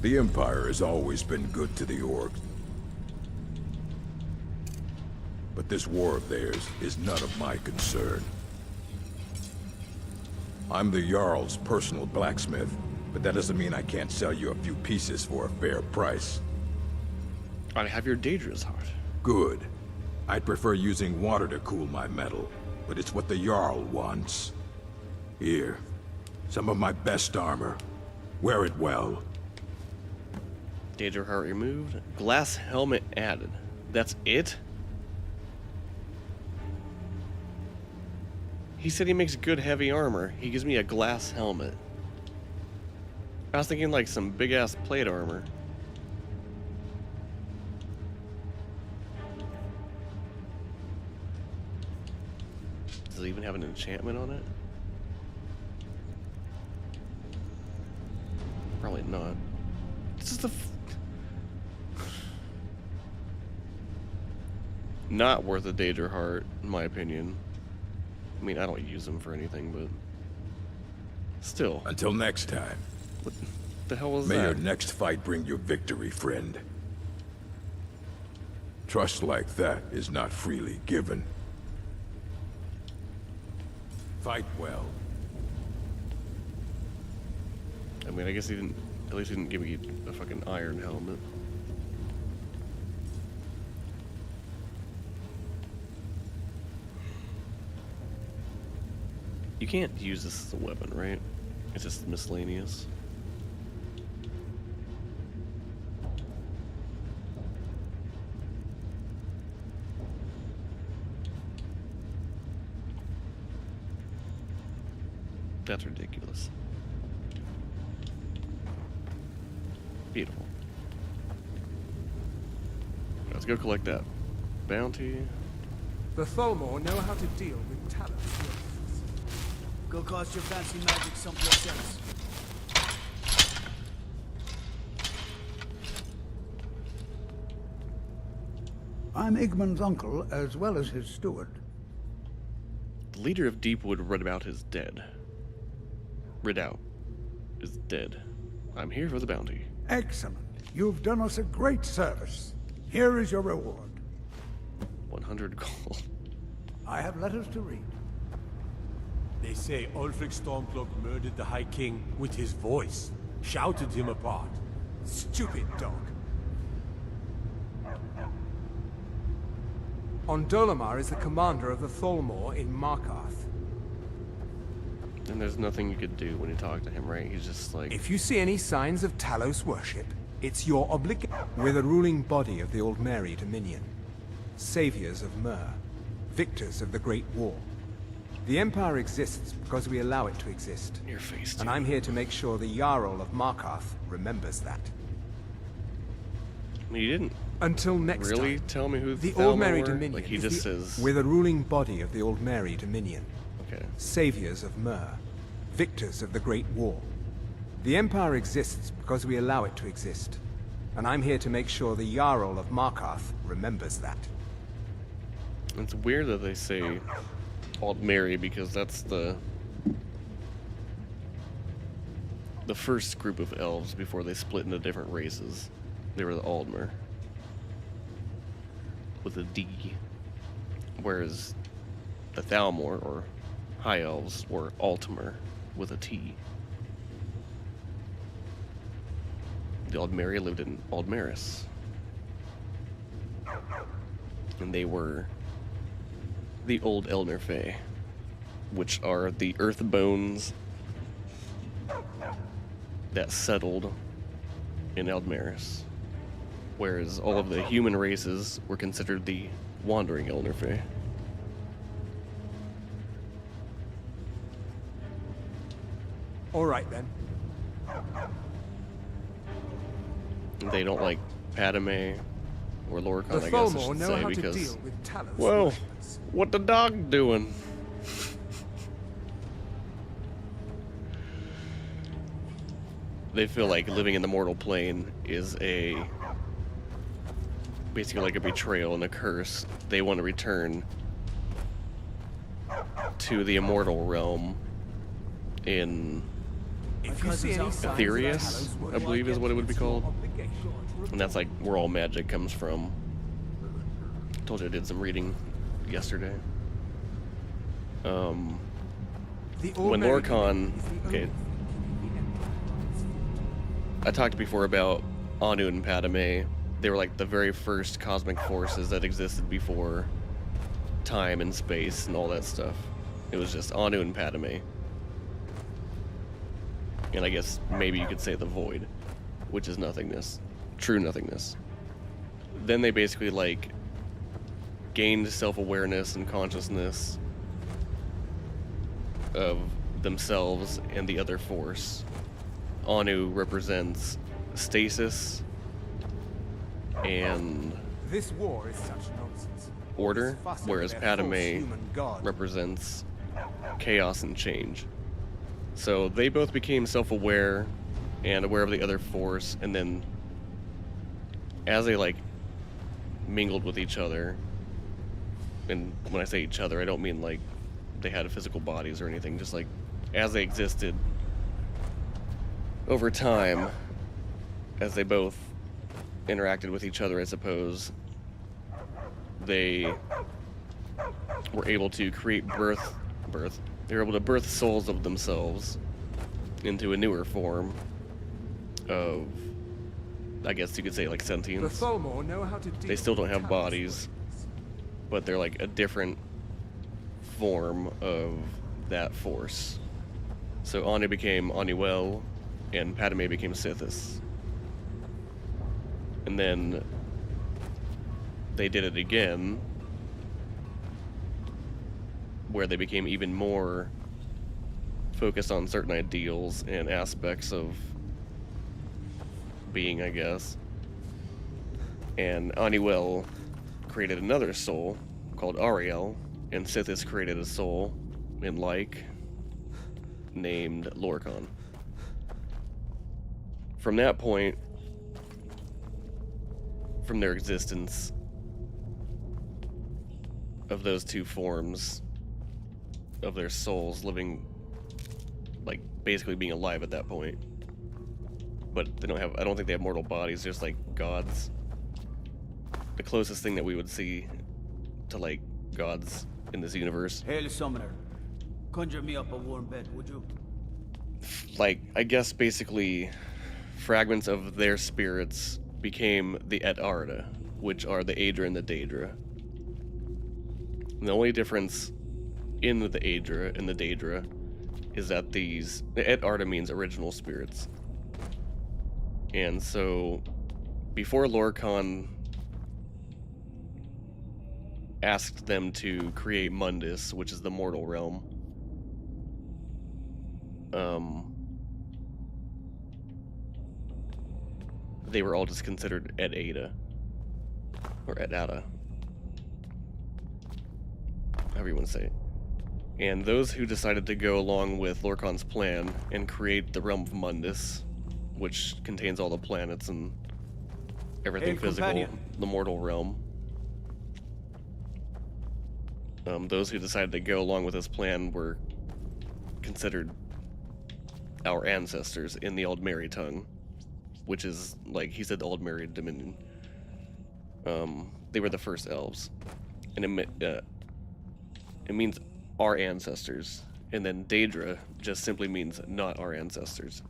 The Empire has always been good to the orcs. But this war of theirs is none of my concern. I'm the Jarl's personal blacksmith, but that doesn't mean I can't sell you a few pieces for a fair price. I have your Daedra's heart. Good. I'd prefer using water to cool my metal, but it's what the Jarl wants. Here, some of my best armor. Wear it well. Daedra heart removed. Glass helmet added. That's it? He said he makes good heavy armor. He gives me a glass helmet. I was thinking like some big ass plate armor. Does it even have an enchantment on it? Probably not. This is the not worth a Daedra heart, in my opinion. I mean, I don't use them for anything, but still. Until next time. What the hell was May that? your next fight bring you victory, friend. Trust like that is not freely given. Fight well. I mean, I guess he didn't. At least he didn't give me a fucking iron helmet. You can't use this as a weapon, right? It's just miscellaneous. That's ridiculous. Beautiful. Let's go collect that bounty. The Tholmor know how to deal with talent. Go cast your fancy magic someplace else. I'm Igmund's uncle, as well as his steward. The leader of Deepwood Redabout is dead. Redout is dead. I'm here for the bounty. Excellent. You've done us a great service. Here is your reward. 100 gold. I have letters to read. They say Ulfric Stormcloak murdered the High King with his voice. Shouted him apart. Stupid dog. Ondolamar is the commander of the Tholmor in Markarth. And there's nothing you could do when you talk to him, right? He's just like... If you see any signs of Talos worship, it's your obligation. We're the ruling body of the Old Mary Dominion. Saviors of Myr. Victors of the Great War. The Empire exists because we allow it to exist. Your face, and I'm here to make sure the Jarl of Markarth remembers that. You didn't until next really time. Tell me who the Thalmor Old Mary were? Dominion. Like he just says we're the ruling body of the Old Mary Dominion. Okay. Saviors of Myr, victors of the Great War. The Empire exists because we allow it to exist, and I'm here to make sure the Jarl of Markarth remembers that. It's weird that they say Old Mary because that's the first group of elves before they split into different races. They were the Aldmer with a D, whereas the Thalmor or High Elves were Altmer with a T. The Aldmeri lived in Aldmeris, and they were the Old Elner Fae, which are the earth bones that settled in Aldmeris, whereas all of the human races were considered the Wandering Elner Fae. All right then. They don't like Padme or Lorcan, the I guess I Tholmor should know say, how because... to deal with Talos. Whoa, worshippers. what the dog doing? They feel like living in the mortal plane is basically like a betrayal and a curse. They want to return to the immortal realm in Aetherius, I believe is what it would be called. And that's like where all magic comes from. Told you I did some reading yesterday. When Lorcan... Okay. I talked before about Anu and Padme. They were like the very first cosmic forces that existed before time and space and all that stuff. It was just Anu and Padme. And I guess maybe you could say the void, which is nothingness. True nothingness. Then they basically like gained self-awareness and consciousness of themselves and the other force. Anu represents stasis and this war is such nonsense. order, whereas Padme represents chaos and change. So they both became self-aware and aware of the other force, and then as they like mingled with each other, and when I say each other, I don't mean like they had physical bodies or anything, just like as they existed over time, as they both interacted with each other, I suppose, they were able to create they were able to birth souls of themselves into a newer form of, I guess you could say, like sentience. The Tholmor know how to deal They still don't have with bodies, but they're like a different form of that force. So Anu became Anuel, and Padme became Sithis. And then they did it again, where they became even more focused on certain ideals and aspects of being, I guess. And Anuel created another soul called Ariel, and Sithis created a soul in like. named Lorcan. From that point, from their existence of those two forms of their souls living, like, basically being alive at that point, but they don't have, I don't think they have mortal bodies, just like gods. The closest thing that we would see to, like, gods in this universe. Hail, Summoner. Conjure me up a warm bed, would you? Like, I guess basically fragments of their spirits became the Et Arda, which are the Aedra and the Daedra. And the only difference in the Aedra and the Daedra is that the Et Arda means original spirits. And so, before Lorcan asked them to create Mundus, which is the mortal realm, they were all just considered Et Ada, or Et Ada, however you want to say it. And those who decided to go along with Lorcan's plan and create the realm of Mundus, which contains all the planets and everything physical, companion. the mortal realm. Those who decided to go along with his plan were considered our ancestors in the Old Mary tongue, which is, like he said, the Old Mary Dominion. They were the first elves, and it means our ancestors. And then Daedra just simply means not our ancestors,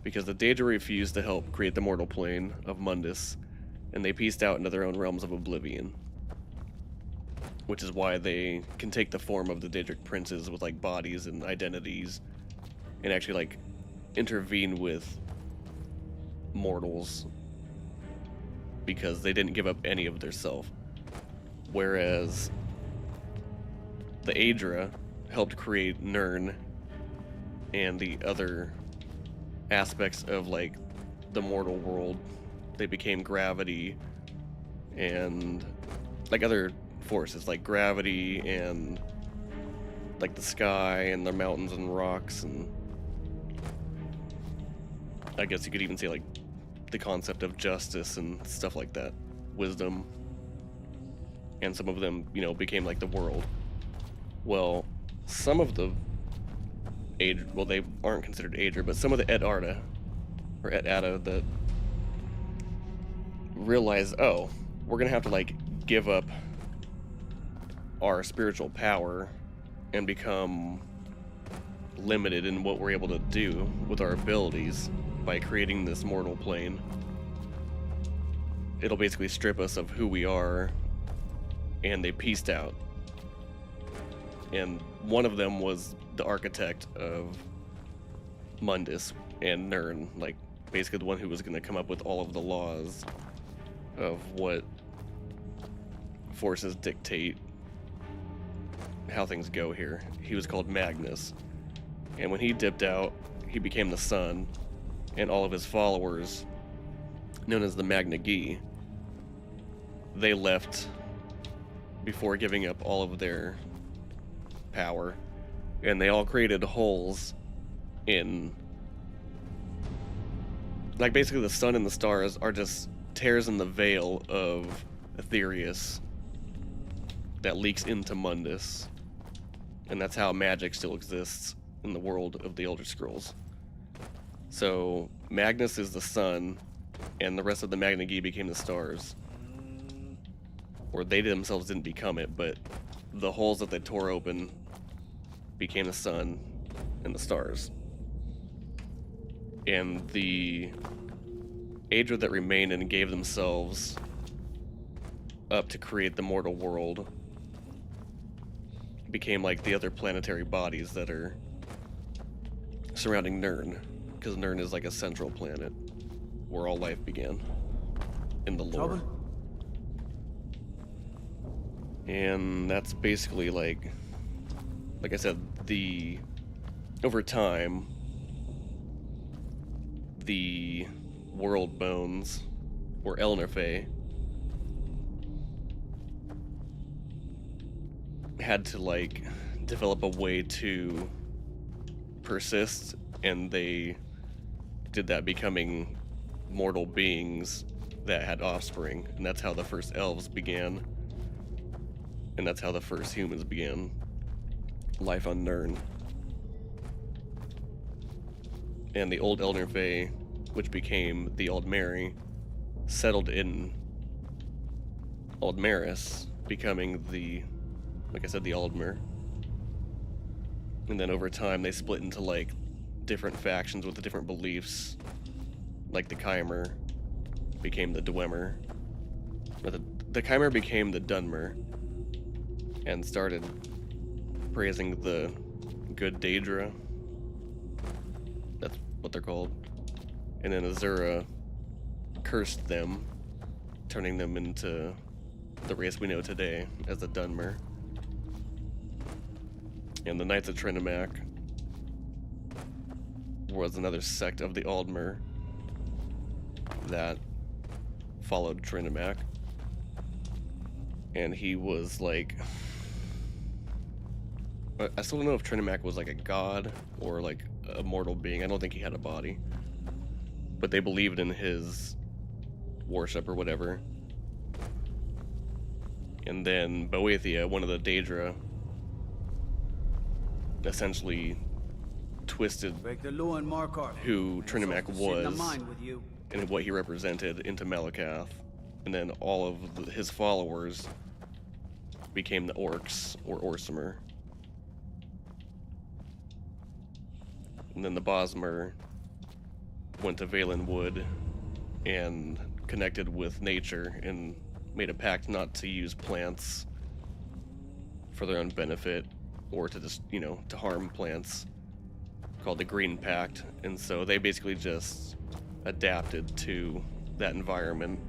because the Daedra refused to help create the mortal plane of Mundus, and they pieced out into their own realms of oblivion. Which is why they can take the form of the Daedric princes with, like, bodies and identities, and actually, like, intervene with mortals, because they didn't give up any of their self. Whereas the Aedra helped create Nirn and the other aspects of, like, the mortal world. They became gravity and, like, other forces, like gravity and, like, the sky and the mountains and rocks, and I guess you could even say, like, the concept of justice and stuff like that, wisdom. And some of them, you know, became like the world. Well, some of the Aedra, well, they aren't considered Aedra, but some of the Et Arda, or Et Ada, that realize, oh, we're gonna have to, like, give up our spiritual power and become limited in what we're able to do with our abilities by creating this mortal plane. It'll basically strip us of who we are, and they pieced out. And one of them was the architect of Mundus and Nirn, like, basically the one who was going to come up with all of the laws of what forces dictate how things go here. He was called Magnus, and when he dipped out, he became the sun, and all of his followers, known as the Magna Gi, they left before giving up all of their power, and they all created holes in, like, basically the sun and the stars are just tears in the veil of Aetherius that leaks into Mundus. And that's how magic still exists in the world of the Elder Scrolls. So Magnus is the sun, and the rest of the Magna Gi became the stars. Or they themselves didn't become it, but the holes that they tore open became the sun and the stars. And the Aedra that remained and gave themselves up to create the mortal world became like the other planetary bodies that are surrounding Nirn, because Nirn is like a central planet where all life began in the lore. And that's basically like I said, over time, the world bones, or Elnerfe, had to, like, develop a way to persist, and they did that, becoming mortal beings that had offspring, and that's how the first elves began, and that's how the first humans began life on Nirn. And the old Elder Fae, which became the Aldmeri, settled in Aldmeris, becoming the, like I said, the Aldmer. And then over time they split into like different factions with the different beliefs. Like the Chimer became the Dwemer. Or the Chimer became the Dunmer and started praising the good Daedra. That's what they're called. And then Azura cursed them, turning them into the race we know today as the Dunmer. And the Knights of Trinimac was another sect of the Aldmer that followed Trinimac. And he was like, I still don't know if Trinimac was like a god or like a mortal being. I don't think he had a body. But they believed in his worship or whatever. And then Boethia, one of the Daedra, essentially twisted who Trinimac was and what he represented into Malakath. And then all of his followers became the Orcs, or Orsimer. And then the Bosmer went to Valen Wood and connected with nature and made a pact not to use plants for their own benefit or to just, you know, to harm plants, called the Green Pact. And so they basically just adapted to that environment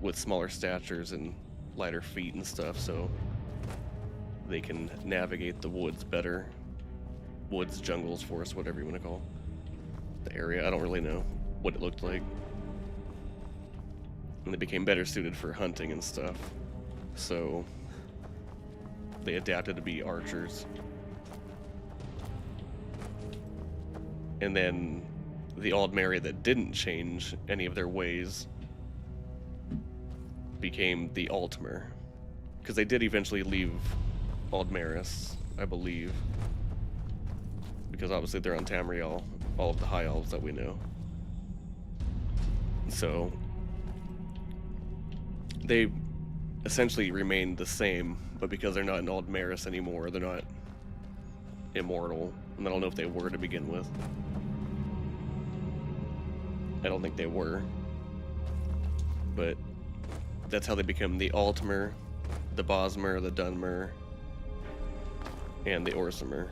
with smaller statures and lighter feet and stuff, so they can navigate the woods better. Woods, jungles, forest, whatever you want to call the area. I don't really know what it looked like. And they became better suited for hunting and stuff, so they adapted to be archers. And then the Aldmeri that didn't change any of their ways became the Altmer, because they did eventually leave Aldmeris, I believe, because obviously they're on Tamriel, all of the High Elves that we know. So they essentially remained the same, but because they're not in Aldmeris anymore, they're not immortal, and I don't know if they were to begin with. I don't think they were, but that's how they become the Altmer, the Bosmer, the Dunmer, and the Orsimer.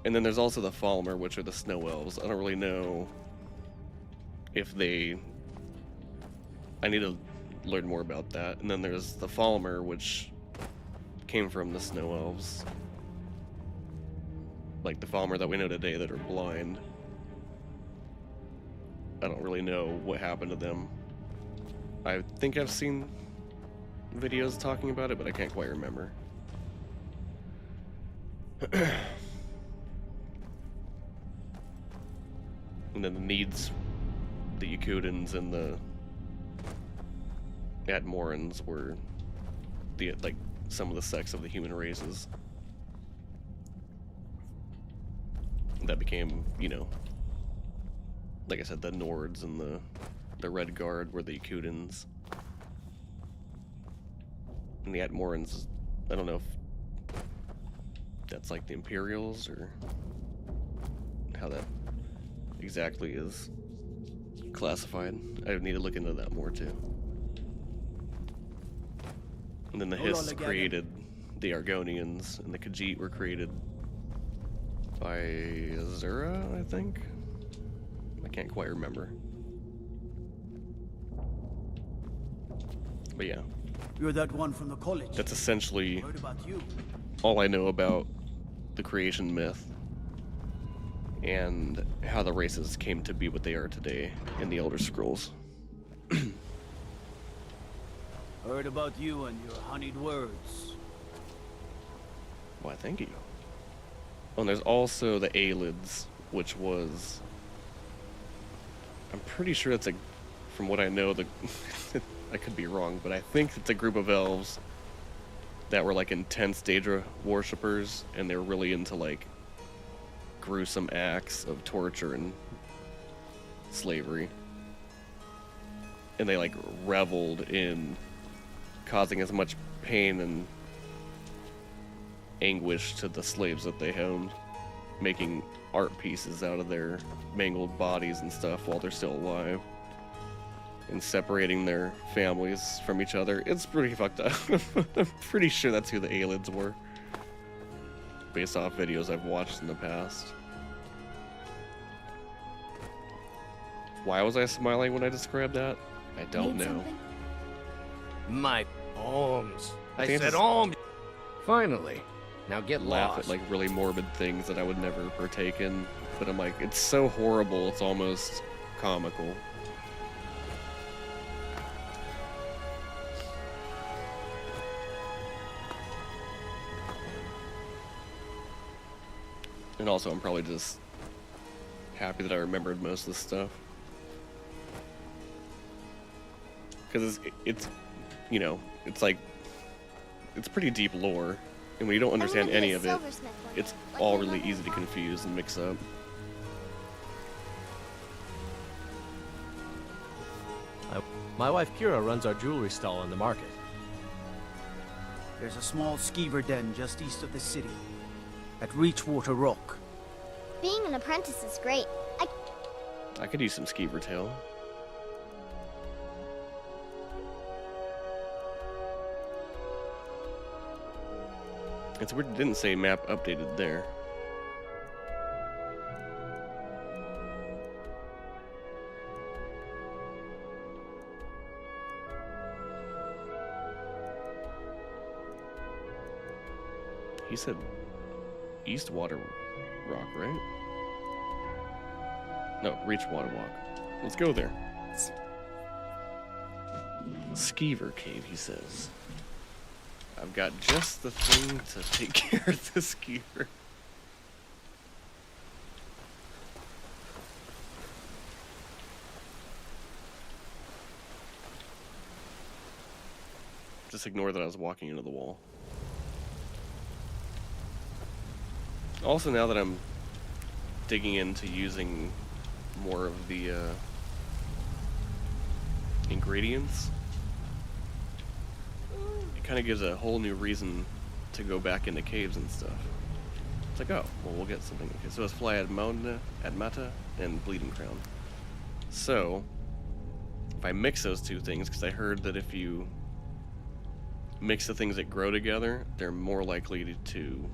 And then there's also the Falmer, which are the Snow Elves. I don't really know if they... I need to learn more about that. And then there's the Falmer, which came from the Snow Elves. Like the Falmer that we know today that are blind. I don't really know what happened to them. I think I've seen videos talking about it, but I can't quite remember. And then the Needs, the Yakutans, and the Atmorans were the, like, some of the sects of the human races that became, you know, like I said, the Nords and the Red Guard were the Yakutans. And the Atmorans, I don't know if that's like the Imperials or how that exactly is classified. I need to look into that more too. And then the Hiss created the Argonians, and the Khajiit were created by Azura, I think? I can't quite remember. But yeah. You're that one from the college. That's essentially Heard about you. all I know about the creation myth and how the races came to be what they are today in the Elder Scrolls. Heard about you and your honeyed words. Why, thank you. Oh, and there's also the Aelids, which was, I'm pretty sure it's a, from what I know, the I could be wrong, but I think it's a group of elves that were like intense Daedra worshippers, and they were really into like gruesome acts of torture and slavery. And they like reveled in causing as much pain and anguish to the slaves that they owned, making art pieces out of their mangled bodies and stuff while they're still alive, and separating their families from each other. It's pretty fucked up. I'm pretty sure that's who the Aelids were, based off videos I've watched in the past. Why was I smiling when I described that? I don't know. My arms. I think I said just arms. Finally. Now get laugh lost. at like really morbid things that I would never partake in, but I'm like, it's so horrible, it's almost comical. And also, I'm probably just happy that I remembered most of this stuff. Because it's, you know, it's like, it's pretty deep lore. And when you don't understand any of it, it's all really easy to confuse and mix up. My wife Kira runs our jewelry stall on the market. There's a small skeever den just east of the city, at Reachwater Rock. Being an apprentice is great. I could use some skeever tail. It's weird it didn't say map updated there. He said Eastwater Rock, right? No, Reachwater Walk. Let's go there. Skeever Cave, he says. I've got just the thing to take care of the skeever. Just ignore that I was walking into the wall. Also, now that I'm digging into using more of the ingredients, it kind of gives a whole new reason to go back into caves and stuff. It's like, oh, well, we'll get something. Okay, so it's Fly Admata and Bleeding Crown. So, if I mix those two things, because I heard that if you mix the things that grow together, they're more likely to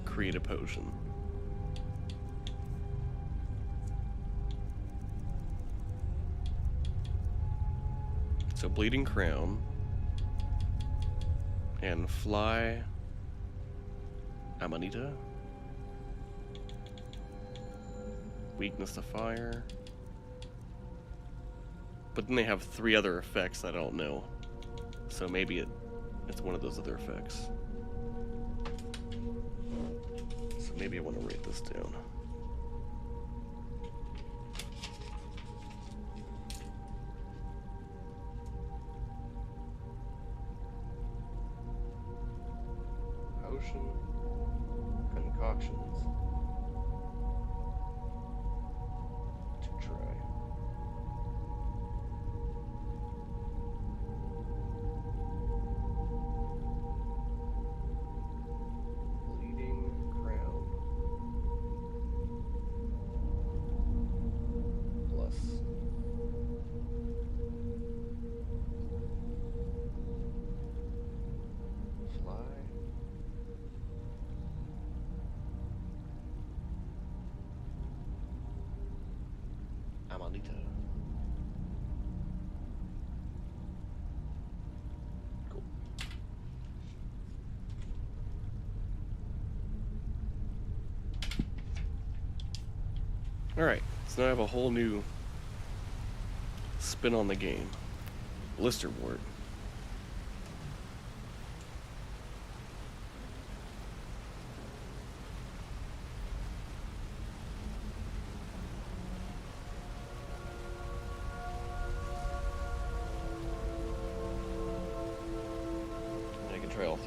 create a potion. So Bleeding Crown and Fly Amanita. Weakness to fire. But then they have 3 other effects I don't know. So maybe it's one of those other effects. So maybe I want to write this down. Potion concoctions to try. Bleeding Crown plus Fly Amanita. Cool. Alright, so now I have a whole new spin on the game. Blister Wart.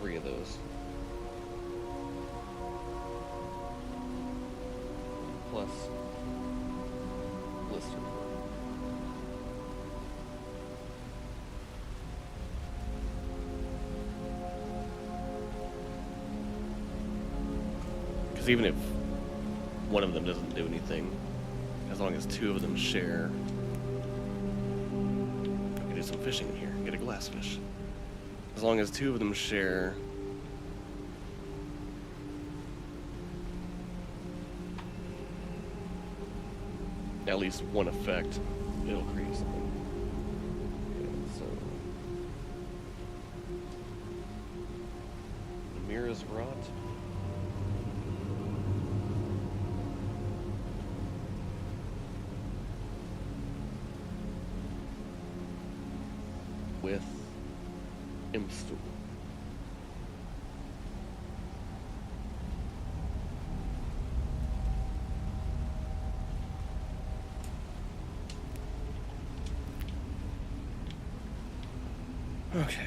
3 of those. Plus blister. Because even if one of them doesn't do anything, as long as 2 of them share, we can do some fishing in here. Get a glass fish. As long as 2 of them share at least one effect, it'll create something. Okay, so Amira's rot. With Impstool. Okay.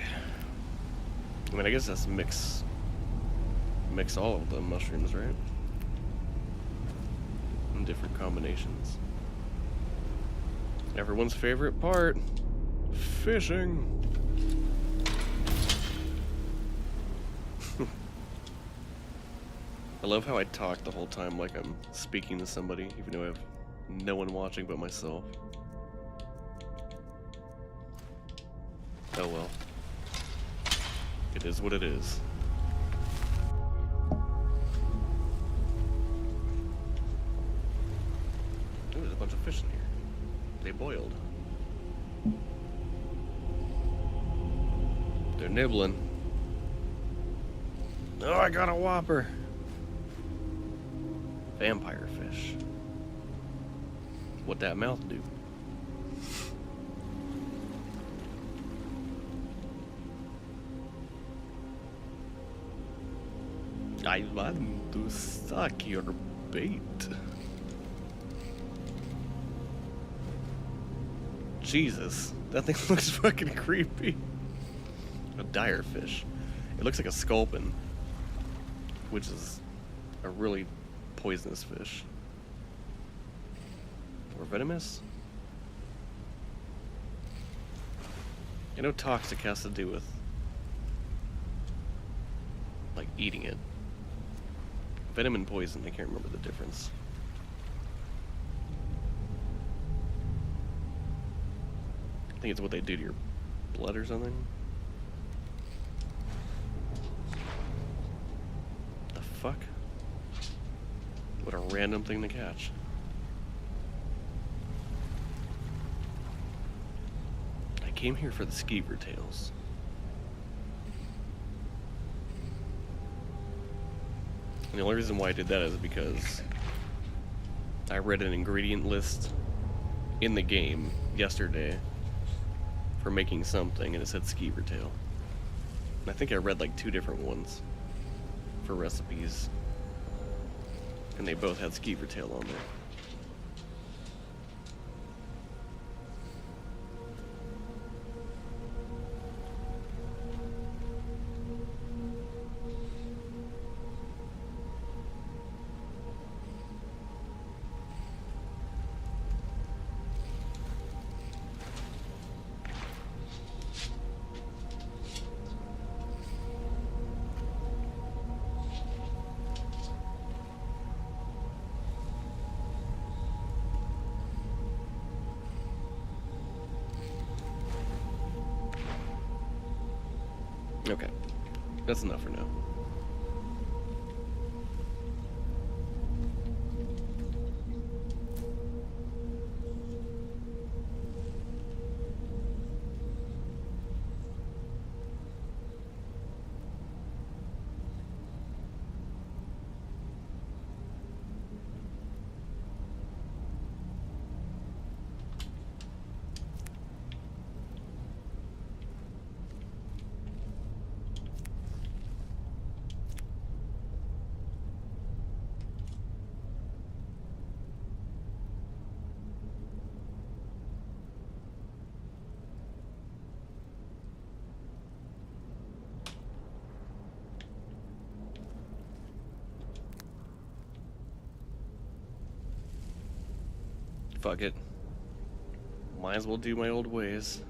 I mean, I guess that's mix all of the mushrooms, right? In different combinations. Everyone's favorite part. Fishing. I love how I talk the whole time like I'm speaking to somebody, even though I have no one watching but myself. Oh well. It is what it is. Ooh, there's a bunch of fish in here. They boiled. They're nibbling. Oh, I got a whopper. Vampire fish. What that mouth do? I want to suck your bait. Jesus, that thing looks fucking creepy. A dire fish. It looks like a sculpin, which is a really poisonous fish. Or venomous? I know toxic has to do with like eating it. Venom and poison, I can't remember the difference. I think it's what they do to your blood or something. The fuck? What a random thing to catch. I came here for the skeever tails. And the only reason why I did that is because I read an ingredient list in the game yesterday for making something, and it said skeever tail. And I think I read like 2 different ones for recipes, and they both had skeever tail on there. Okay, that's enough for now. Fuck it. Might as well do my old ways.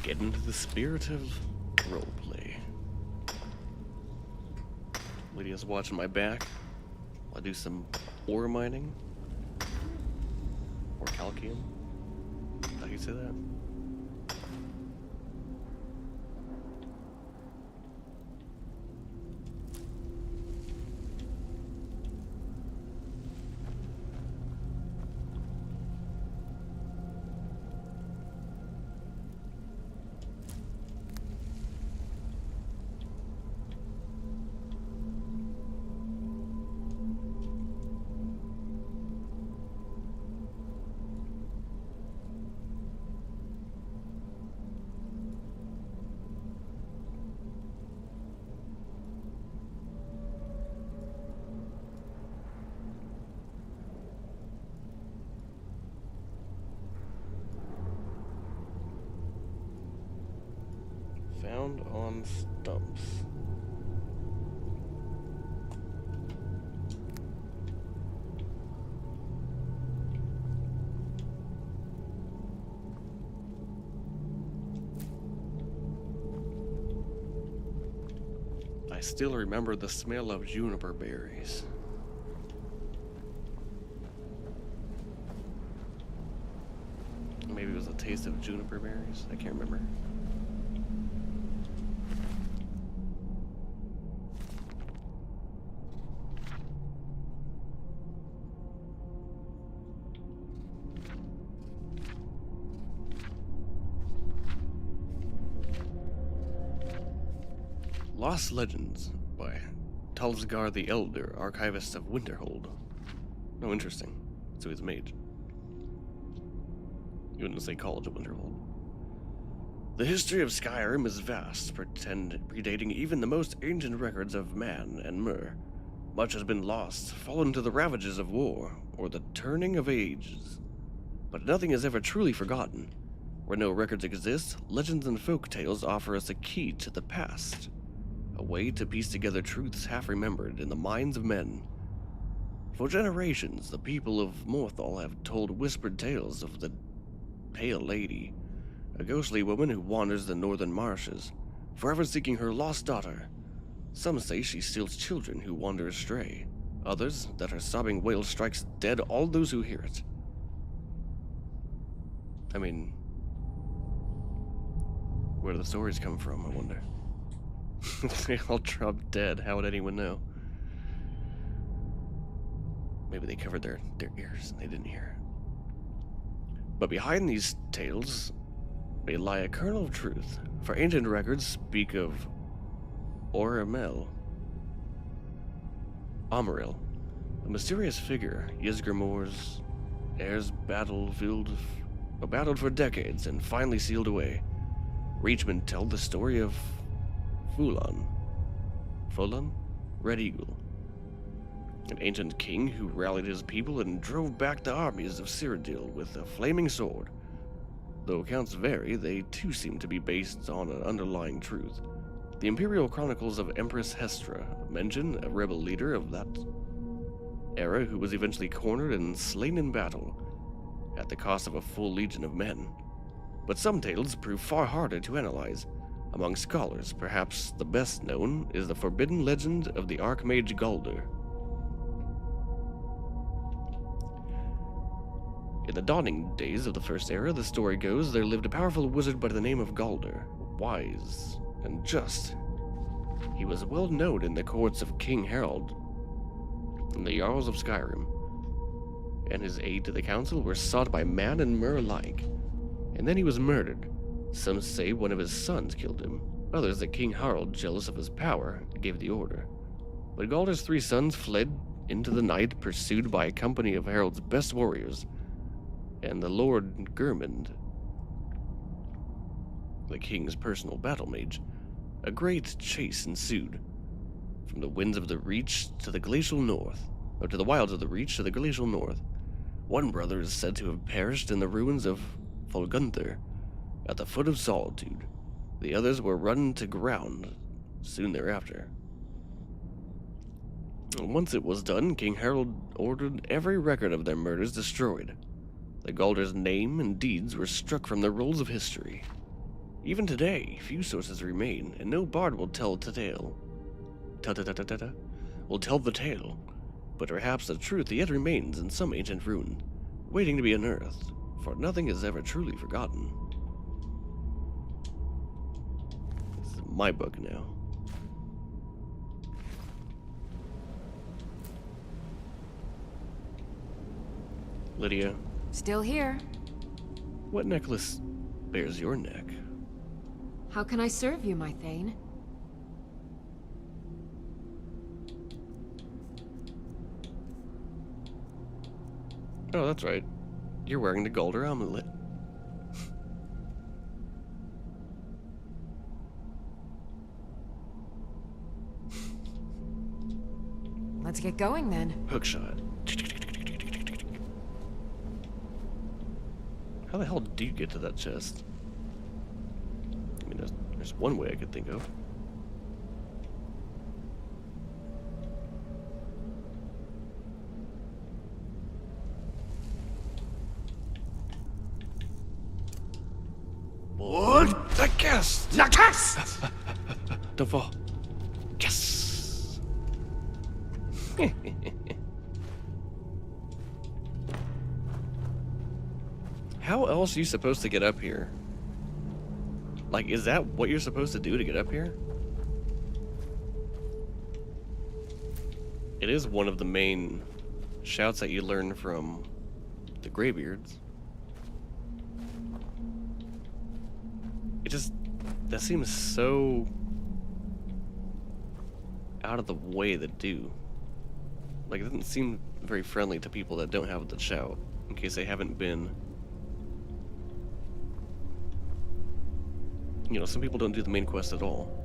Get into the spirit of roleplay. Lydia's watching my back. I'll do some ore mining. Or calcium. How do you say that? Found on stumps. I still remember the smell of juniper berries. Maybe it was a taste of juniper berries. I can't remember. Lost Legends by Talsgar the Elder, Archivist of Winterhold. Oh, interesting. So he's a mage. You wouldn't say College of Winterhold. The history of Skyrim is vast, predating even the most ancient records of man and Myr. Much has been lost, fallen to the ravages of war, or the turning of ages. But nothing is ever truly forgotten. Where no records exist, legends and folk tales offer us a key to the past. A way to piece together truths half remembered in the minds of men. For generations, the people of Morthal have told whispered tales of the Pale Lady, a ghostly woman who wanders the northern marshes, forever seeking her lost daughter. Some say she steals children who wander astray. Others, that her sobbing wail strikes dead all those who hear it. I mean, where do the stories come from, I wonder? They all drop dead. How would anyone know? Maybe they covered their ears and they didn't hear. But behind these tales may lie a kernel of truth, for ancient records speak of Amaril, a mysterious figure Ysgramor's heirs battled for decades and finally sealed away. Reachmen tell the story of Folan? Red Eagle. An ancient king who rallied his people and drove back the armies of Cyrodiil with a flaming sword. Though accounts vary, they too seem to be based on an underlying truth. The Imperial Chronicles of Empress Hestra mention a rebel leader of that era who was eventually cornered and slain in battle, at the cost of a full legion of men. But some tales prove far harder to analyze. Among scholars, perhaps the best known is the forbidden legend of the Archmage Galder. In the dawning days of the First Era, the story goes, there lived a powerful wizard by the name of Galder, wise and just. He was well known in the courts of King Harald and the Jarls of Skyrim, and his aid to the council were sought by man and Myr alike. And then he was murdered. Some say one of his sons killed him, others that King Harald, jealous of his power, gave the order. But Galder's 3 sons fled into the night, pursued by a company of Harald's best warriors, and the Lord Gurmund, the king's personal battle mage. A great chase ensued, from the winds of the Reach to the glacial north, or to the wilds of the Reach to the glacial north. One brother is said to have perished in the ruins of Folgunther, at the foot of Solitude. The others were run to ground soon thereafter. Once it was done, King Harold ordered every record of their murders destroyed. The Galders' name and deeds were struck from the rolls of history. Even today, few sources remain, and no bard will tell the tale. Will tell the tale, but perhaps the truth yet remains in some ancient ruin, waiting to be unearthed, for nothing is ever truly forgotten. This is my book now. Lydia. Still here. What necklace bears your neck? How can I serve you, my Thane? Oh, that's right. You're wearing the Galder amulet. Let's get going then. Hookshot. How the hell do you get to that chest? I mean, there's one way I could think of. What? The guest! The guest! Don't fall. Yes! How else are you supposed to get up here? Like, is that what you're supposed to do to get up here? It is one of the main shouts that you learn from the Greybeards. It just, that seems so out of the way to do. Like, it doesn't seem very friendly to people that don't have the shout, in case they haven't been. You know, some people don't do the main quest at all.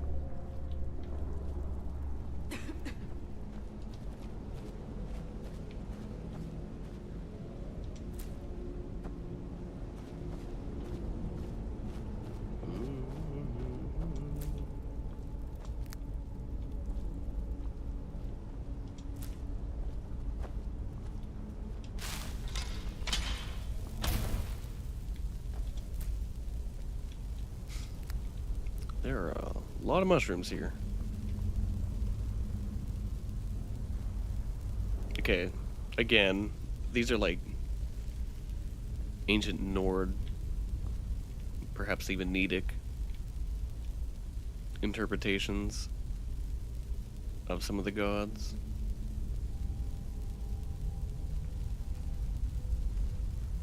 There are a lot of mushrooms here. Okay, again, these are like ancient Nord, perhaps even Nedic interpretations of some of the gods.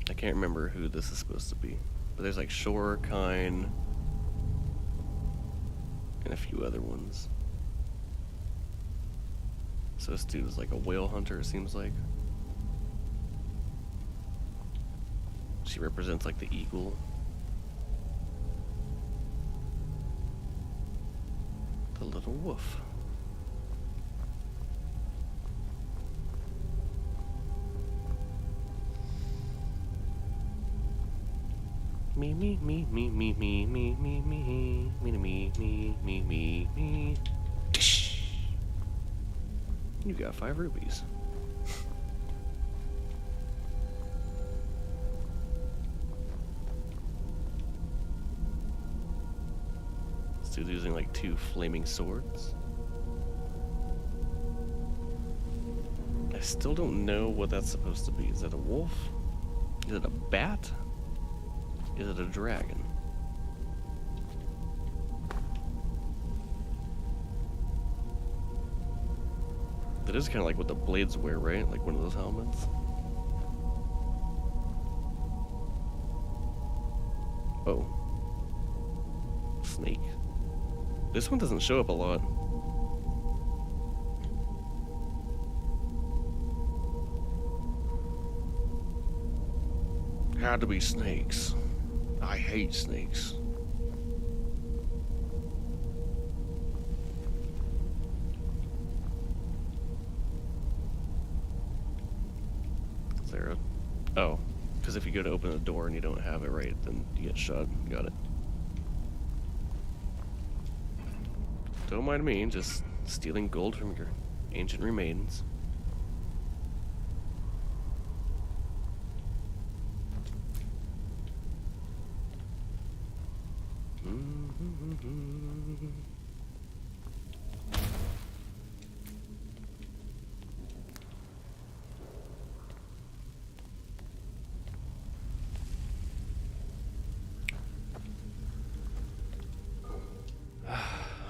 I can't remember who this is supposed to be, but there's like Shor, Kine, and a few other ones. So this dude is like a whale hunter, it seems like. She represents like the eagle. The little wolf. Me, me, me, me, me, me, me, me, me, me, me, me, me, me, me. You got 5 rubies. This dude's using like 2 flaming swords. I still don't know what that's supposed to be. Is that a wolf? Is it a bat? Is it a dragon? That is kind of like what the blades wear, right? Like one of those helmets. Oh. Snake. This one doesn't show up a lot. Had to be snakes. I hate snakes. Is there a... Oh, because Because if you go to open a door and you don't have it right, then you get shot. Got it. Don't mind me, just stealing gold from your ancient remains.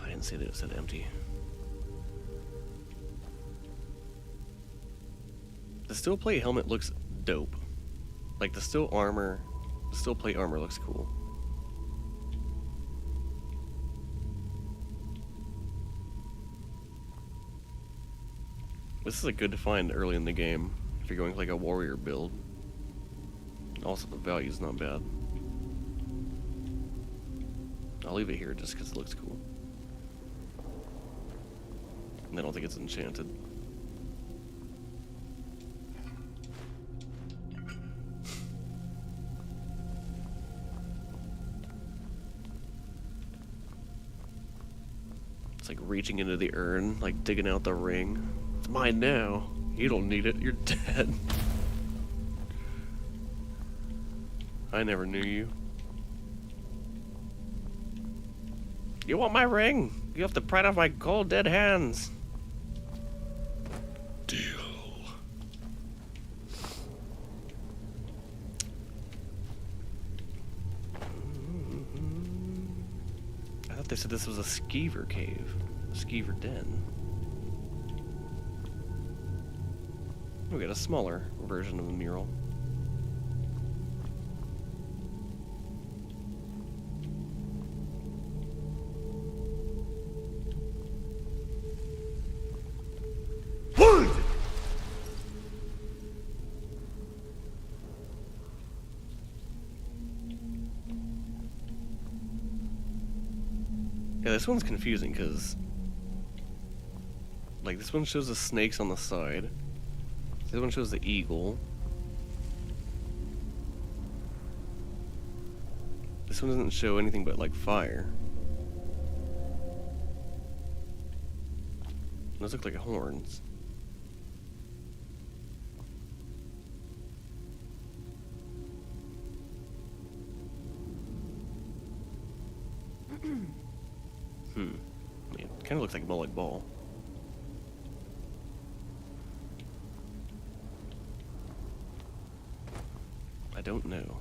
I didn't see that it said empty. The steel plate helmet looks dope. Like the steel plate armor looks cool. This is good to find early in the game if you're going like a warrior build. Also, the value's not bad. I'll leave it here just because it looks cool. And I don't think it's enchanted. It's like reaching into the urn, like digging out the ring. It's mine now. You don't need it. You're dead. I never knew you. You want my ring? You have to pry it off my cold dead hands. Deal. I thought they said this was a skeever cave. A skeever den. We got a smaller version of the mural. Yeah, this one's confusing because, like, this one shows the snakes on the side. This one shows the eagle. This one doesn't show anything but, like, fire. Those look like horns. I mean, it kind of looks like a mullet ball. I don't know.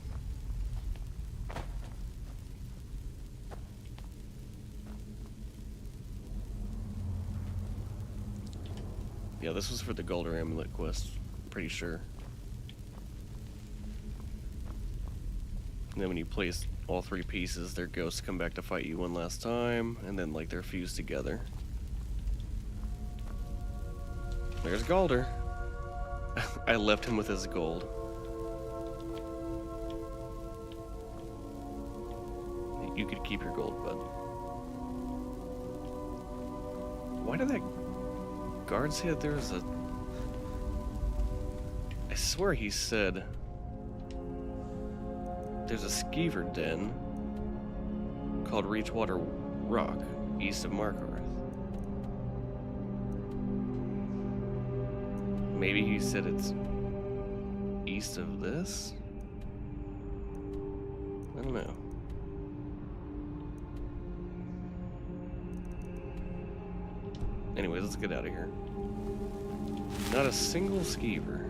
Yeah, this was for the Golden Amulet quest, I'm pretty sure. And then when you place all three pieces, their ghosts come back to fight you one last time, and then like they're fused together. There's Galder. I left him with his gold. You could keep your gold, bud. Why did that guard say that there was a... I swear he said there's a skeever den called Reachwater Rock, east of Markarth. Maybe he said it's east of this? I don't know. Anyways, let's get out of here. Not a single skeever.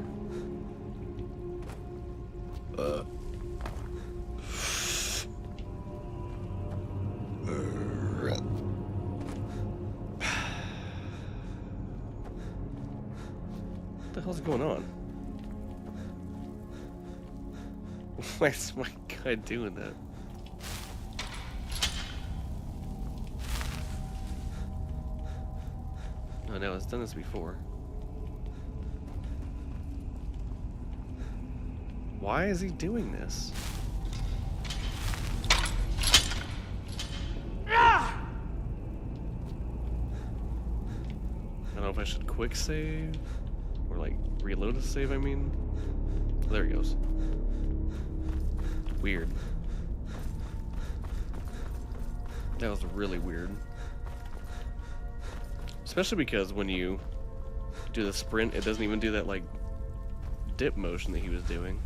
What the hell's going on? Why is my guy doing that? Oh no, it's done this before. Why is he doing this? I don't know if I should quick save or like reload a save, I mean. There he goes. Weird. That was really weird. Especially because when you do the sprint, it doesn't even do that, like, dip motion that he was doing.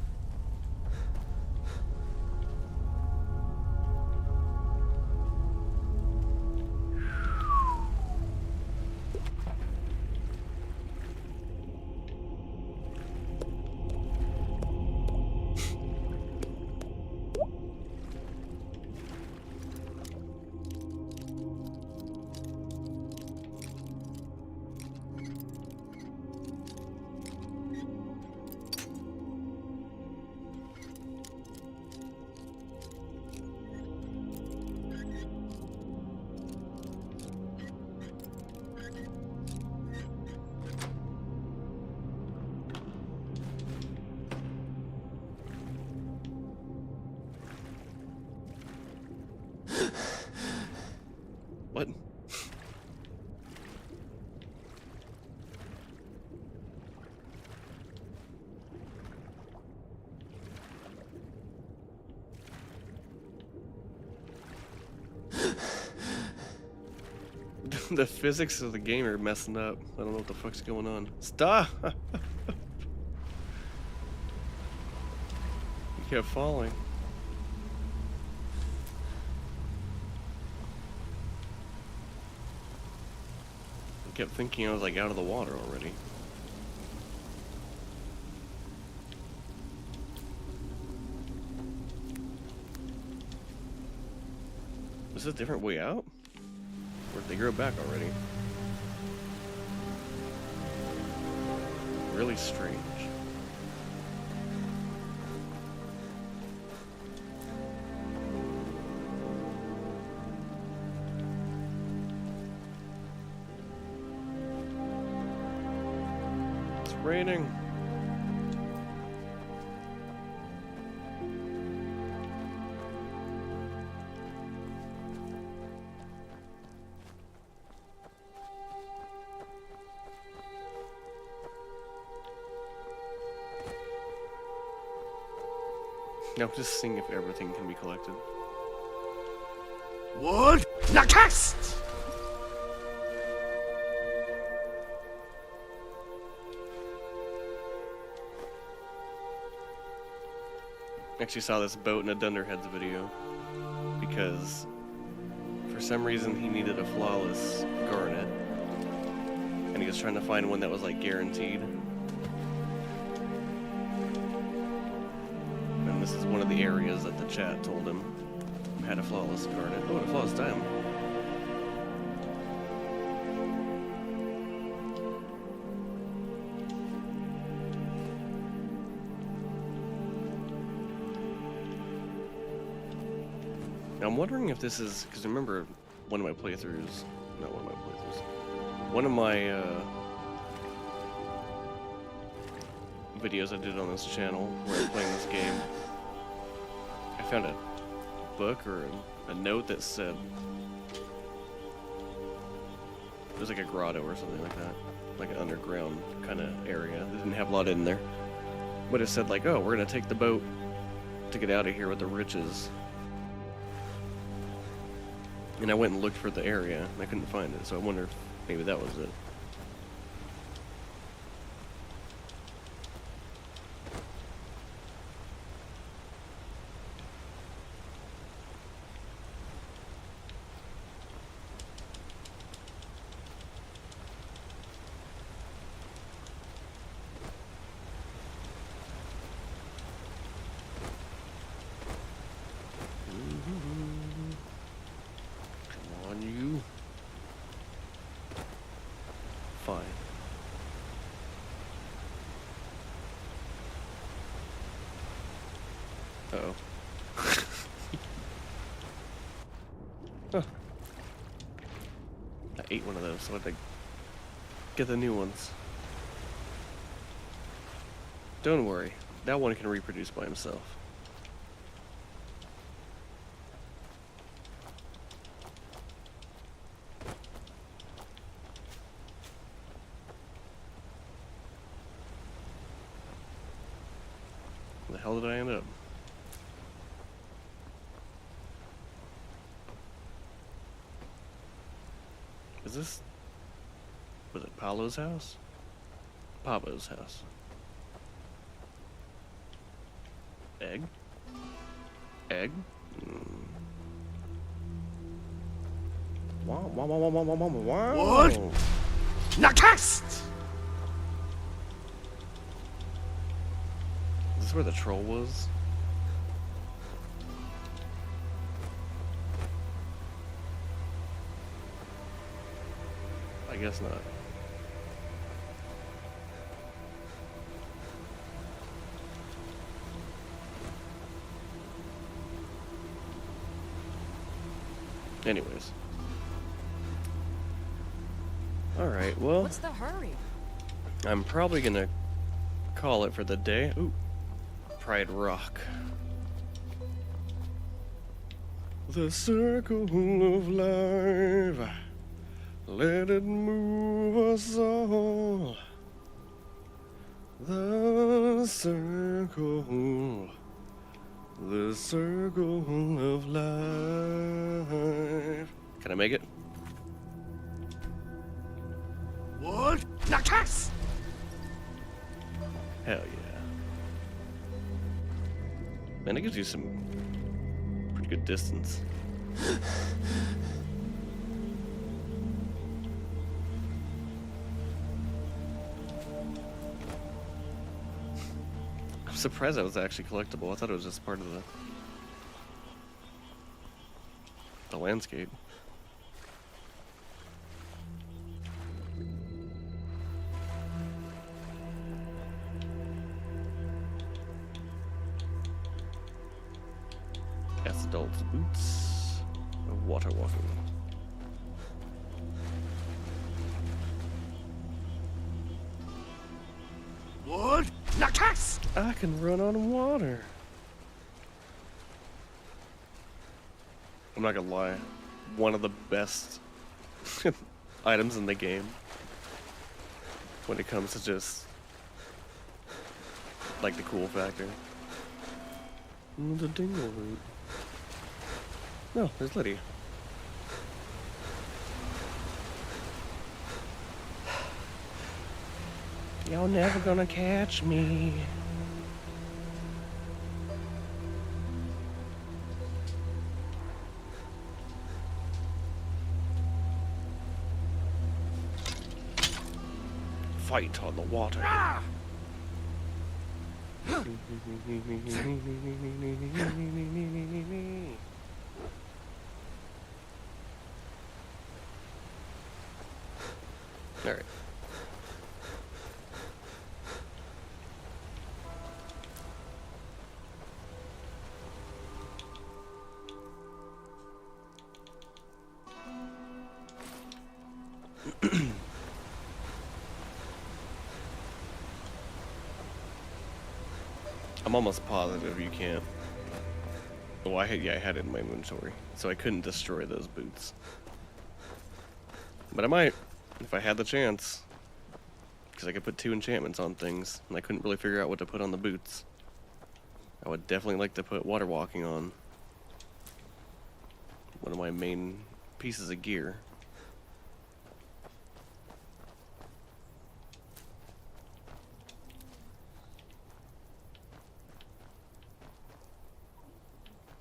What? The physics of the game are messing up. I don't know what the fuck's going on. Stop! He kept falling. I kept thinking I was like out of the water already. Is this a different way out? Or did they grow back already? Really strange. It's raining. Now just seeing if everything can be collected. Wood Nakast! Actually saw this boat in a Dunderheads video because for some reason he needed a flawless garnet and he was trying to find one that was like guaranteed. And this is one of the areas that the chat told him had a flawless garnet. Oh, and a flawless diamond. Now I'm wondering if this is, because remember one of my playthroughs, not one of my playthroughs, one of my videos I did on this channel where I'm playing this game, I found a book or a note that said, it was like a grotto or something like that, like an underground kind of area. They didn't have a lot in there, but it said like, oh, we're gonna take the boat to get out of here with the riches. And I went and looked for the area, and I couldn't find it, so I wonder if maybe that was it. Fine. Uh-oh. Huh. I ate one of those, so I had to get the new ones. Don't worry, that one can reproduce by himself. Where the hell did I end up? Is this... Was it Paolo's house? Pablo's house. Egg? Egg? Wow, wow, wow, wow, wow, wow, wow. What? Nakast! Is this where the troll was? I guess not. Anyways. Alright, well... What's the hurry? I'm probably gonna call it for the day. Ooh. Pride Rock. The circle of life, let it move us all. The circle of life. Can I make it? What? Nakas! Hell yeah. Man, it gives you some pretty good distance. I'm surprised that was actually collectible. I thought it was just part of the landscape. Adults boots of water walking. What? Nakas! I can run on water. I'm not gonna lie, one of the best items in the game when it comes to just like the cool factor. The dingle root. No, there's Lydia. You're never gonna catch me. Fight on the water. Ah! All right. I'm almost positive you can't. Oh, I had it in my inventory, so I couldn't destroy those boots. But I might, if I had the chance, because I could put 2 enchantments on things, and I couldn't really figure out what to put on the boots. I would definitely like to put water walking on one of my main pieces of gear.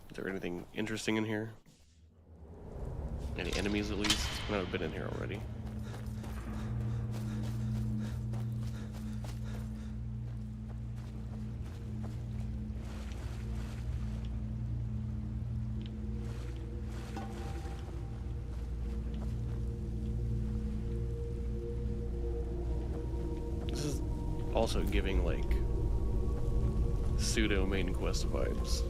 Is there anything interesting in here? Any enemies at least? I know I've been in here already. This is also giving like pseudo main quest vibes.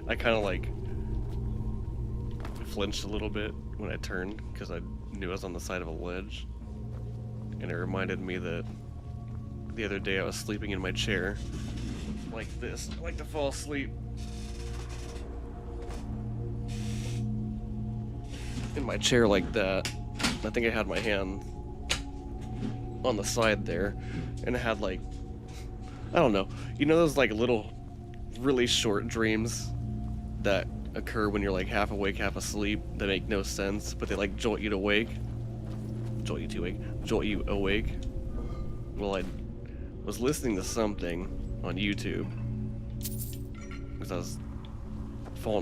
I kind of like flinched a little bit when I turned because I knew I was on the side of a ledge, and it reminded me that the other day I was sleeping in my chair like this. I like to fall asleep in my chair like that. I think I had my hand on the side there, and it had like, I don't know, you know those like little really short dreams that occur when you're like half awake, half asleep, that make no sense, but they like jolt you awake. Well, I was listening to something on YouTube because I was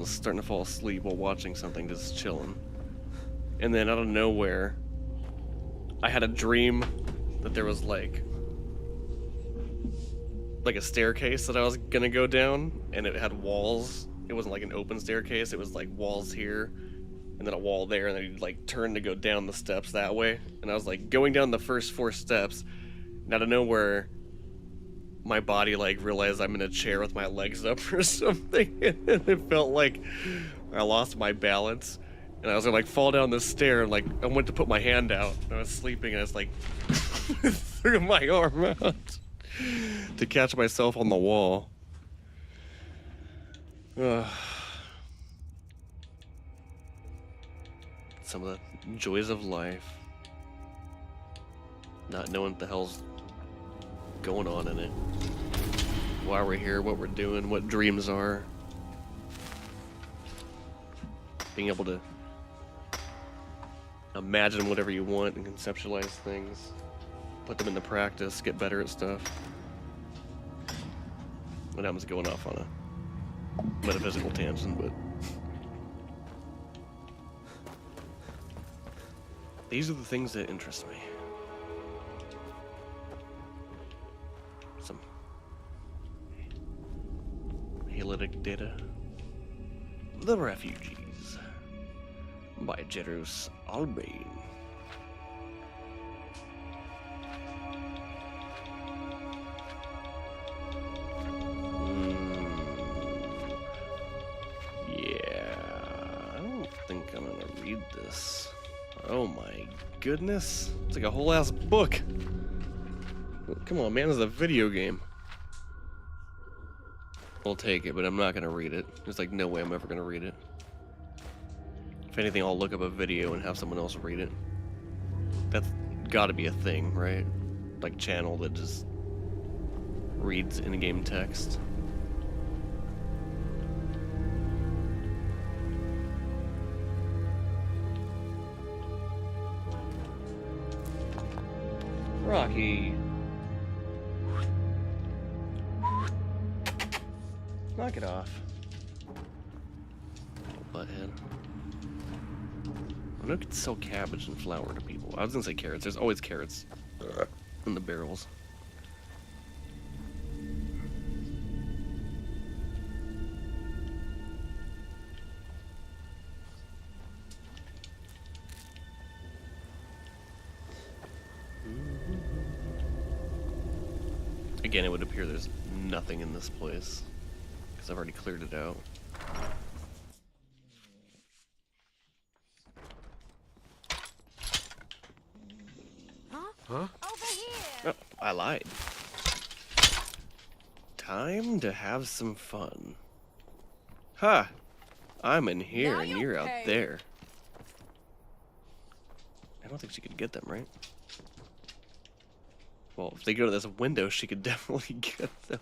starting to fall asleep while watching something, just chilling. And then out of nowhere, I had a dream that there was like a staircase that I was gonna go down, and it had walls. It wasn't like an open staircase, it was like walls here, and then a wall there, and then you'd like turn to go down the steps that way. And I was like going down the first 4 steps, and out of nowhere, my body like realized I'm in a chair with my legs up or something, and it felt like I lost my balance, and I was gonna like fall down the stair, and like I went to put my hand out, and I was sleeping, and I was like threw my arm out to catch myself on the wall. Some of the joys of life. Not knowing what the hell's going on in it. Why we're here, what we're doing, what dreams are. Being able to imagine whatever you want and conceptualize things. Put them into practice, get better at stuff. And I was going off on a metaphysical tangent, but these are the things that interest me. Some Halitic data. The Refugees by Jeros Albane. This. Oh my goodness. It's like a whole ass book. Come on, man, this is a video game. I'll take it, but I'm not gonna read it. There's like no way I'm ever gonna read it. If anything, I'll look up a video and have someone else read it. That's gotta be a thing, right? Like channel that just reads in-game text. Rocky. Knock it off. Butthead. I know it could sell cabbage and flour to people. I was gonna say carrots. There's always carrots in the barrels. Again, it would appear there's nothing in this place, because I've already cleared it out. Huh? Over here! Oh, I lied. Time to have some fun. Ha! I'm in here and you're out there. I don't think she could get them, right? Well, if they go to this window, she could definitely get them.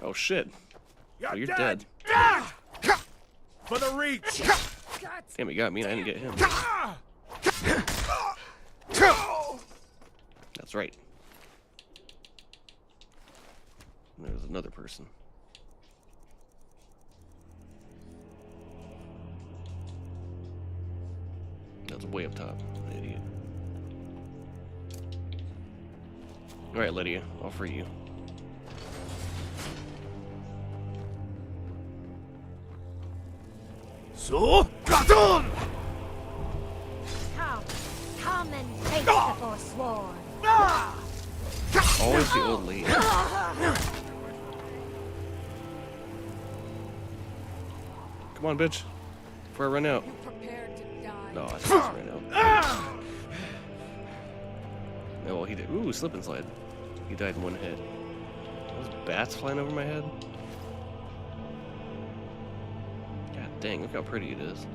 Oh shit. Oh, you're dead. For the reach! Damn, he got me and I didn't get him. That's right. And there's another person. That's way up top, idiot. Alright, Lydia, I'll free you. So, Gaton! Come and face the Forsworn. Always the old lady. Come on, bitch. Before I run out. Prepared to die. No, I just ran out. No, well, he did. Ooh, slip and slide. He died in one hit. Those bats flying over my head. God dang, look how pretty it is.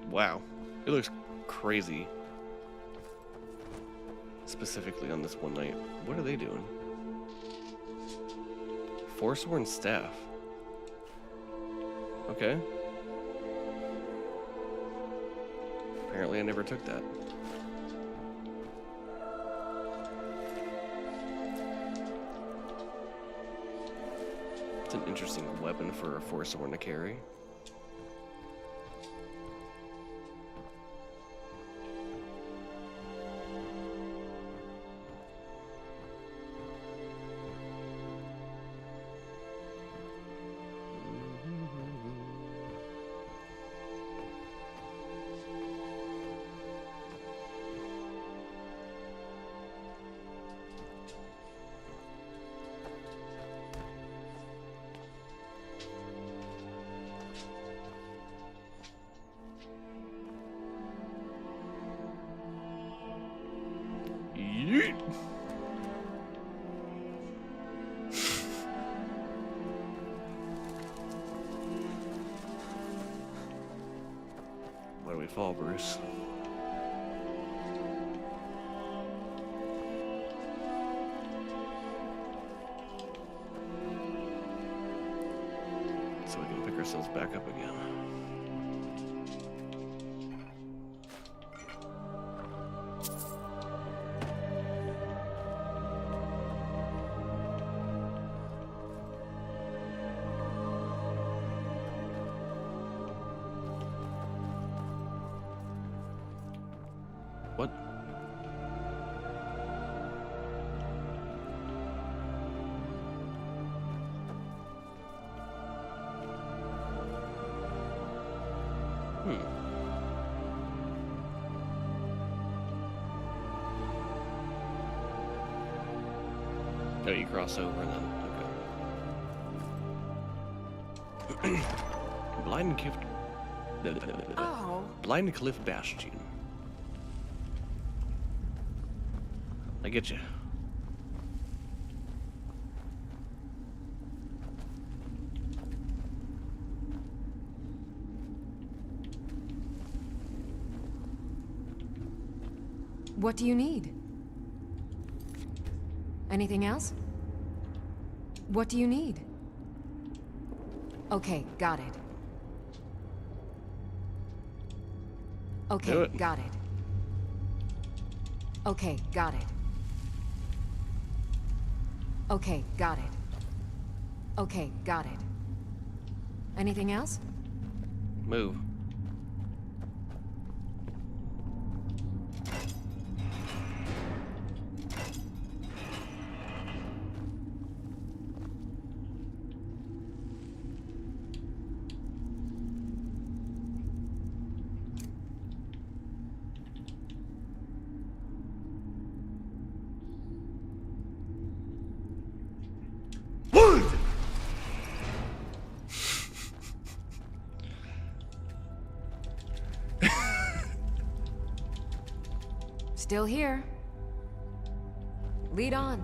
Wow. It looks crazy. Specifically on this one night. What are they doing? Forsworn staff. Okay. Apparently I never took that. It's an interesting weapon for a Forsworn to carry. Yeet. Where do we fall, Bruce? So we can pick ourselves back up again. What? Oh, you cross over and then, okay. Blind Cliff... Oh. Blind Cliff Bastion. I get you. What do you need? Anything else? What do you need? Okay, got it. Okay, got it. Okay, got it. Okay, got it. Okay, got it. Anything else? Move. Still here. Lead on.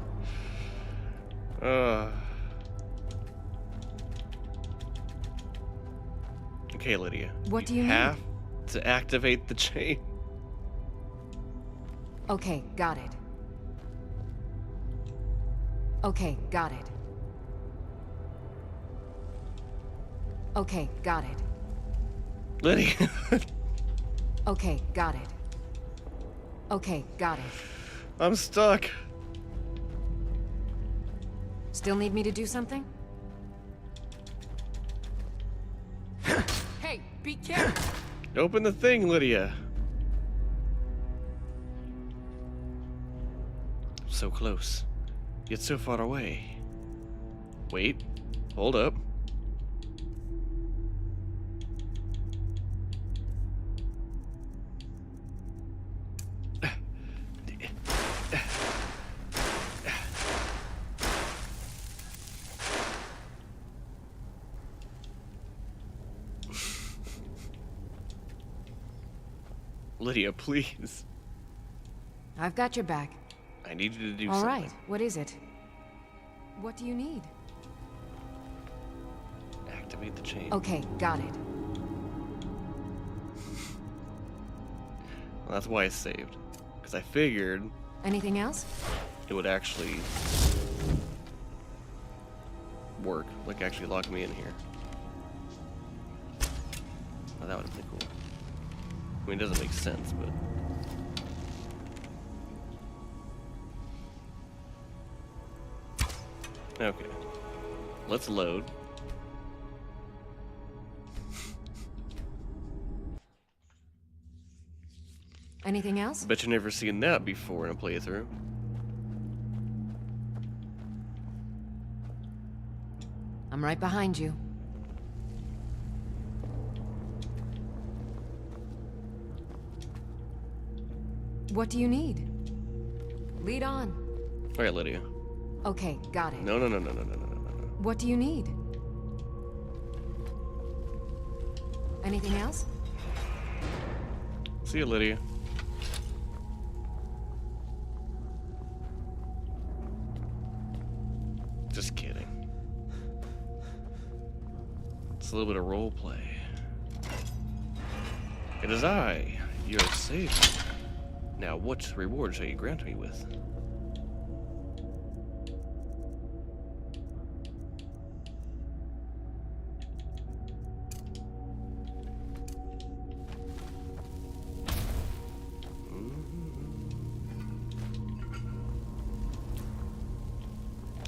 Okay, Lydia. What do you have need? to activate the chain. Okay, got it. Okay, got it. Okay, got it. Lydia. Okay, got it. Okay, got it. I'm stuck. Still need me to do something? Hey, be careful. Open the thing, Lydia. So close, yet so far away. Wait, hold up. Lydia, please. I've got your back. I need you to do All something. right, what is it? What do you need? Activate the chain. Okay, got it. Well, that's why I saved. Because I figured Anything else? it would actually work. Like, actually lock me in here. Oh, that would have been cool. I mean, it doesn't make sense, but... Okay. Let's load. Anything else? Bet you've never seen that before in a playthrough. I'm right behind you. What do you need? Lead on. Alright, Lydia. Okay, got it. No. What do you need? Anything else? See you, Lydia. Just kidding. It's a little bit of role play. It is I, your savior. Now, what reward shall you grant me with?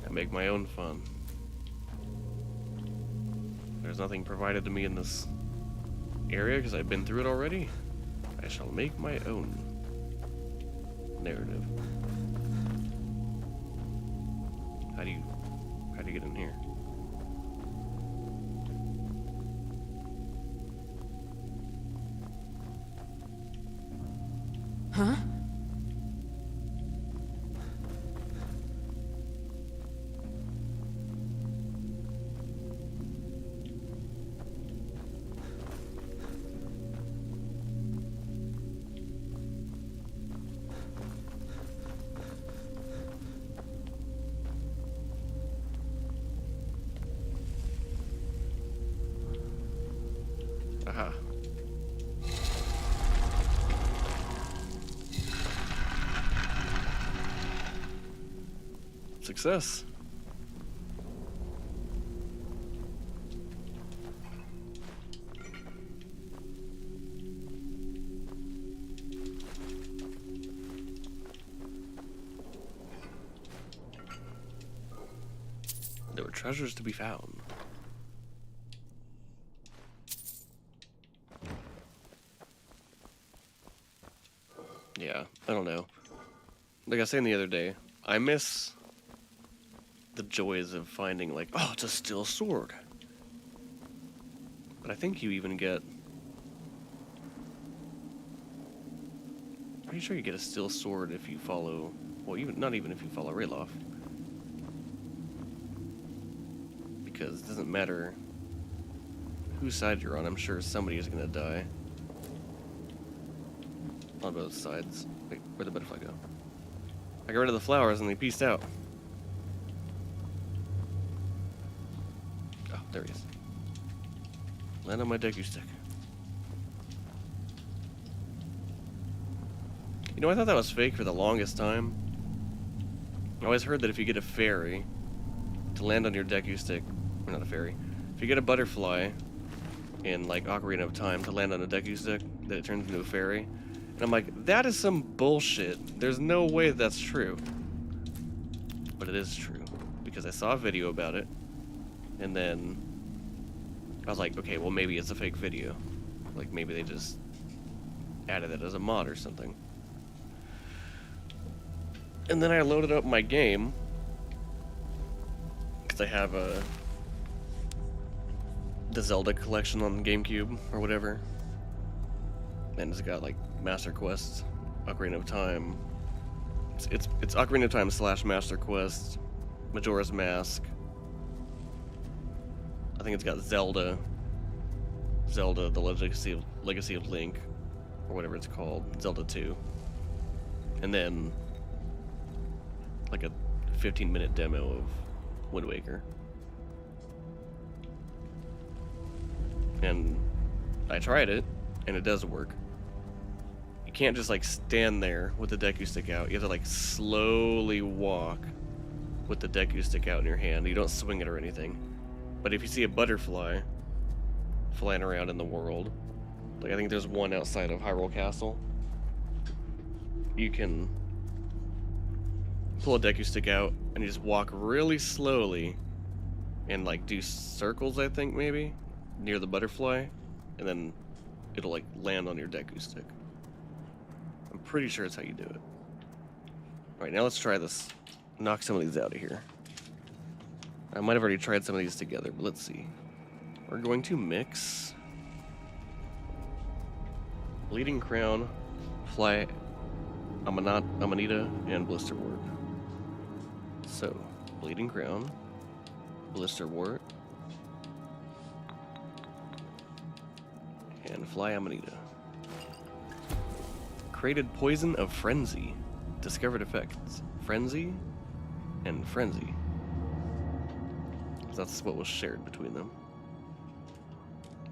I make my own fun. There's nothing provided to me in this area because I've been through it already. I shall make my own narrative. How do you get in here? Huh? Aha. Success. There were treasures to be found. Yeah, I don't know. Like I was saying the other day, I miss the joys of finding, like, oh, it's a steel sword. But I think you even get... Pretty sure you get a steel sword if you follow... Well, not even if you follow Ralof. Because it doesn't matter whose side you're on, I'm sure somebody is gonna die. On both sides. Wait, where'd the butterfly go? I got rid of the flowers and they pieced out. Oh, there he is. Land on my deku stick. You know, I thought that was fake for the longest time. I always heard that if you get a fairy to land on your deku stick, or not a fairy, if you get a butterfly in, like, Ocarina of Time to land on a deku stick, that it turns into a fairy. And I'm like, that is some bullshit. There's no way that's true. But it is true. Because I saw a video about it. And then I was like, okay, well maybe it's a fake video. Like maybe they just added it as a mod or something. And then I loaded up my game. Because I have the Zelda collection on GameCube or whatever. And it's got like Master Quest, Ocarina of Time. It's Ocarina of Time / Master Quest, Majora's Mask. I think it's got Zelda, The Legacy of Link, or whatever it's called, Zelda 2. And then like a 15-minute demo of Wind Waker. And I tried it, and it does work. You can't just like stand there with the Deku Stick out. You have to like slowly walk with the Deku Stick out in your hand. You don't swing it or anything. But if you see a butterfly flying around in the world, like I think there's one outside of Hyrule Castle, you can pull a Deku Stick out and you just walk really slowly and like do circles, I think maybe, near the butterfly, and then it'll like land on your Deku Stick. I'm pretty sure it's how you do it. Alright, now let's try this. Knock some of these out of here. I might have already tried some of these together, but let's see. We're going to mix Bleeding Crown, Fly Amanita, and Blisterwort. So, Bleeding Crown, Blisterwort, and Fly Amanita. Created Poison of Frenzy. Discovered effects. Frenzy and Frenzy. That's what was shared between them.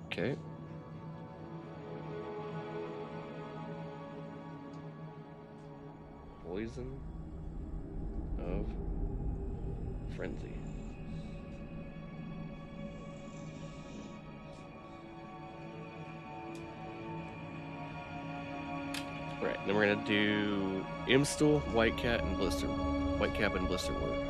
Okay. Poison of Frenzy. Right, then we're gonna do Imstool, Whitecap, and Blisterwort.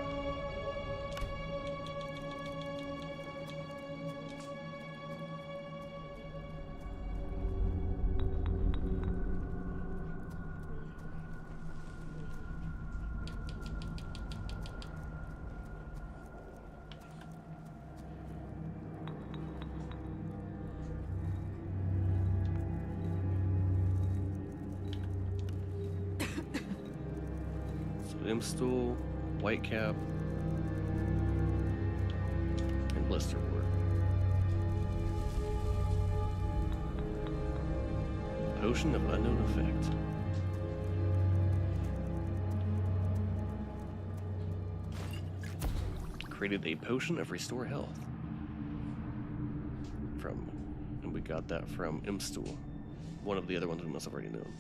Imstool, Whitecap, and Blisterwort. Potion of Unknown Effect. Created a potion of Restore Health. And we got that from Imstool. One of the other ones we must have already known.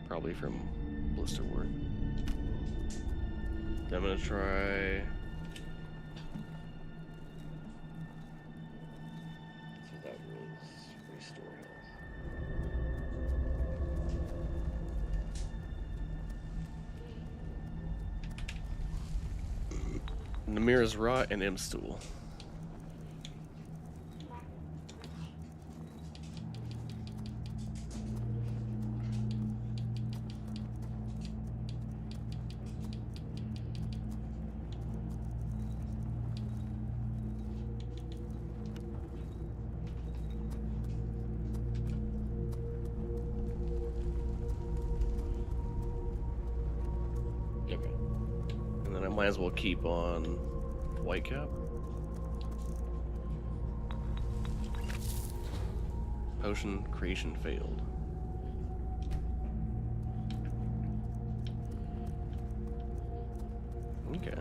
Probably from Blisterwort. Then I'm gonna try. So that was Restore Health. Namira's Rot and Imstool. Might as well keep on Whitecap. Potion creation failed. Okay.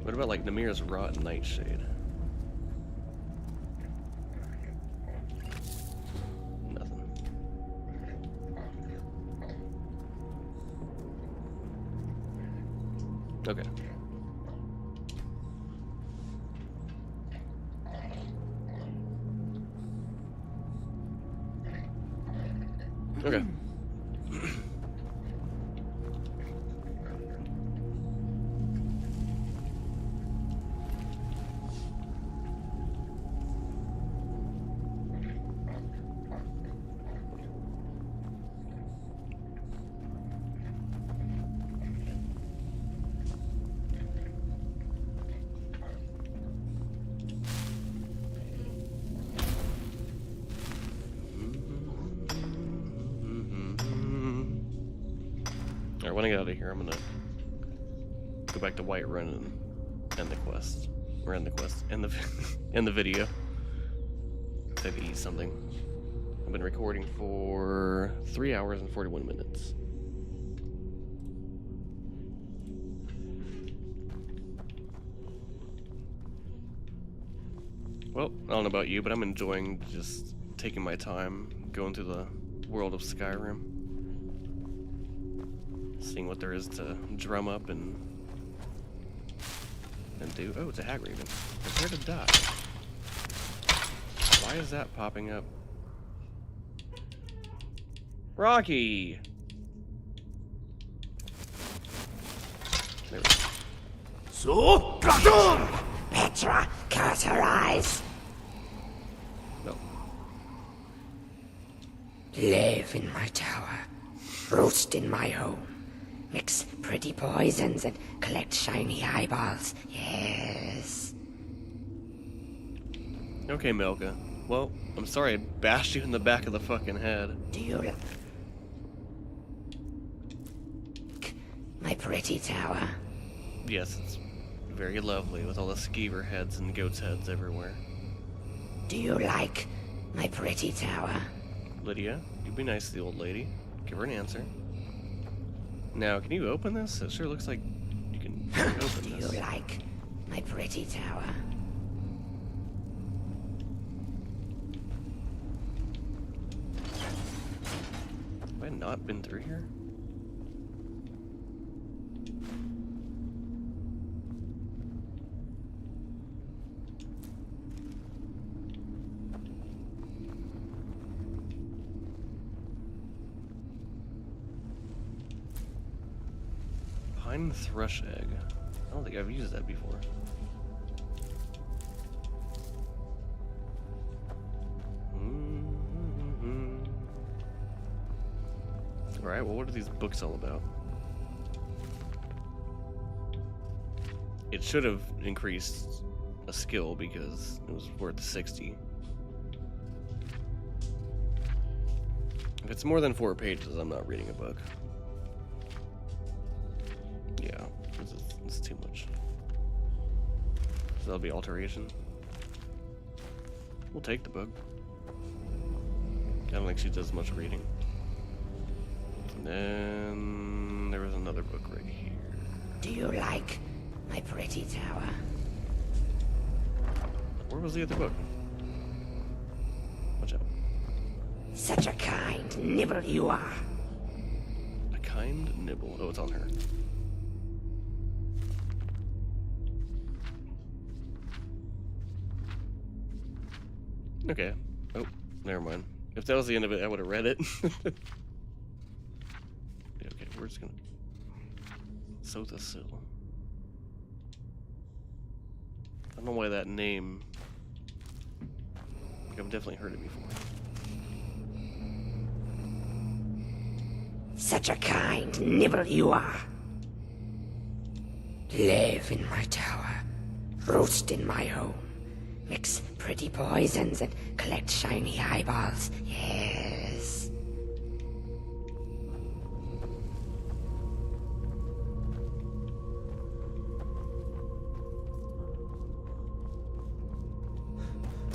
What about like Namira's Rot and Nightshade? Okay. Okay. Alright, when I get out of here, I'm gonna back to Whiterun and end the quest. Or end the quest. End the, end the video. Maybe eat something. I've been recording for 3 hours and 41 minutes. Well, I don't know about you, but I'm enjoying just taking my time, going through the world of Skyrim. Seeing what there is to drum up and do. Oh, it's a hag raven. Prepare to die. Why is that popping up? Rocky! There we go. So, Petra, close her eyes. No. Live in my tower. Roost in my home. Mix pretty poisons and collect shiny eyeballs. Yes. Okay, Melka. Well, I'm sorry I bashed you in the back of the fucking head. Do you like my pretty tower? Yes, it's very lovely with all the skeever heads and goat's heads everywhere. Do you like my pretty tower? Lydia, you be nice to the old lady. Give her an answer. Now, can you open this? It sure looks like you can open this. Do you like my pretty tower? Have I not been through here? Pine thrush egg. I don't think I've used that before. Alright, well, what are these books all about? It should have increased a skill because it was worth 60. If it's more than 4 pages, I'm not reading a book. Yeah, it's too much. So that'll be alteration. We'll take the book. I don't think she does much reading. And then there was another book right here. Do you like my pretty tower? Where was the other book? Watch out. Such a kind nibble you are. A kind nibble. Oh, it's on her. Okay. Oh, never mind. If that was the end of it, I would have read it. Yeah, okay, we're just gonna... Sotha Sill. I don't know why that name... I've definitely heard it before. Such a kind nibble you are. Live in my tower. Roost in my home. Mix pretty poisons and collect shiny eyeballs. Yes.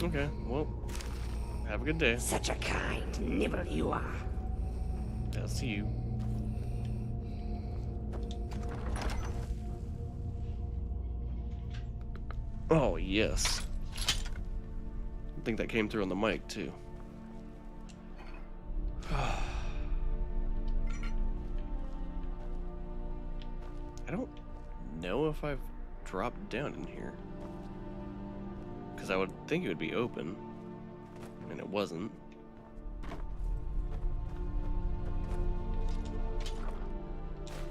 Okay, well, have a good day. Such a kind nibble you are. I'll see you. Oh, yes. I think that came through on the mic, too. I don't know if I've dropped down in here. Because I would think it would be open. And it wasn't.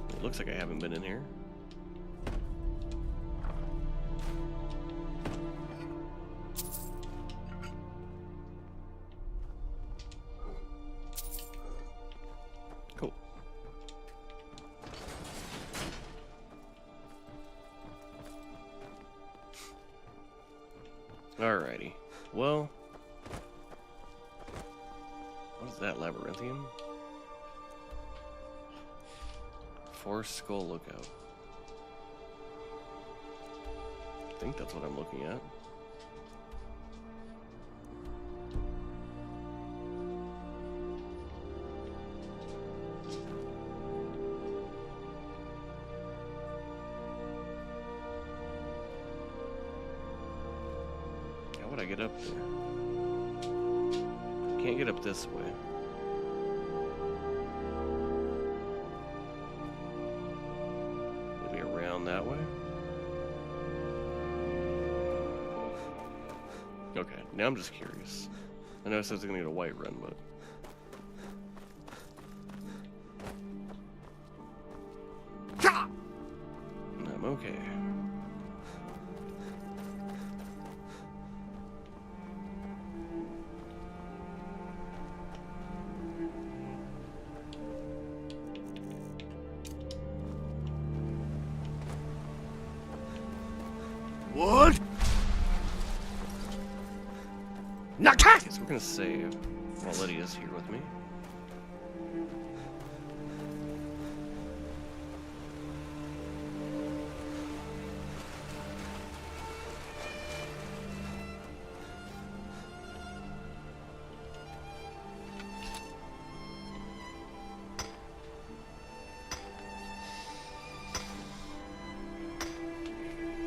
It looks like I haven't been in here. Cool. Alrighty. Well, what is that, labyrinthium? Forest Skull Lookout. I think that's what I'm looking at. How would I get up there? Can't get up this way. Maybe around that way? Okay, now I'm just curious. I know it says it's gonna get a white run, but... I'm okay. What? Okay, so we're gonna save while Lydia's here with me.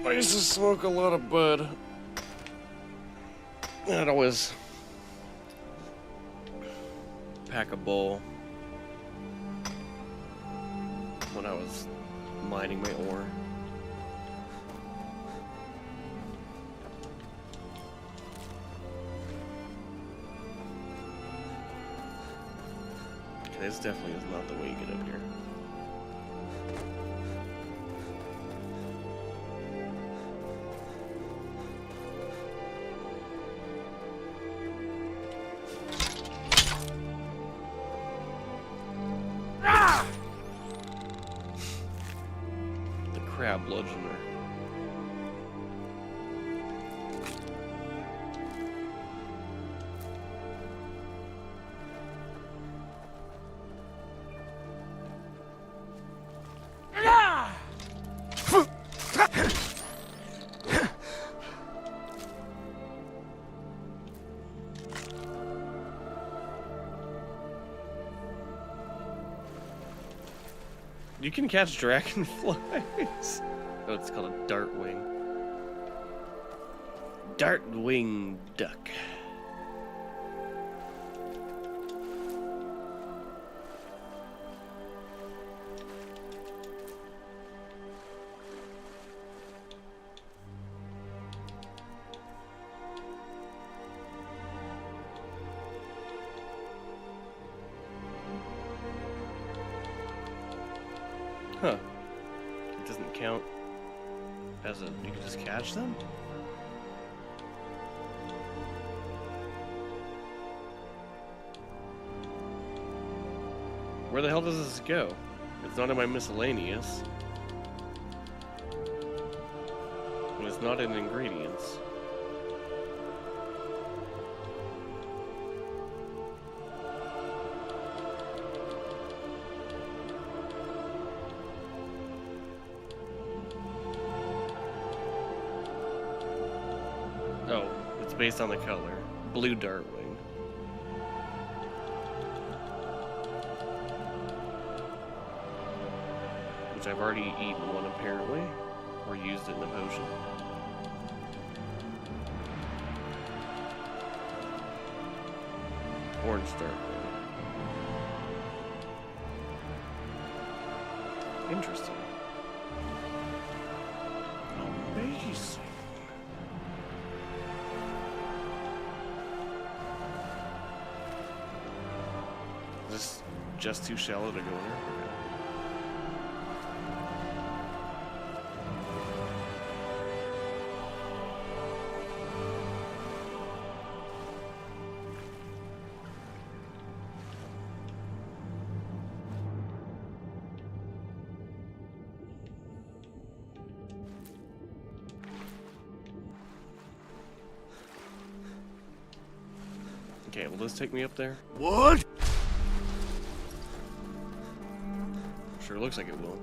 I used to smoke a lot of bud. I'd always pack a bowl when I was mining my ore. Okay, this definitely is not the way you get up here. Crab bludgeoner. You can catch dragonflies. Oh, it's called a dartwing. Dartwing duck. Huh. It doesn't count as a... You can just catch them? Where the hell does this go? It's not in my miscellaneous. And it's not in ingredients. Oh, it's based on the color. Blue dartwing. Which I've already eaten one apparently, or used it in a potion. Orange dartwing. Interesting. Amazing. Is this just too shallow to go there? Okay, will this take me up there? What? Sure looks like it will.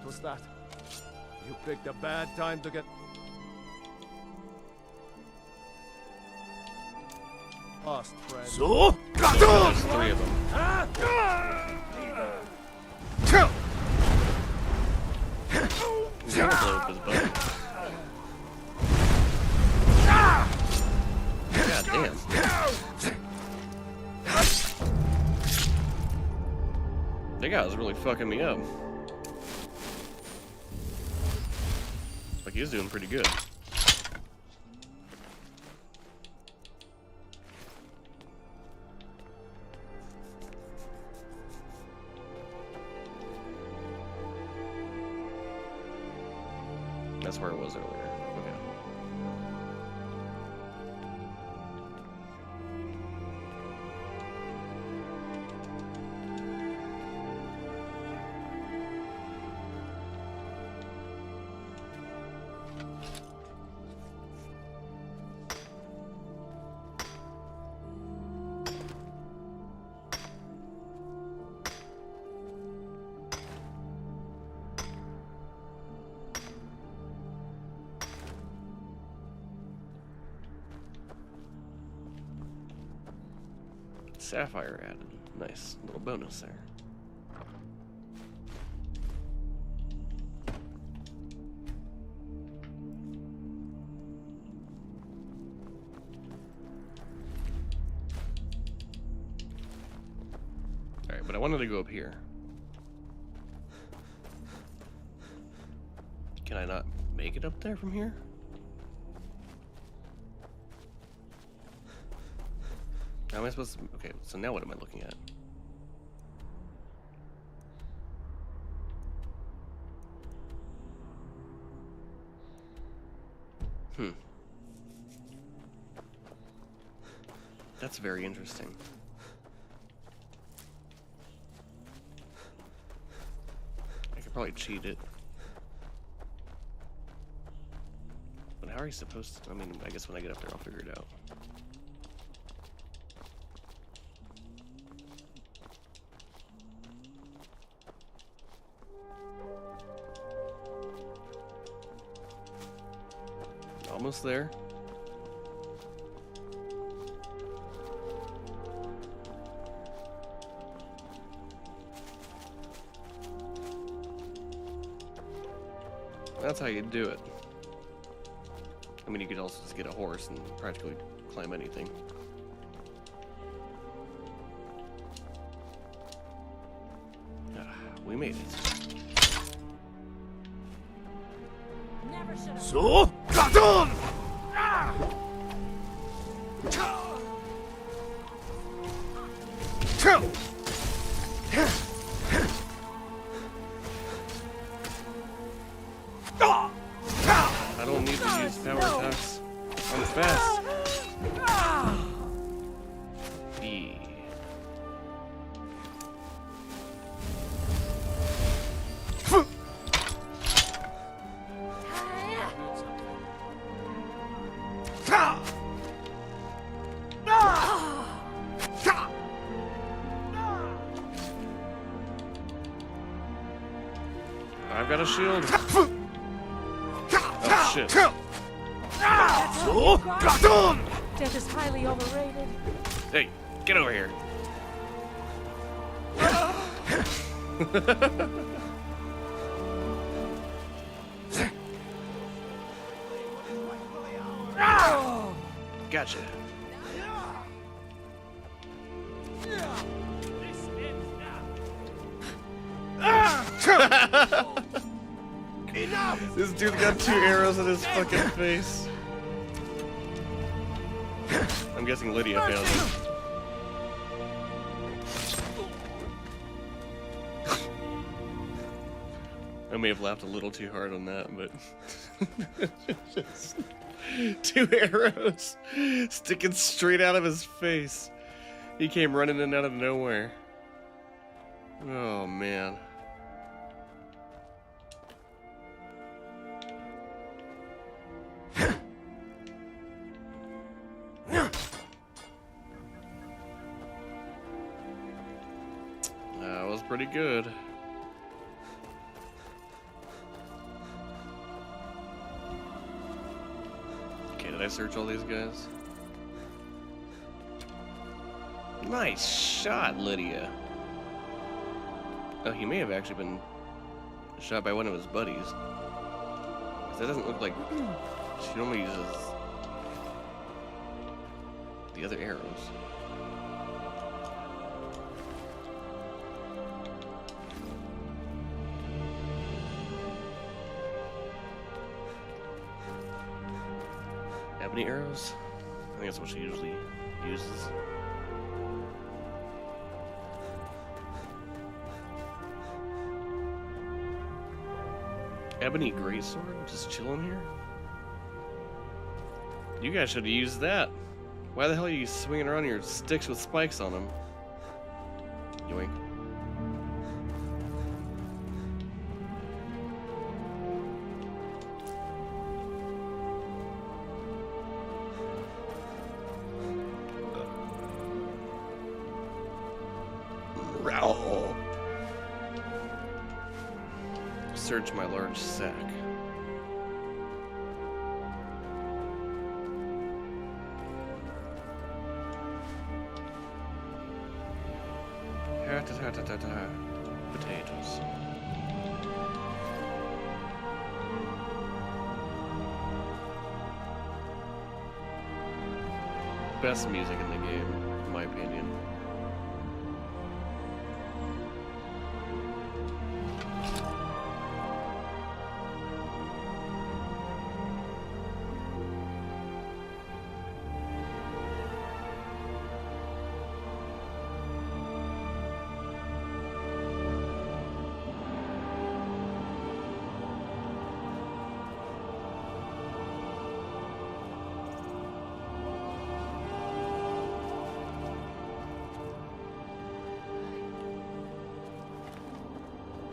What was that? You picked a bad time to get lost, friend. So? There's 3 of them. He's gonna blow up his butt. God damn. That guy was really fucking me up. Like he was doing pretty good. That's where it was earlier. Okay. Sapphire added. Nice little bonus there. Alright, but I wanted to go up here. Can I not make it up there from here? How am I supposed to... Okay, so now what am I looking at? That's very interesting. I could probably cheat it. But how are you supposed to... I mean, I guess when I get up there I'll figure it out. Almost there. That's how you do it. I mean, you could also just get a horse and practically climb anything. We made it. So? Gaton! I don't need to use power attacks. I'm fast. B. I've got a shield. Oh shit. Death is highly overrated. Hey, get over here. Gotcha. This dude got 2 arrows in his fucking face. I'm guessing Lydia failed it. I may have laughed a little too hard on that, but... Just 2 arrows sticking straight out of his face. He came running in out of nowhere. Oh, man. That was pretty good. Okay, did I search all these guys? Nice shot, Lydia. Oh, he may have actually been shot by one of his buddies. 'Cause that doesn't look like she normally uses the other arrows. Ebony arrows? I think that's what she usually uses. Ebony greatsword? Just chilling here? You guys should have used that. Why the hell are you swinging around your sticks with spikes on them? Yoink. Growl. Search my large sack. Potatoes. Best music in the game, in my opinion.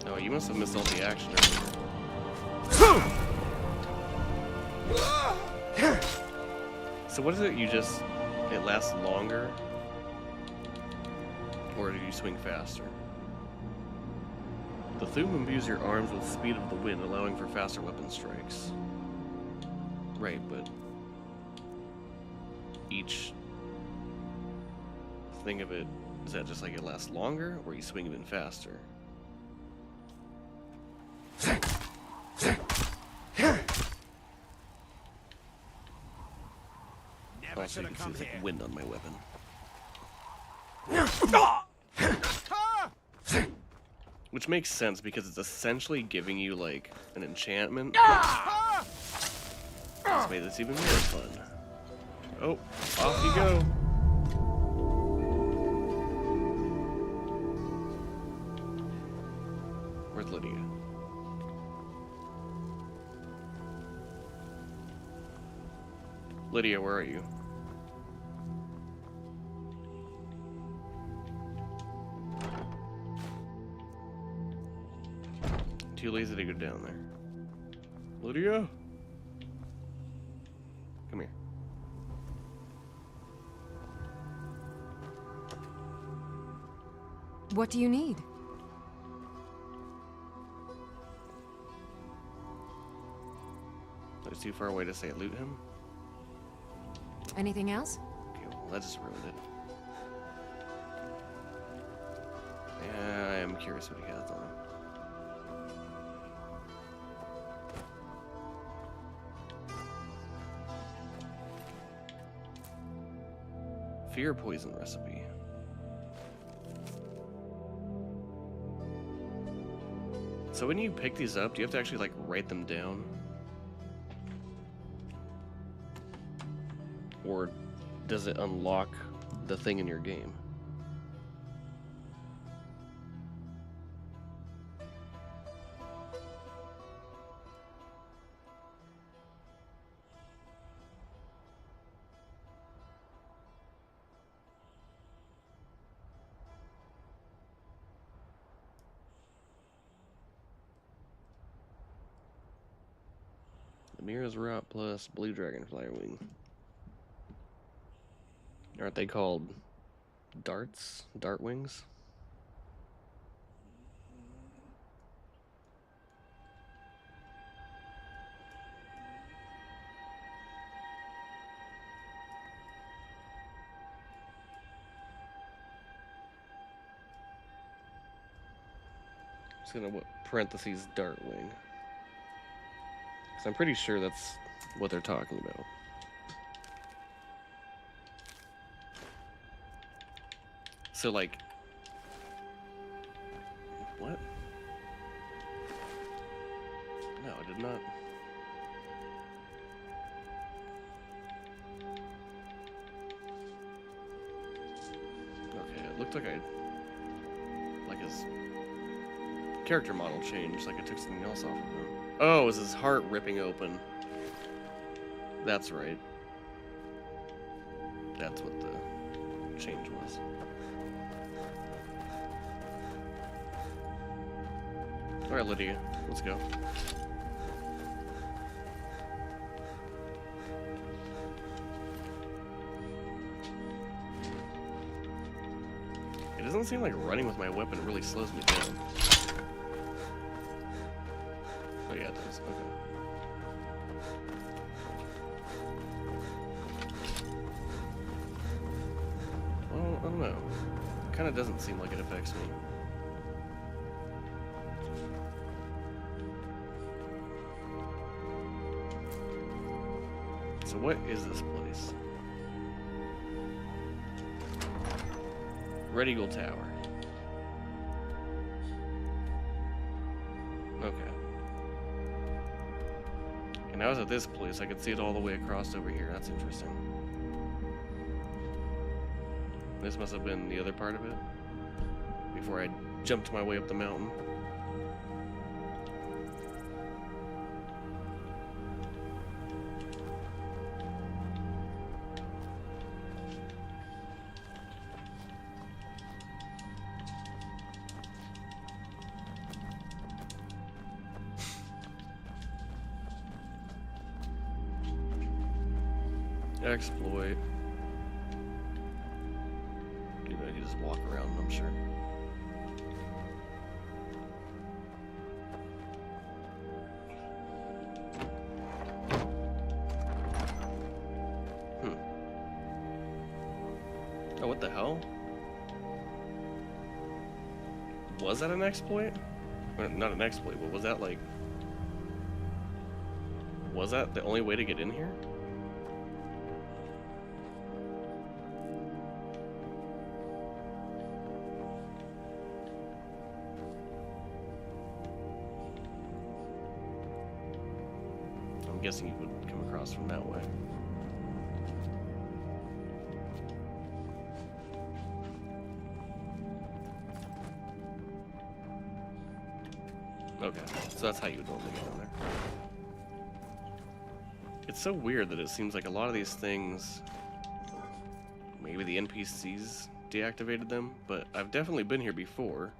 Oh, you must have missed all the action earlier. So what is it? It lasts longer? Or do you swing faster? The Thum imbues your arms with speed of the wind, allowing for faster weapon strikes. Right, but each thing of it, is that just like it lasts longer, or you swing even faster? Oh, so you can see there's like wind on my weapon. Which makes sense because it's essentially giving you like an enchantment. This made this even more fun. Oh, off you go. Where's Lydia? Lydia, where are you? Too lazy to go down there. Lydia? Come here. What do you need? It's too far away to say loot him. Anything else? Okay, well that just ruined it. Yeah, I am curious what he has on him. Fear poison recipe. So when you pick these up, do you have to actually like write them down? Or does it unlock the thing in your game? Mira's Rot plus Blue Dragonfly Wing. Aren't they called darts? Dart wings? It's gonna what parentheses Dartwing. Because I'm pretty sure that's what they're talking about. So like, what? No, I did not. Okay, it looked like his character model changed, like I took something else off of him. Oh, it was his heart ripping open. That's right. That's what the change was. Alright, Lydia, let's go. It doesn't seem like running with my weapon really slows me down. Oh yeah, it does. Okay. Well, I don't know. It kind of doesn't seem like it affects me. So what is this place? Red Eagle Tower. Okay. And I was at this place. I could see it all the way across over here. That's interesting. This must have been the other part of it. Before I jumped my way up the mountain. Exploit. You know, you just walk around, I'm sure. Oh, what the hell? Was that an exploit? Or, not an exploit, but was that like... Was that the only way to get in here? I'm guessing you would come across from that way. Okay, so that's how you would normally get in there. It's so weird that it seems like a lot of these things, maybe the NPCs deactivated them, but I've definitely been here before.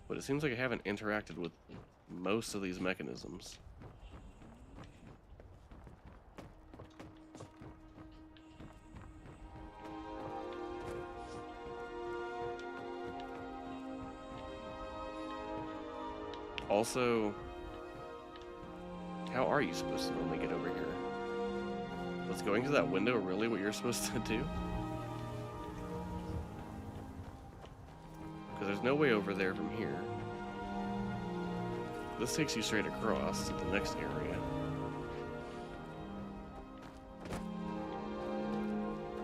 But it seems like I haven't interacted with most of these mechanisms. Also, how are you supposed to normally get over here? Was going to that window really what you're supposed to do? Because there's no way over there from here. This takes you straight across to the next area.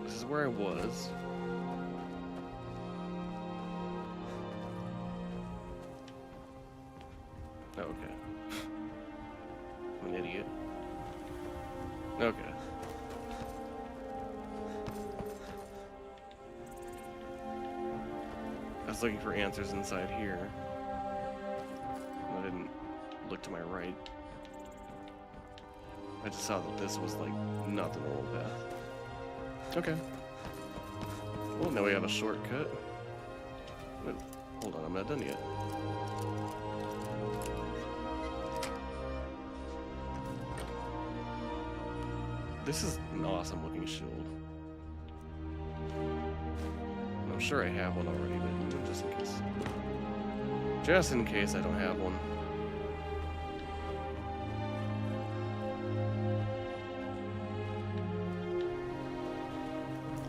This is where I was. Oh, okay. I'm an idiot. Okay. I was looking for answers inside here. I didn't look to my right. I just saw that this was like not the normal path. Okay. Well, now we have a shortcut. Wait, hold on, I'm not done yet. This is an awesome looking shield. I'm sure I have one already, but just in case. Just in case I don't have one.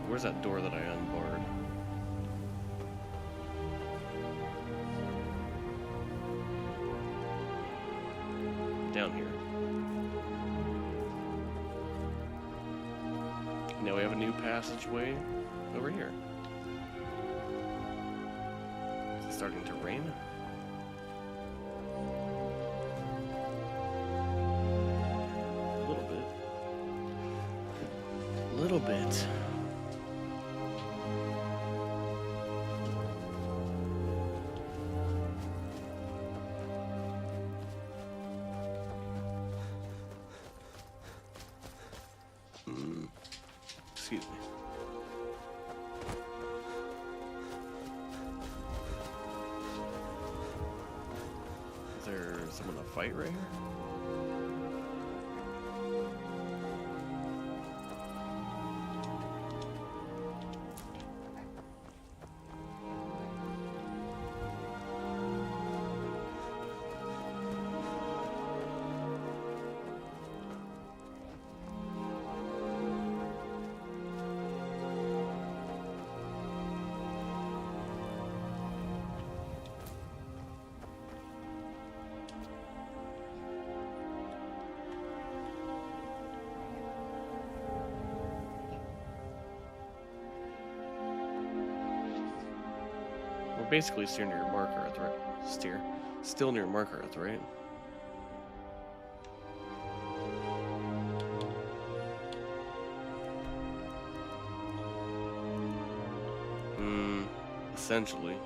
Where's that door that I unbarred? down here. Now we have a new passageway over here. Is it starting to rain? A little bit. A little bit. Excuse me. Is there someone to fight right here? We're basically still near Markarth, right? Still near Markarth, right? Essentially.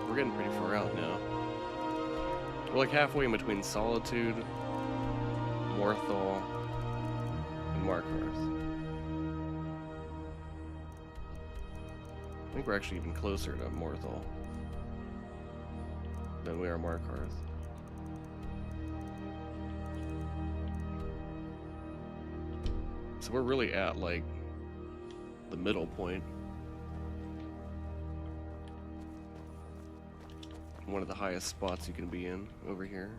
We're getting pretty far out now. We're like halfway in between Solitude, Morthal, and Markarth. I think we're actually even closer to Morthal than we are Markarth. So we're really at like the middle point. One of the highest spots you can be in over here.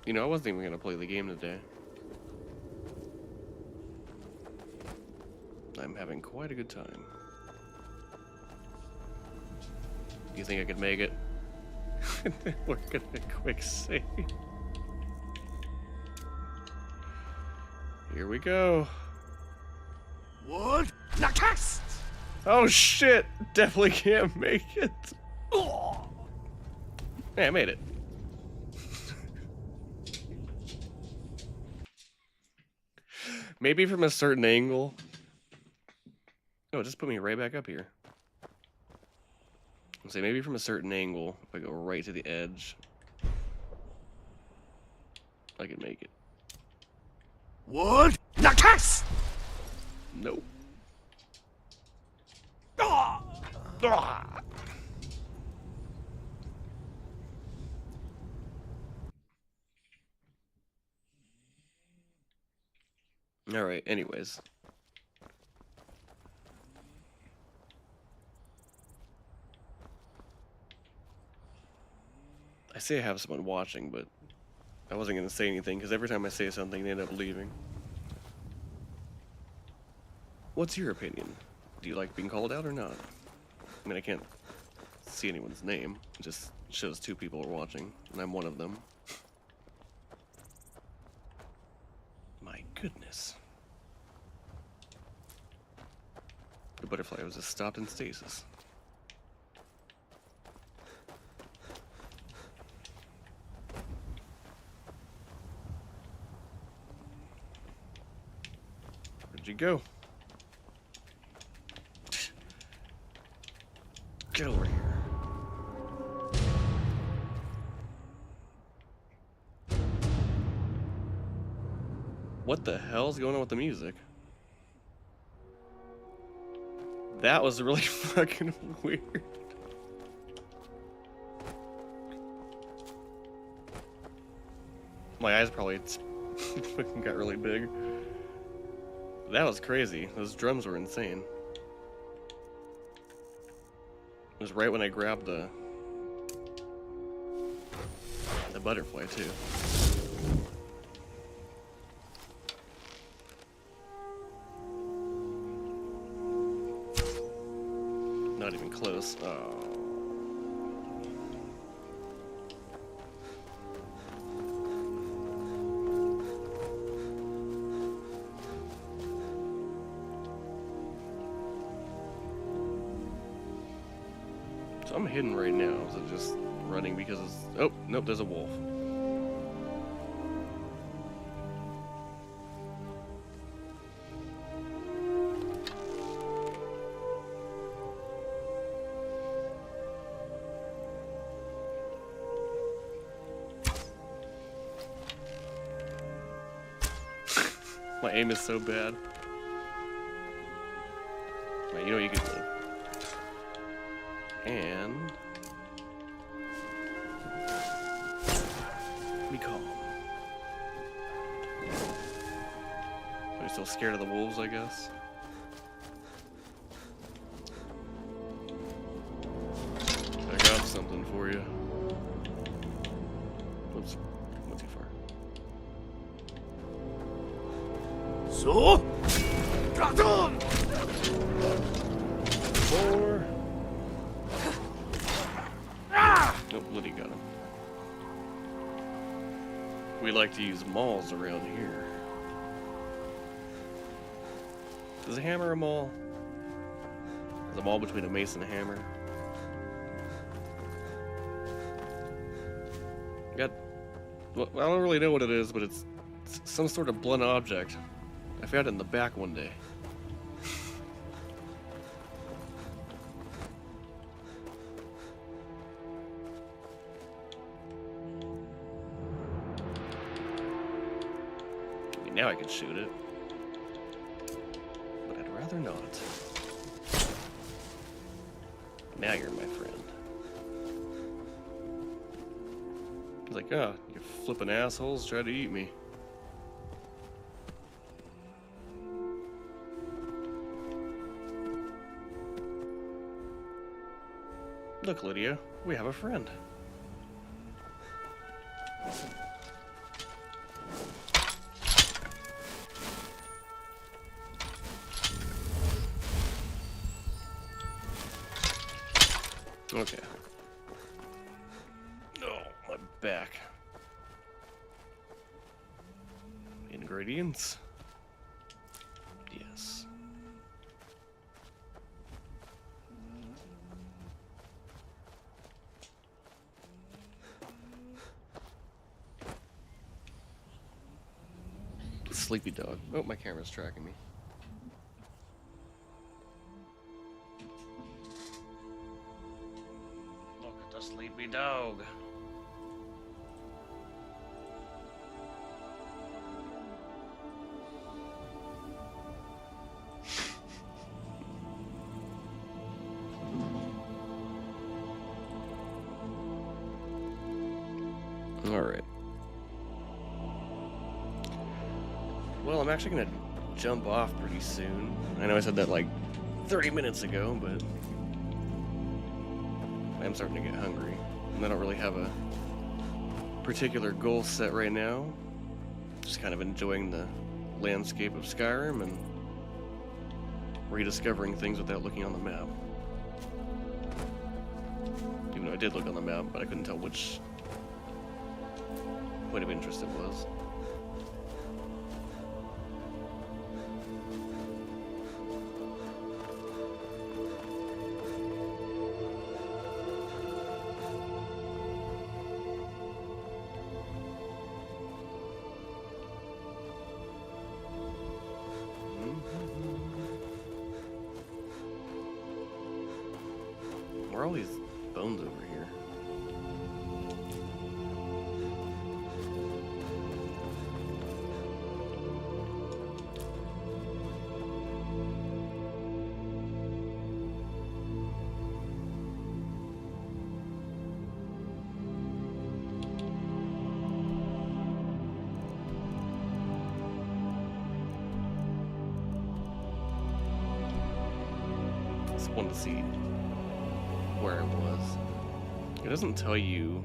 You know, I wasn't even gonna play the game today. I'm having quite a good time. Do you think I could make it? We're gonna quick save. Here we go. What? Nakast! Oh shit! Definitely can't make it. Hey, I made it. Maybe from a certain angle. Oh, just put me right back up here. I'll say maybe from a certain angle, if I go right to the edge, I can make it. What? Nakast! Nope. Alright, anyways. I say I have someone watching, but I wasn't going to say anything because every time I say something, they end up leaving. What's your opinion? Do you like being called out or not? I mean, I can't see anyone's name. It just shows 2 people are watching, and I'm one of them. My goodness. The butterfly was just stopped in stasis. Where'd you go? Get over here. What the hell's going on with the music? That was really fucking weird. My eyes probably fucking got really big. That was crazy. Those drums were insane. It was right when I grabbed the butterfly too. Not even close. Oh. So I'm hidden right now. Is it just running because it's... Oh, nope, there's a wolf. My aim is so bad. Right, you know you can live. And be calm. Are you still scared of the wolves, I guess? I got something for you. Whoops, went too far. So? Four. Nope, Liddy got him. We like to use mauls around here. Is a hammer a maul? Is a maul between a mace and a hammer? Got... Well, I don't really know what it is, but it's some sort of blunt object. I found it in the back one day. Now I can shoot it, but I'd rather not. Now you're my friend. He's like, oh, you flipping assholes try to eat me. Look, Lydia, we have a friend. Okay. Oh, my back. Ingredients? Yes. Sleepy dog. Oh, my camera's tracking me. Sleepy dog. All right. Well, I'm actually gonna jump off pretty soon. I know I said that like 30 minutes ago, but I'm starting to get hungry, and I don't really have a particular goal set right now. Just kind of enjoying the landscape of Skyrim and rediscovering things without looking on the map. Even though I did look on the map, but I couldn't tell which point of interest it was. Where are all these bones over here? Just wanted to see where it was. It doesn't tell you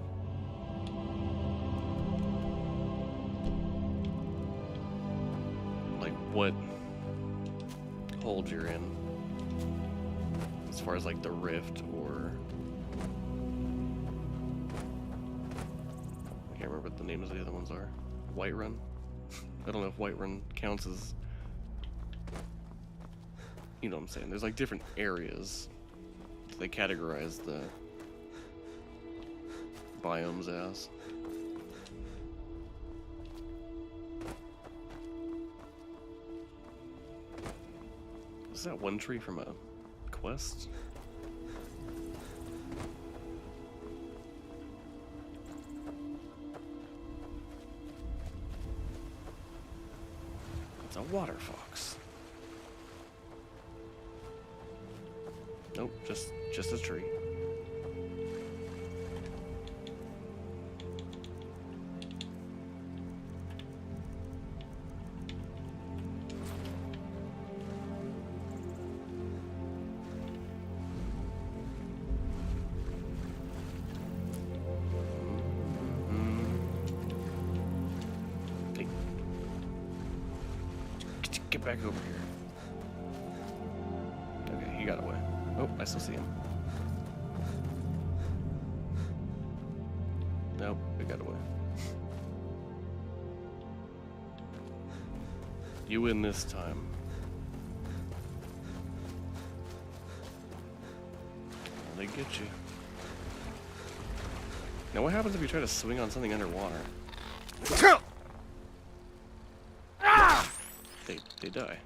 what hold you're in, as far as like the rift or I can't remember what the names of the other ones are. Whiterun. I don't know if Whiterun counts as, you know what I'm saying. There's like different areas they categorize the biomes as. Is that one tree from a quest? It's a water fox. Nope, just a tree. Get back over here. Okay, he got away. Oh, I still see him. Nope, he got away. You win this time. They get you. Now what happens if you try to swing on something underwater? They die.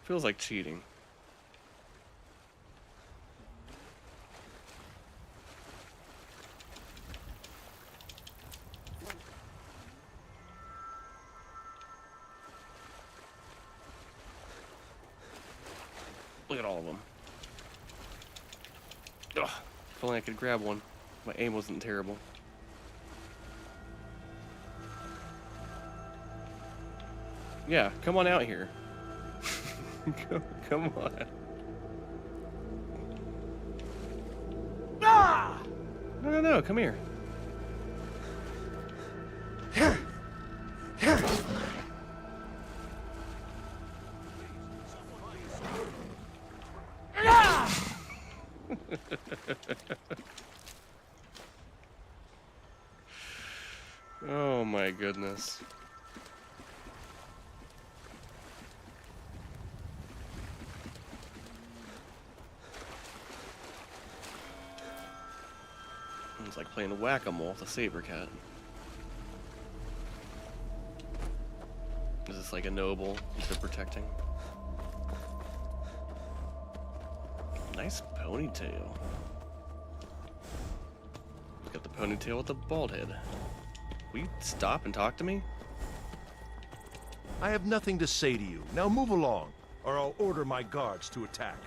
Feels like cheating. Look at all of them. Ugh, if only I could grab one. My aim wasn't terrible. Yeah, come on out here. Come on. Ah! No, come here. Oh my goodness. It's like playing whack-a-mole with a saber cat. Is this like a noble they're protecting? Nice ponytail. Look at the ponytail with the bald head. Will you stop and talk to me? I have nothing to say to you. Now move along, or I'll order my guards to attack.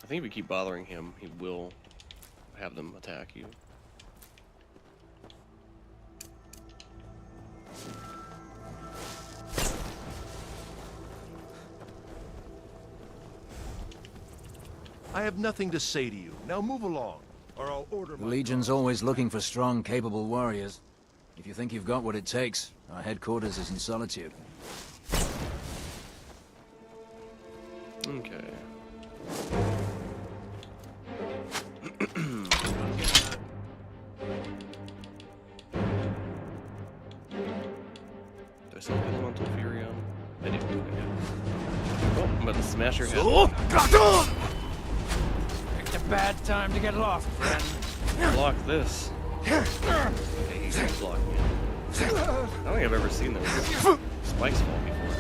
I think if you keep bothering him, he will have them attack you. I have nothing to say to you. Now move along, or I'll order The my Legion's always looking for strong, capable warriors. If you think you've got what it takes, our headquarters is in Solitude. Okay. Do I still have Elemental Fury on? I do. Okay. Oh, I'm about to smash your head. Picked a bad time to get lost, friend. Block this. Okay, he's gonna block me. I don't think I've ever seen those spikes fall before.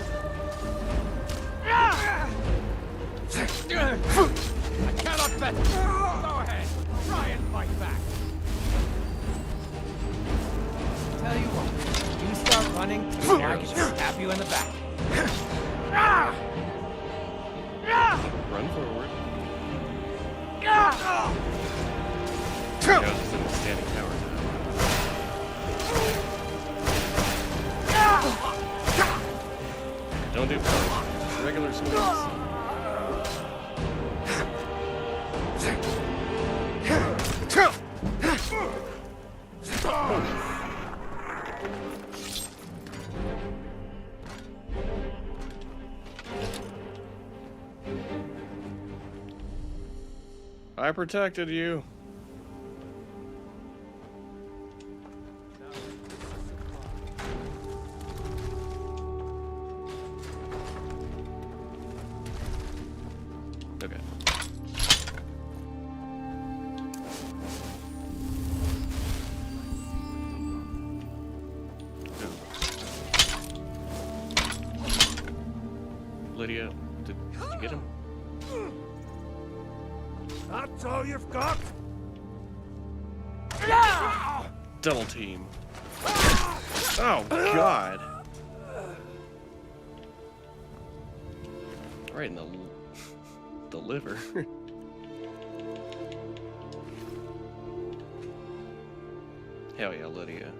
I cannot bet. Go ahead. Try and fight back. Tell you what, you start running, I can just tap you in the back. Run forward. Yeah, I was just in a standing tower. Don't do power. regular swings. I protected you. Okay. Lydia, did you get him? That's all you've got? Double team. Oh, God. Right in the liver. Hell yeah, Lydia.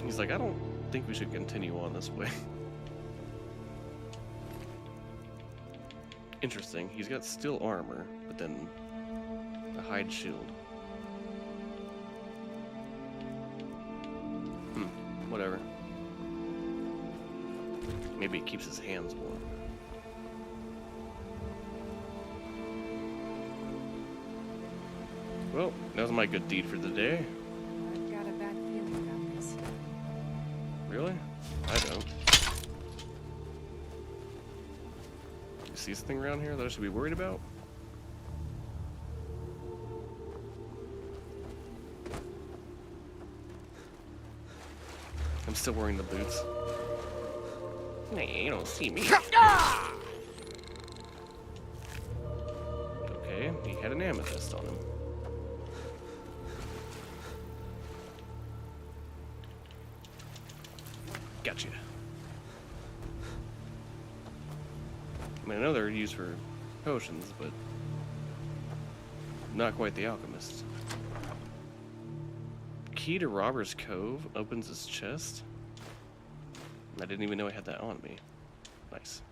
He's like, I don't think we should continue on this way. Interesting. He's got steel armor, but then a hide shield. Whatever. Maybe it keeps his hands warm. Well, that was my good deed for the day. I've got a bad feeling about this. Really? I don't. You see something around here that I should be worried about? I'm still wearing the boots. Hey, you don't see me. Okay, he had an amethyst on him. Gotcha. I mean, I know they're used for potions, but not quite the alchemist. Key to Robber's Cove opens his chest. I didn't even know I had that on me. Nice.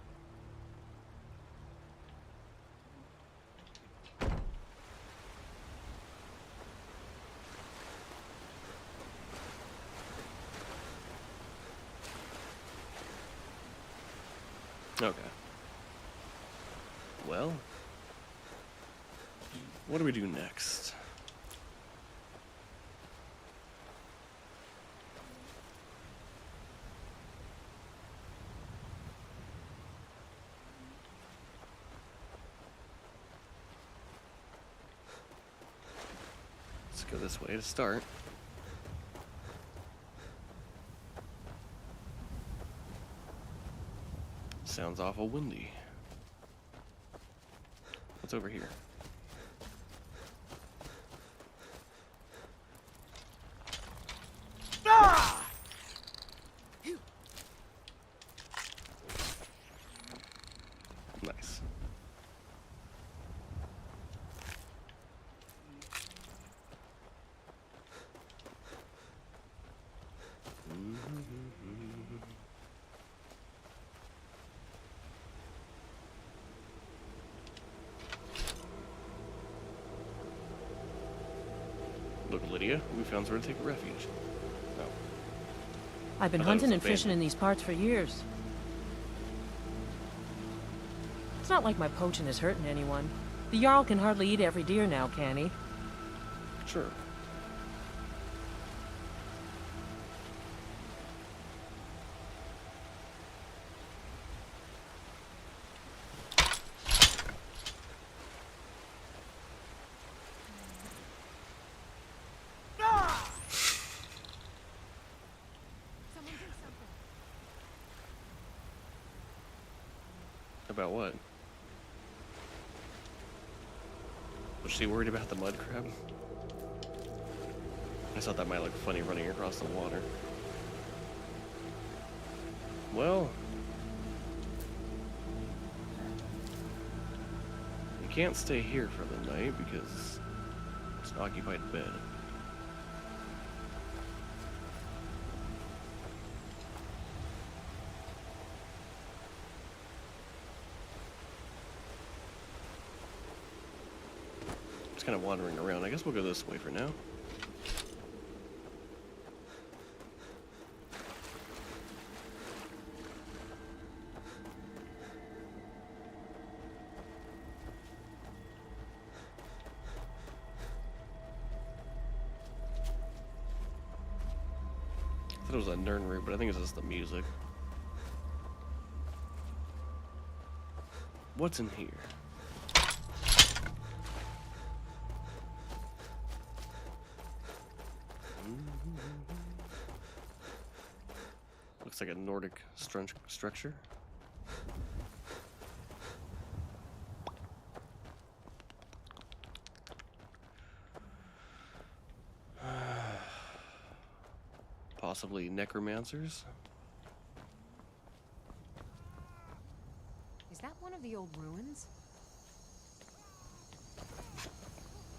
Okay. Well, what do we do next? Let's go this way to start. Sounds awful windy. What's over here? Nice. Look, Lydia, we found somewhere to take refuge. Oh. I've been I thought it was hunting and abandoned. fishing in these parts for years. It's not like my poaching is hurting anyone. The Jarl can hardly eat every deer now, can he? Sure. About what? Was she worried about the mud crab? I thought that might look funny running across the water. Well, you can't stay here for the night because It's an occupied bed. Just kind of wandering around. I guess we'll go this way for now. I thought it was a nursery, but I think it's just the music. What's in here? Looks like a Nordic structure. Possibly necromancers. Is that one of the old ruins?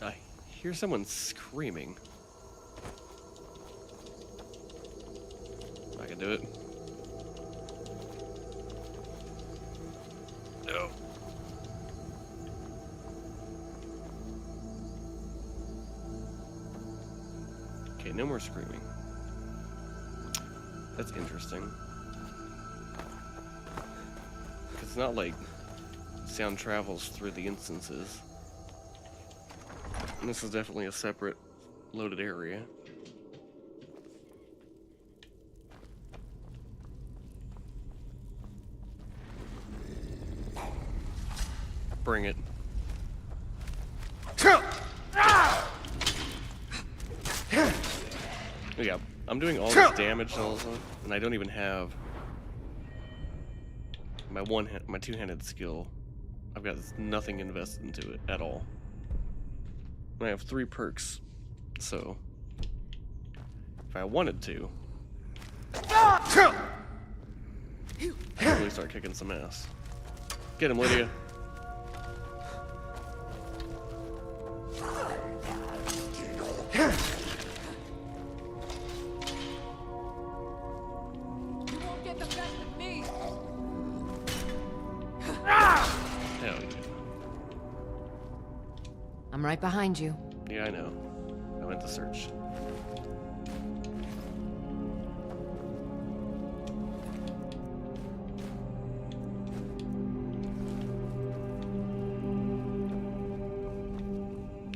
I hear someone screaming. I can do it. No. Okay, no more screaming. That's interesting. It's not like sound travels through the instances. And this is definitely a separate loaded area. Bring it. Yeah, I'm doing all this damage also, and I don't even have my two-handed skill. I've got nothing invested into it at all. And I have 3 perks, so if I wanted to, I'd really start kicking some ass. Get him, Lydia. I'm right behind you. Yeah, I know. I went to search.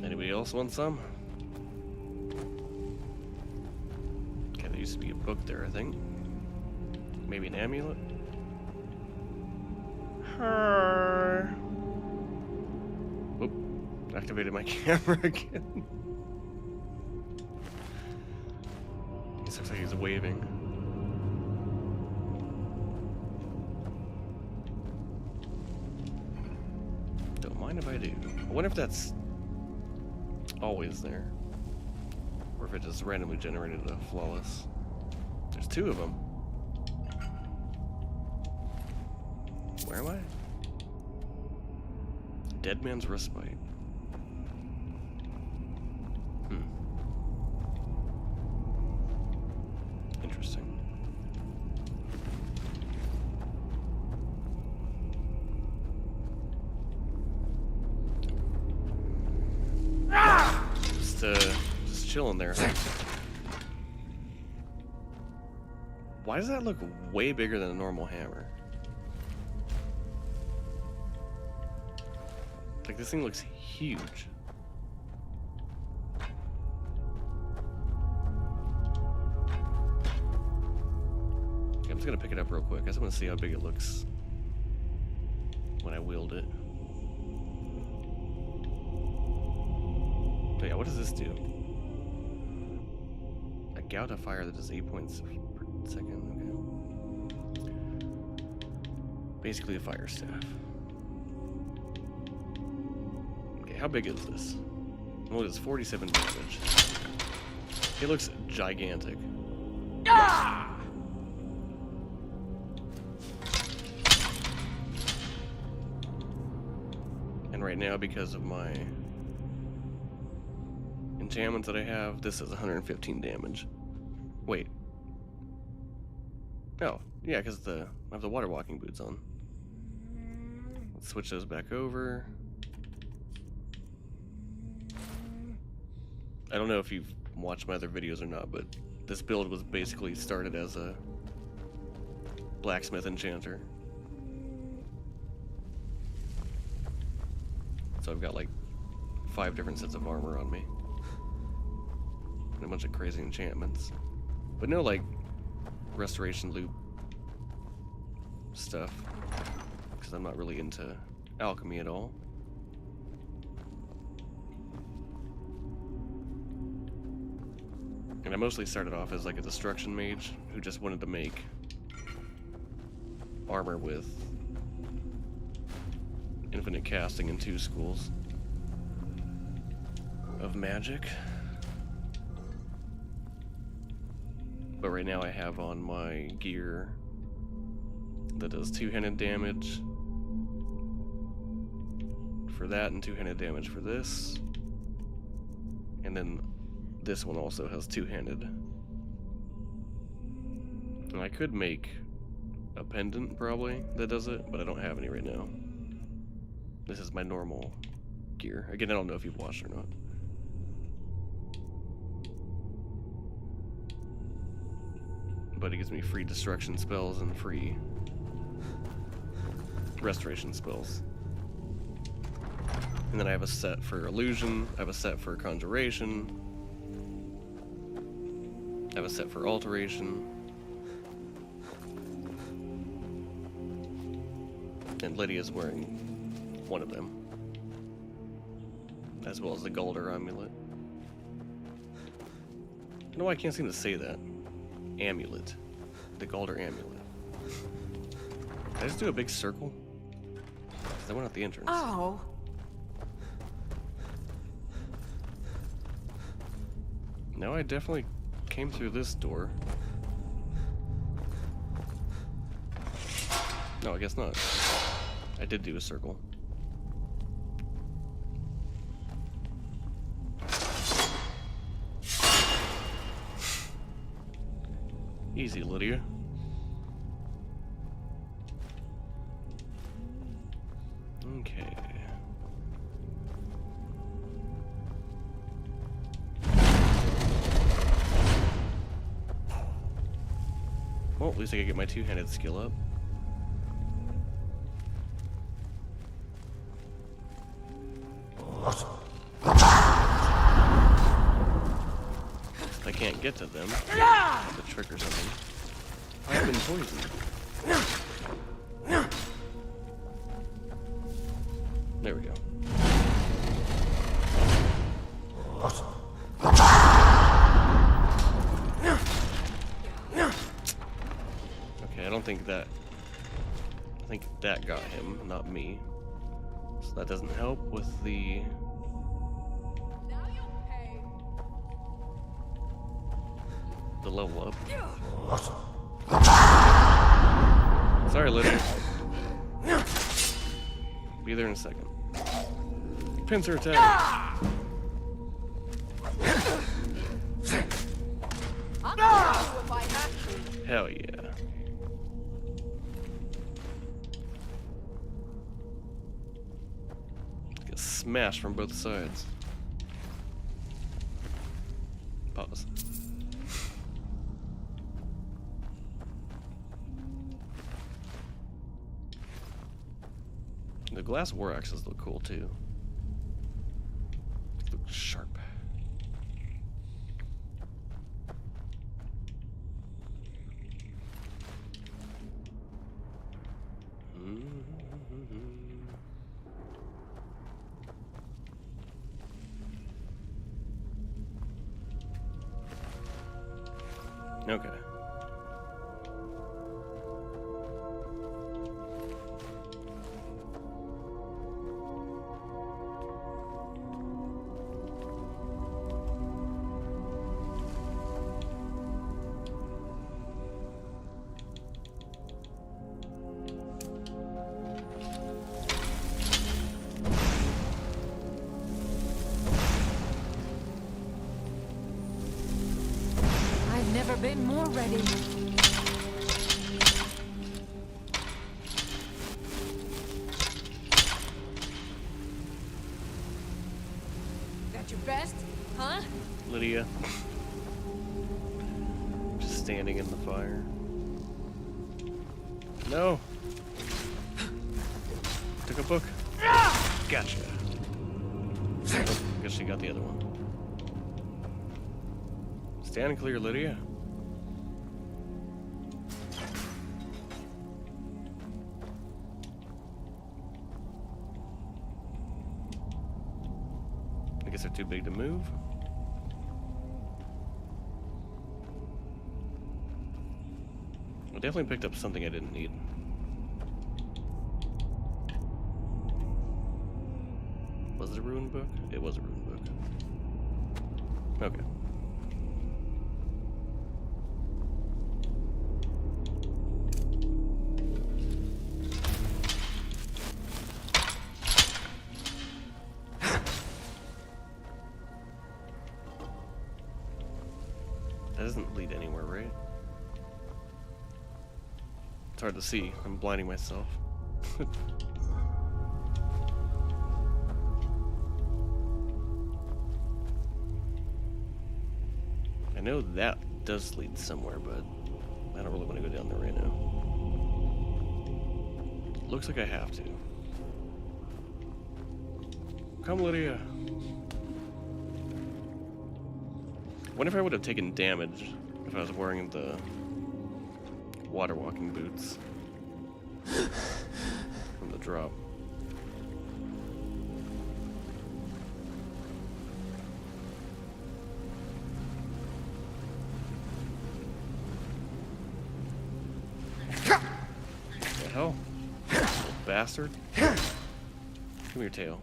Anybody else want some? Okay, there used to be a book there, I think. Maybe an amulet? Whoop. Activated my camera again. He looks like he's waving. Don't mind if I do. I wonder if that's always there, or if it just randomly generated a flawless. There's 2 of them. Where am I? Dead Man's Respite. Interesting. Just chilling there. Why does that look way bigger than a normal hammer? Like, this thing looks huge. Okay, I'm just gonna pick it up real quick. I just want to see how big it looks when I wield it. So yeah, what does this do? A gout of fire that does 8 points per second. Okay. Basically a fire staff. How big is this? Well, it's 47 damage. It looks gigantic. Ah! And right now, because of my enchantments that I have, this is 115 damage. Wait. Oh, yeah, because I have the water walking boots on. Let's switch those back over. I don't know if you've watched my other videos or not, but this build was basically started as a blacksmith enchanter. So I've got like 5 different sets of armor on me. And a bunch of crazy enchantments. But no like restoration loop stuff. Because I'm not really into alchemy at all. And I mostly started off as like a destruction mage who just wanted to make armor with infinite casting in 2 schools of magic. But right now I have on my gear that does 2-handed damage for that and 2-handed damage for this. And then this one also has 2-handed. And I could make a pendant probably that does it, but I don't have any right now. This is my normal gear. Again, I don't know if you've watched or not. But it gives me free destruction spells and free restoration spells. And then I have a set for illusion, I have a set for conjuration, I have a set for alteration. And Lydia's wearing one of them. As well as the Galder amulet. I don't know why I can't seem to say that. Amulet. The Galder amulet. Did I just do a big circle? Because I went out the entrance. Oh. No, I definitely came through this door. No, I guess not. I did do a circle. Easy, Lydia. Okay. Well, at least I can get my 2-handed skill up. I can't get to them. The trick or something. I've been poisoned. There we go. Okay, I don't think that... I think that got him, not me. So that doesn't help with the... the level up. Sorry, Lydia. Be there in a second. Pincer attack. Hell yeah. Get smashed from both sides. Pause. The glass war axes look cool too. Look sharp. Okay. never been more ready. That your best, huh? Lydia. Just standing in the fire. No. Took a book. Gotcha. Guess she got the other one. Stand clear, Lydia. I guess they're too big to move. I definitely picked up something I didn't need. Was it a ruined book? It was a ruined book. Okay. That doesn't lead anywhere, right? It's hard to see. I'm blinding myself. I know that does lead somewhere, but I don't really want to go down there right now. Looks like I have to. Come, Lydia. Wonder if I would have taken damage if I was wearing the water walking boots from the drop. What the hell? Little bastard. Give me your tail.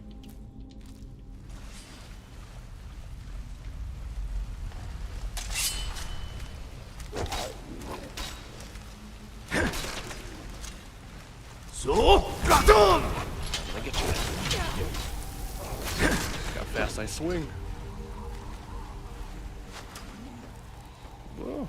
So, got him! I get you. Look how fast I swing. Whoa.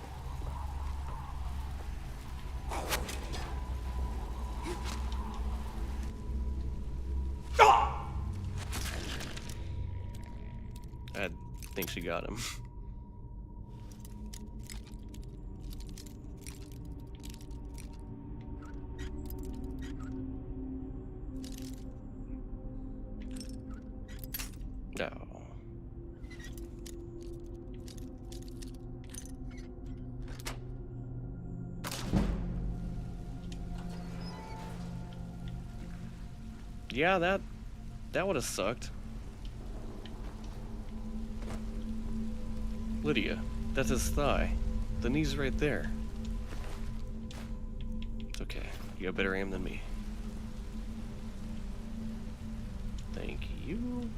I think she got him. No. Yeah, that would have sucked. Lydia, that's his thigh. The knee's right there. It's okay. You have better aim than me. Thank you.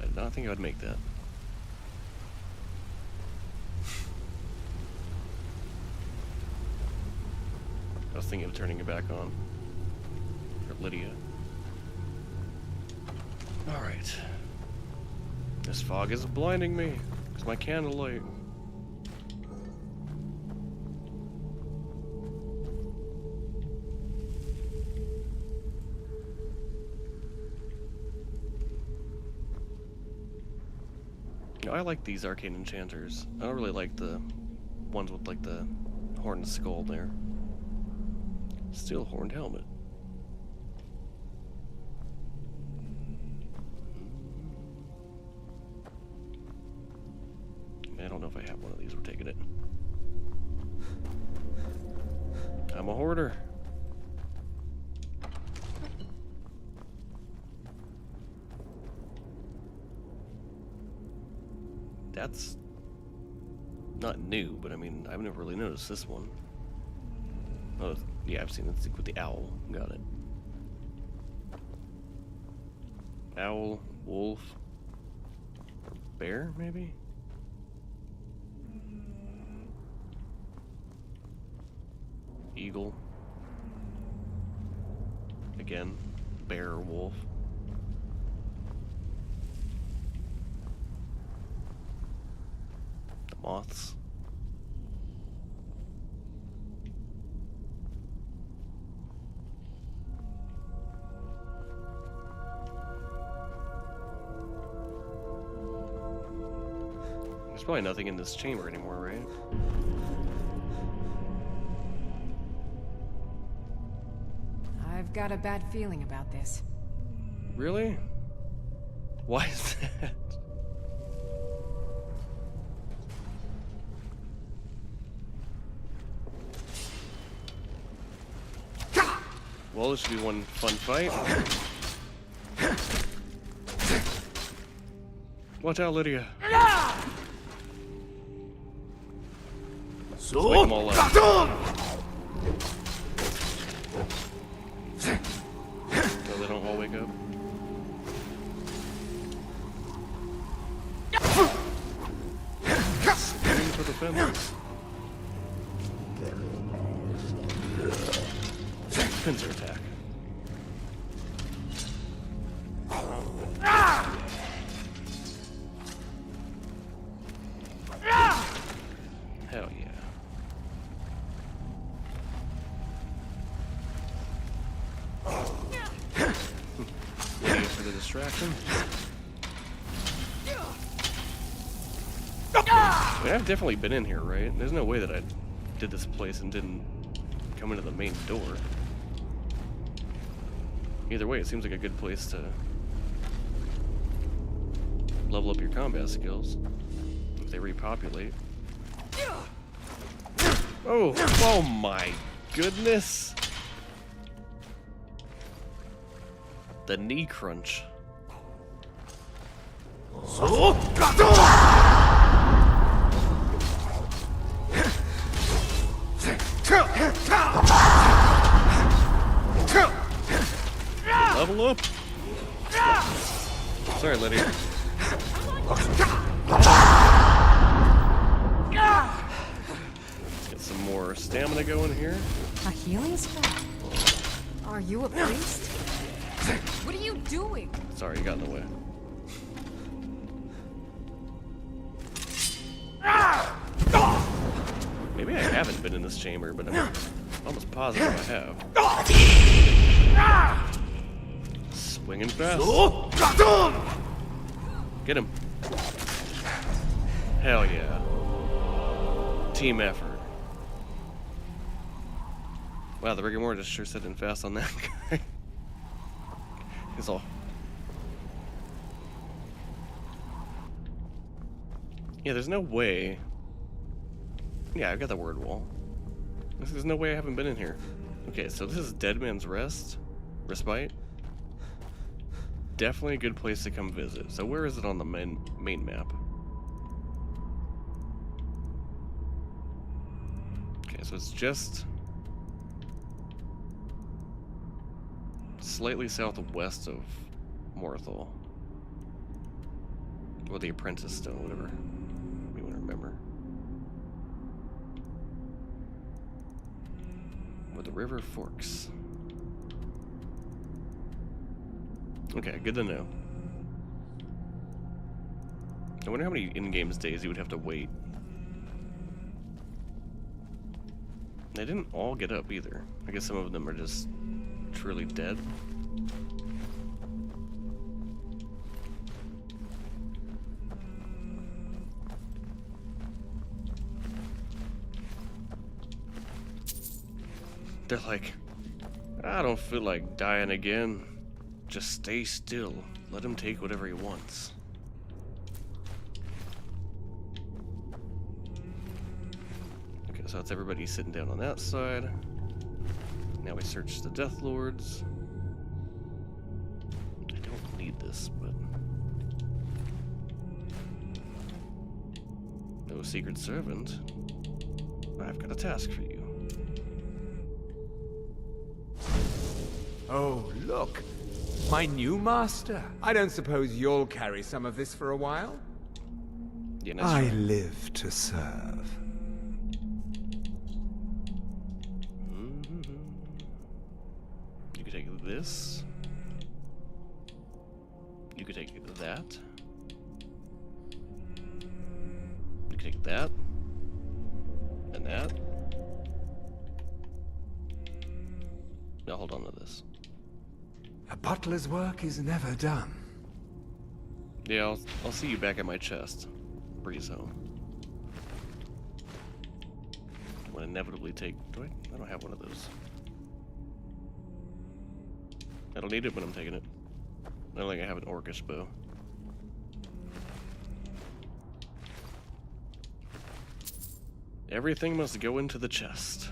I did not think I would make that. I was thinking of turning it back on. For Lydia. Alright. This fog is blinding me. It's my candlelight. You know, I like these arcane enchanters. I don't really like the ones with like the horned skull there. Steel horned helmet. I don't know if I have one of these. We're taking it. I'm a hoarder. That's not new, but I mean, I've never really noticed this one. Oh, yeah, I've seen it with the owl. Got it. Owl, wolf, or bear, maybe? Eagle. Again, bear or wolf. moths. There's probably nothing in this chamber anymore, right? I've got a bad feeling about this. Really? Why is that? Well, this should be one fun fight. Watch out, Lydia. Let's wake them all up. So they don't all wake up. Spinning for the fence. Pincer attack. Hell yeah. Waiting for the distraction. I mean, I've definitely been in here, right? There's no way that I did this place and didn't come into the main door. Either way, it seems like a good place to level up your combat skills if they repopulate. Oh, oh my goodness. The knee crunch. Level up. Sorry, Lydia. Let's get some more stamina going here. A healing spell? Are you a priest? What are you doing? Sorry, you got in the way. Maybe I haven't been in this chamber, but I'm almost positive I have. Swinging fast. Get him. Hell yeah. Team effort. Wow, the rigor mortis sure set in fast on that guy. He's all. Yeah, there's no way. Yeah, I've got the word wall. There's no way I haven't been in here. Okay, so this is Dead Man's Rest? Respite? Definitely a good place to come visit. So where is it on the main map? Okay, so it's just slightly southwest of Morthal. Or the Apprentice Stone, whatever you want to remember. Where the river forks. Okay, good to know. I wonder how many in-game days you would have to wait. They didn't all get up either. I guess some of them are just truly dead. They're like, I don't feel like dying again. Just stay still. Let him take whatever he wants. Okay, so that's everybody sitting down on that side. Now we search the Death Lords. I don't need this, but... No secret servant. I've got a task for you. Oh, look. My new master. I don't suppose you'll carry some of this for a while? Yeah, I live to serve. You could take this. You could take that. You could can take that. And that. Now hold on to this. A butler's work is never done. Yeah, I'll see you back at my chest. Breezo. Will inevitably take... Do I don't have one of those. I don't need it, but I'm taking it. I don't think I have an orcish bow. Everything must go into the chest.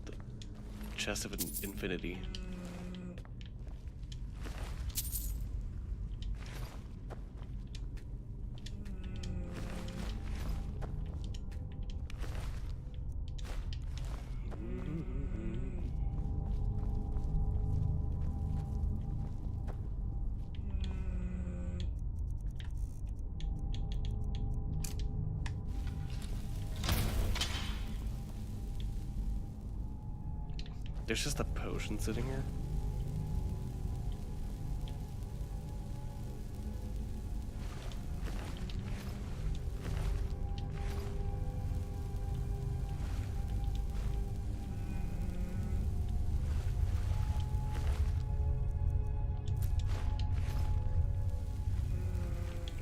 The chest of infinity. There's just a potion sitting here.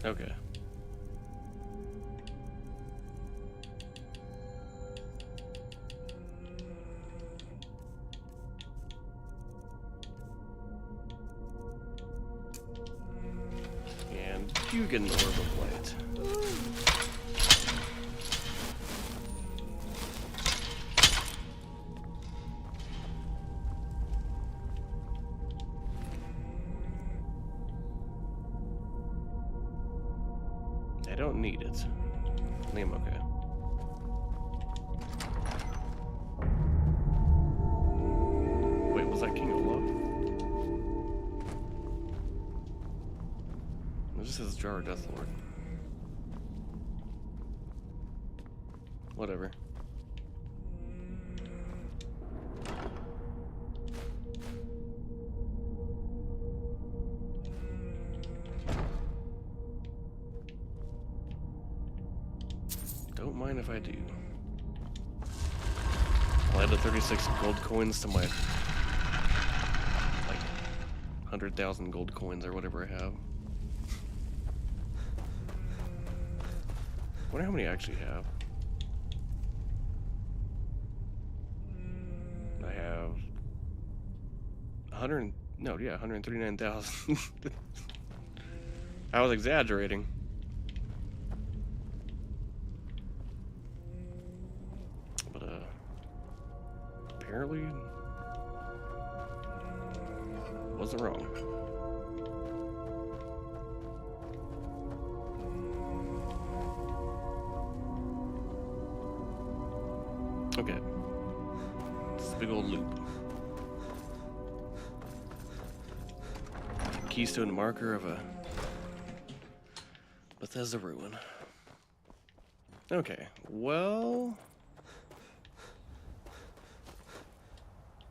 Okay. You get an orb of light. I don't need it. I think I'm okay. Wait, was that King Olaf? It just says Jar of Deathlord. Whatever. Don't mind if I do. I'll add the 36 gold coins to my like 100,000 gold coins or whatever I have. I wonder how many I actually have. I have 139,000. I was exaggerating. But apparently wasn't wrong. Okay. This is a big old loop. Keystone marker of a Bethesda ruin. Okay, well...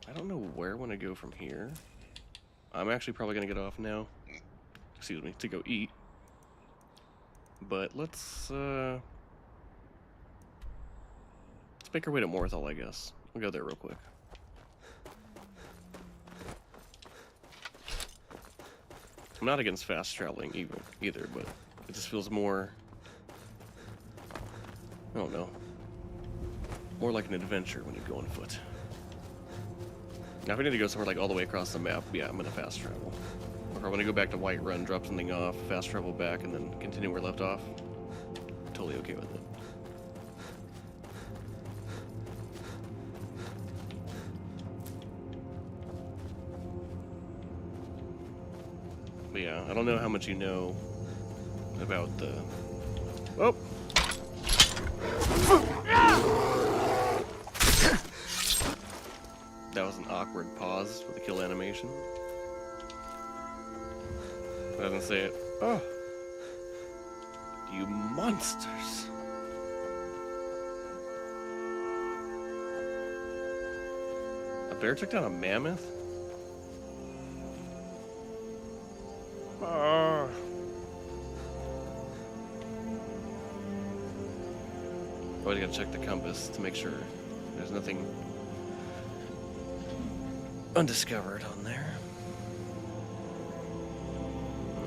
I don't know where I want to go from here. I'm actually probably going to get off now. Excuse me, to go eat. But let's make our way to Morthal, I guess. We'll go there real quick. I'm not against fast traveling either, but it just feels more... I don't know. More like an adventure when you go on foot. Now if I need to go somewhere like all the way across the map, yeah, I'm gonna fast travel. Or if I want to go back to Whiterun, drop something off, fast travel back, and then continue where I left off, totally okay with it. But yeah, I don't know how much you know about the... Oh! That was an awkward pause for the kill animation. I didn't say it. Oh! You monsters! A bear took down a mammoth? Ah. Always gotta check the compass to make sure there's nothing undiscovered on there.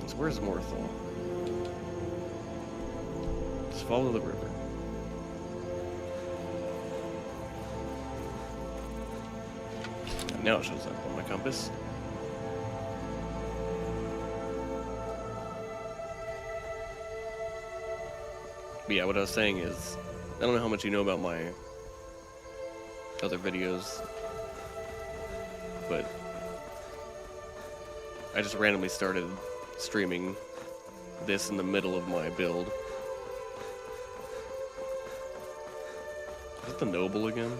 So where's Morthal? Just follow the river. And now it shows up on my compass. But yeah, what I was saying is, I don't know how much you know about my other videos, but I just randomly started streaming this in the middle of my build. Is it the Noble again?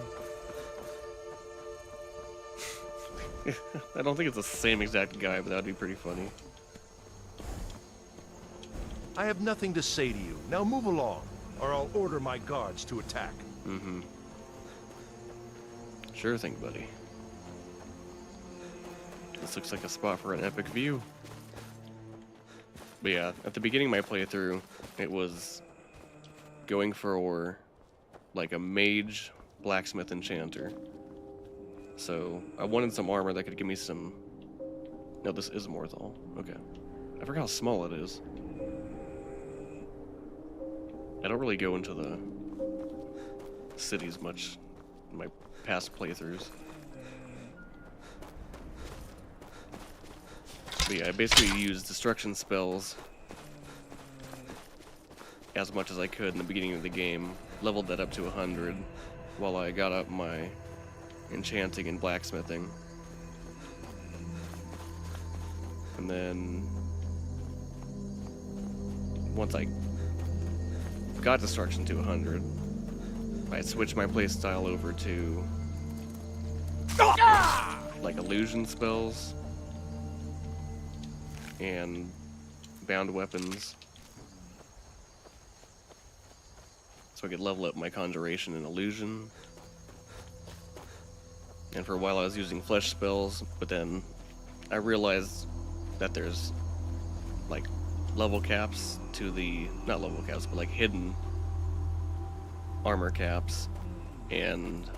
I don't think it's the same exact guy, but that'd be pretty funny. I have nothing to say to you. Now move along, or I'll order my guards to attack. Mm-hmm. Sure thing, buddy. This looks like a spot for an epic view. But yeah, at the beginning of my playthrough, it was going for like a mage, blacksmith, enchanter. So I wanted some armor that could give me some... No, this is Morthal. Okay. I forgot how small it is. I don't really go into the cities much in my past playthroughs. But yeah, I basically used destruction spells as much as I could in the beginning of the game. Leveled that up to 100 while I got up my enchanting and blacksmithing. And then once I got destruction to 100, I switched my playstyle over to like illusion spells and bound weapons, so I could level up my conjuration and illusion. And for a while I was using flesh spells, but then I realized that there's like level caps to the, not level caps, but like hidden armor caps, and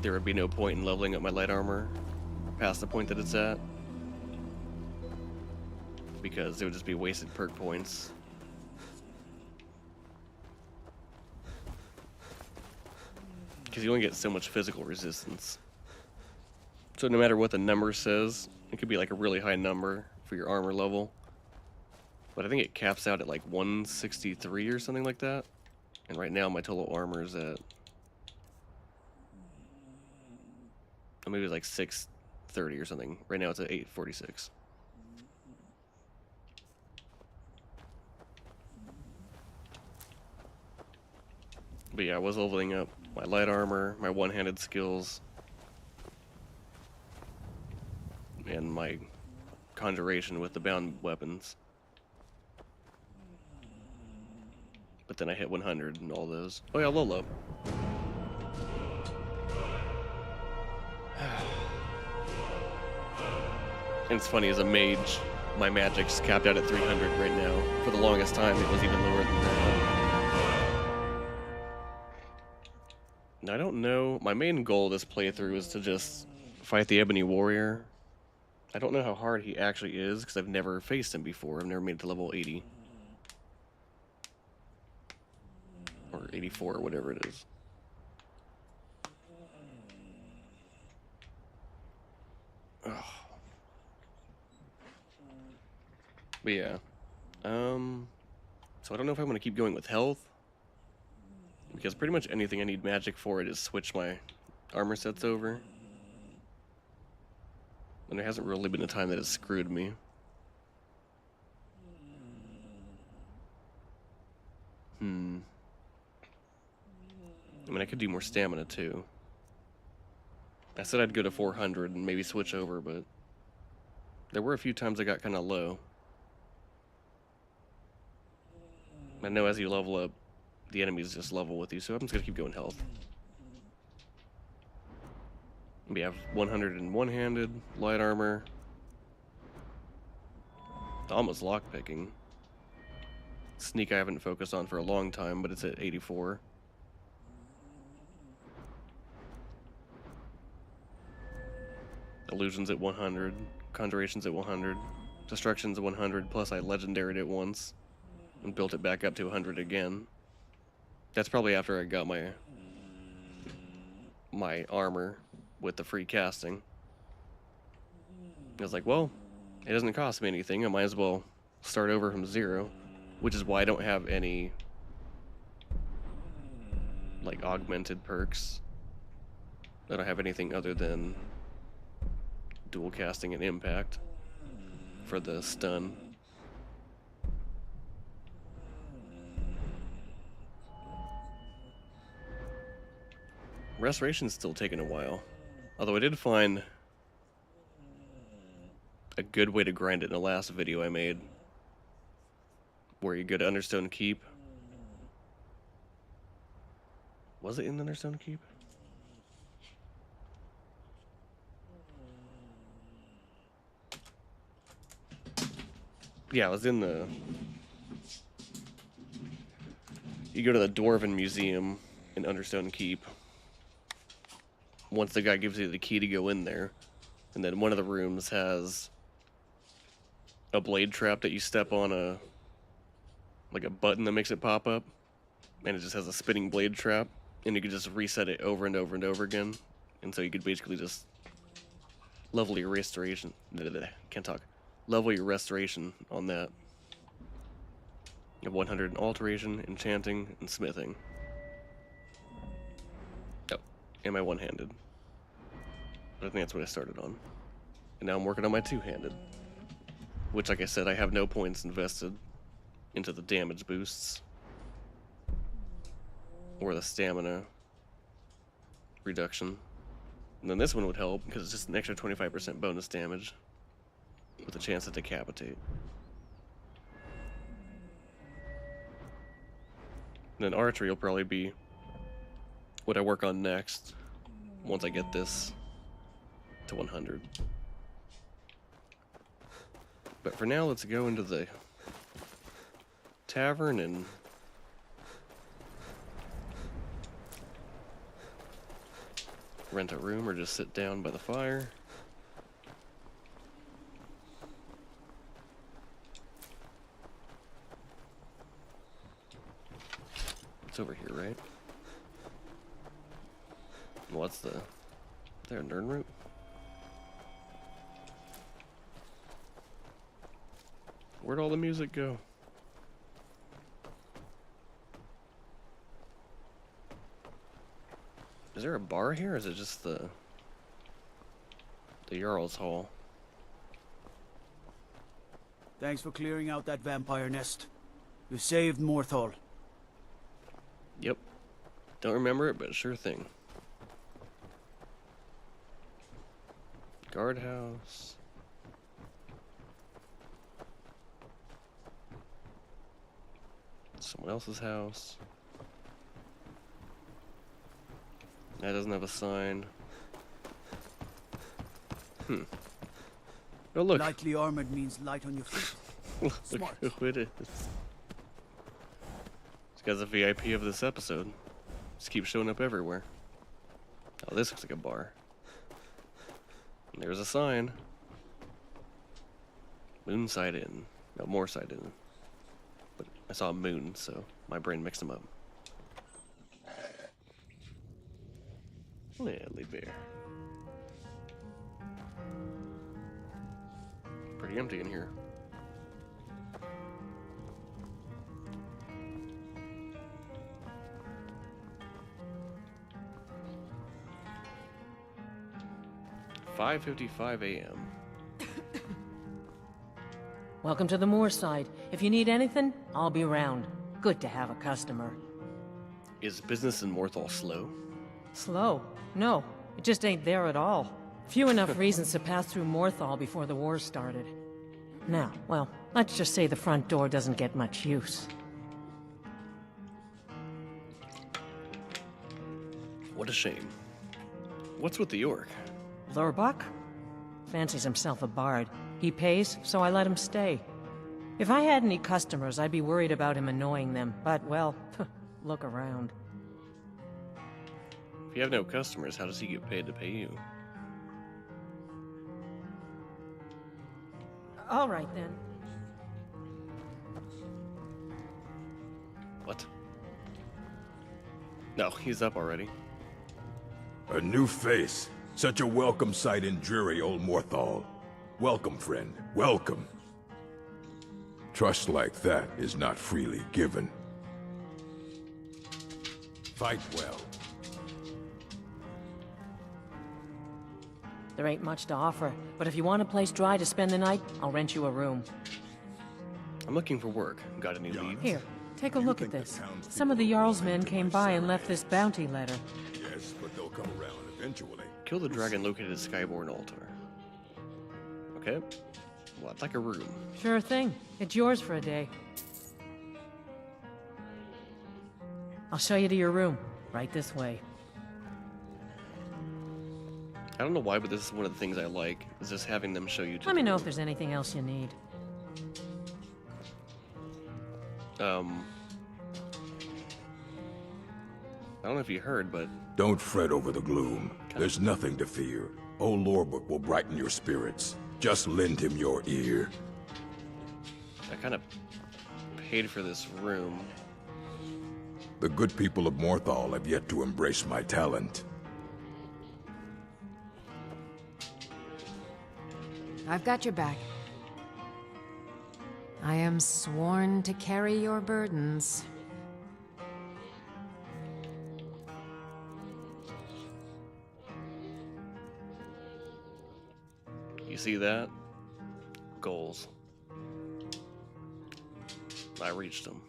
there would be no point in leveling up my light armor past the point that it's at, because it would just be wasted perk points. Because you only get so much physical resistance. So no matter what the number says, it could be like a really high number for your armor level, but I think it caps out at like 163 or something like that. And right now my total armor is at, maybe it was like 630 or something. Right now it's at 846. But yeah, I was leveling up my light armor, my one-handed skills, and my conjuration with the bound weapons. But then I hit 100 and all those. Oh yeah, level up. And it's funny, as a mage, my magic's capped out at 300 right now. For the longest time, it was even lower than that. And I don't know, my main goal this playthrough is to just fight the Ebony Warrior. I don't know how hard he actually is, because I've never faced him before. I've never made it to level 80. Or 84, or whatever it is. Oh. But yeah. So I don't know if I'm going to keep going with health, because pretty much anything I need magic for it is switch my armor sets over. And there hasn't really been a time that it's screwed me. I mean, I could do more stamina too. I said I'd go to 400 and maybe switch over, but there were a few times I got kind of low. I know as you level up, the enemies just level with you, so I'm just gonna keep going health. We have 100 in one-handed, light armor. Almost lockpicking. Sneak I haven't focused on for a long time, but it's at 84. Illusions at 100. Conjurations at 100. Destructions at 100, plus I legendaried it once. And built it back up to 100 again. That's probably after I got my armor with the free casting. I was like, well, it doesn't cost me anything. I might as well start over from 0, which is why I don't have any like augmented perks. I don't have anything other than dual casting and impact for the stun. Restoration's still taking a while. Although I did find a good way to grind it in the last video I made, where you go to Understone Keep. Was it in Understone Keep? Yeah, it was in the... You go to the Dwarven Museum in Understone Keep. Once the guy gives you the key to go in there. And then one of the rooms has a blade trap that you step on like a button that makes it pop up. And it just has a spinning blade trap. And you can just reset it over and over and over again. And so you could basically just level your restoration. Can't talk. Level your restoration on that. You have 100 in alteration, enchanting, and smithing. Oh, and my one-handed. But I think that's what I started on. And now I'm working on my two-handed. Which, like I said, I have no points invested into the damage boosts. Or the stamina reduction. And then this one would help, because it's just an extra 25% bonus damage. With a chance to decapitate. And then archery will probably be what I work on next, once I get this to 100. But for now, let's go into the tavern and rent a room or just sit down by the fire. It's over here, right? What's the... Is there a Nern route? Where'd all the music go? Is there a bar here, or is it just the Jarl's Hall? Thanks for clearing out that vampire nest. You saved Morthal. Yep. Don't remember it, but sure thing. Guardhouse. Someone else's house. That doesn't have a sign. Oh, look. Lightly armored means light on your feet. Look who it is. This guy's a VIP of this episode. Just keeps showing up everywhere. Oh, this looks like a bar. And there's a sign. Moonside Inn. No, Moorside Inn. But I saw a moon, so my brain mixed them up. Lily bear. Pretty empty in here. "5:55 a.m. Welcome to the Moorside. If you need anything, I'll be around. Good to have a customer. Is business in Morthal slow? Slow? No, it just ain't there at all. Few enough reasons to pass through Morthal before the war started. Now, well, let's just say the front door doesn't get much use. What a shame. What's with the orc? Lurbuck? Fancies himself a bard. He pays, so I let him stay. If I had any customers, I'd be worried about him annoying them. But, well, look around. If you have no customers, how does he get paid to pay you? All right, then. What? No, he's up already. A new face. Such a welcome sight in dreary old Morthal. Welcome, friend. Welcome. Trust like that is not freely given. Fight well. There ain't much to offer, but if you want a place dry to spend the night, I'll rent you a room. I'm looking for work. Got any leads? Here, take a look at this. Some of the Jarl's men came by and left this bounty letter. Yes, but they'll come around eventually. Kill the dragon located at Skyborn altar. Okay. Well, I'd like a room. Sure thing. It's yours for a day. I'll show you to your room. Right this way. I don't know why, but this is one of the things I like, is just having them show you to Let me know if there's anything else you need. I don't know if you heard, but... Don't fret over the gloom. There's nothing to fear. Old Lorebook will brighten your spirits. Just lend him your ear. I kind of paid for this room. The good people of Morthal have yet to embrace my talent. I've got your back. I am sworn to carry your burdens. You see that? Goals. I reached them.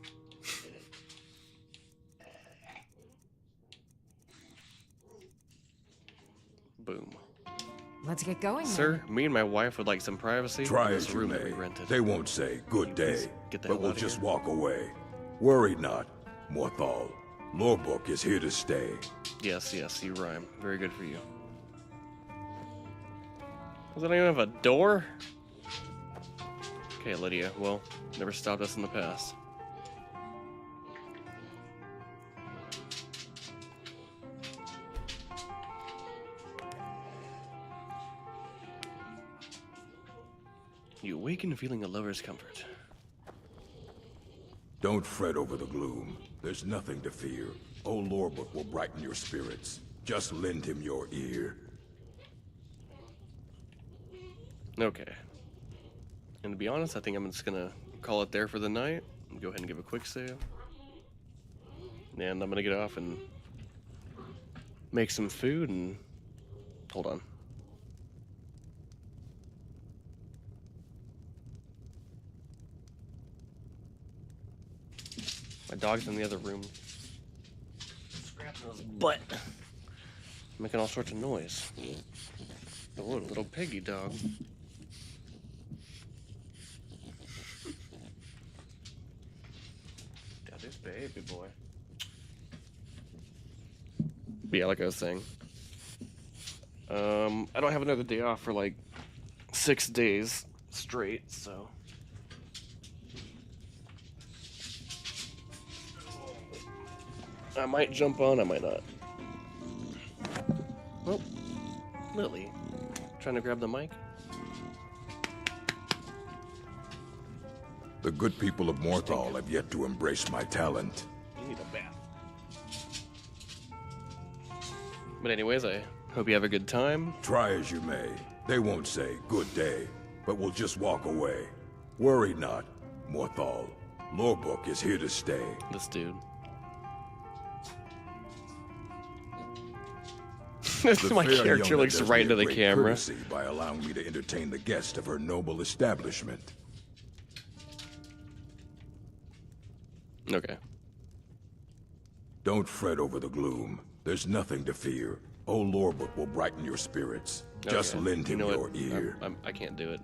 Boom. Let's get going, Sir, me and my wife would like some privacy. Try in this as you room that we may. rented. They won't say good day, get the but hell will outta just here. walk away. Worry not, Morthal. Lorebook is here to stay. Yes, yes, you rhyme. Very good for you. Does that even have a door? Okay, Lydia. Well, never stopped us in the past. You awaken feeling a lover's comfort. Don't fret over the gloom. There's nothing to fear. Old Lorebook will brighten your spirits. Just lend him your ear. Okay. And to be honest, I think I'm just gonna call it there for the night. Go ahead and give a quick save. And I'm gonna get off and make some food and... Hold on. My dog's in the other room. Scratching his butt. Making all sorts of noise. Oh, little piggy dog. Got this baby boy. But yeah, like I was saying. I don't have another day off for like 6 days straight, so. I might jump on, I might not. Oh, Lily. Trying to grab the mic? The good people of Morthal have yet to embrace my talent. You need a bath. But anyways, I hope you have a good time. Try as you may. They won't say good day, but will just walk away. Worry not, Morthal. Lorebook is here to stay. This dude. The My fair character Yona looks does right me into a the great camera. courtesy by allowing me to entertain the guest of her noble establishment. Okay. Don't fret over the gloom. There's nothing to fear. Old Lorebook will brighten your spirits. Just Okay. lend him You know your what? ear. I can't do it.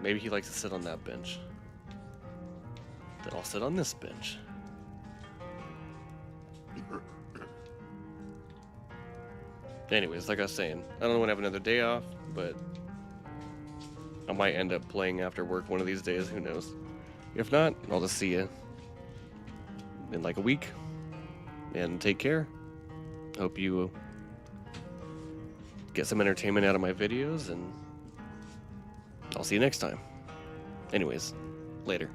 Maybe he likes to sit on that bench. Then I'll sit on this bench. Anyways, like I was saying, I don't know when I have another day off, but I might end up playing after work one of these days, who knows. If not, I'll just see you in like a week, and take care. Hope you get some entertainment out of my videos, and I'll see you next time. Anyways, later.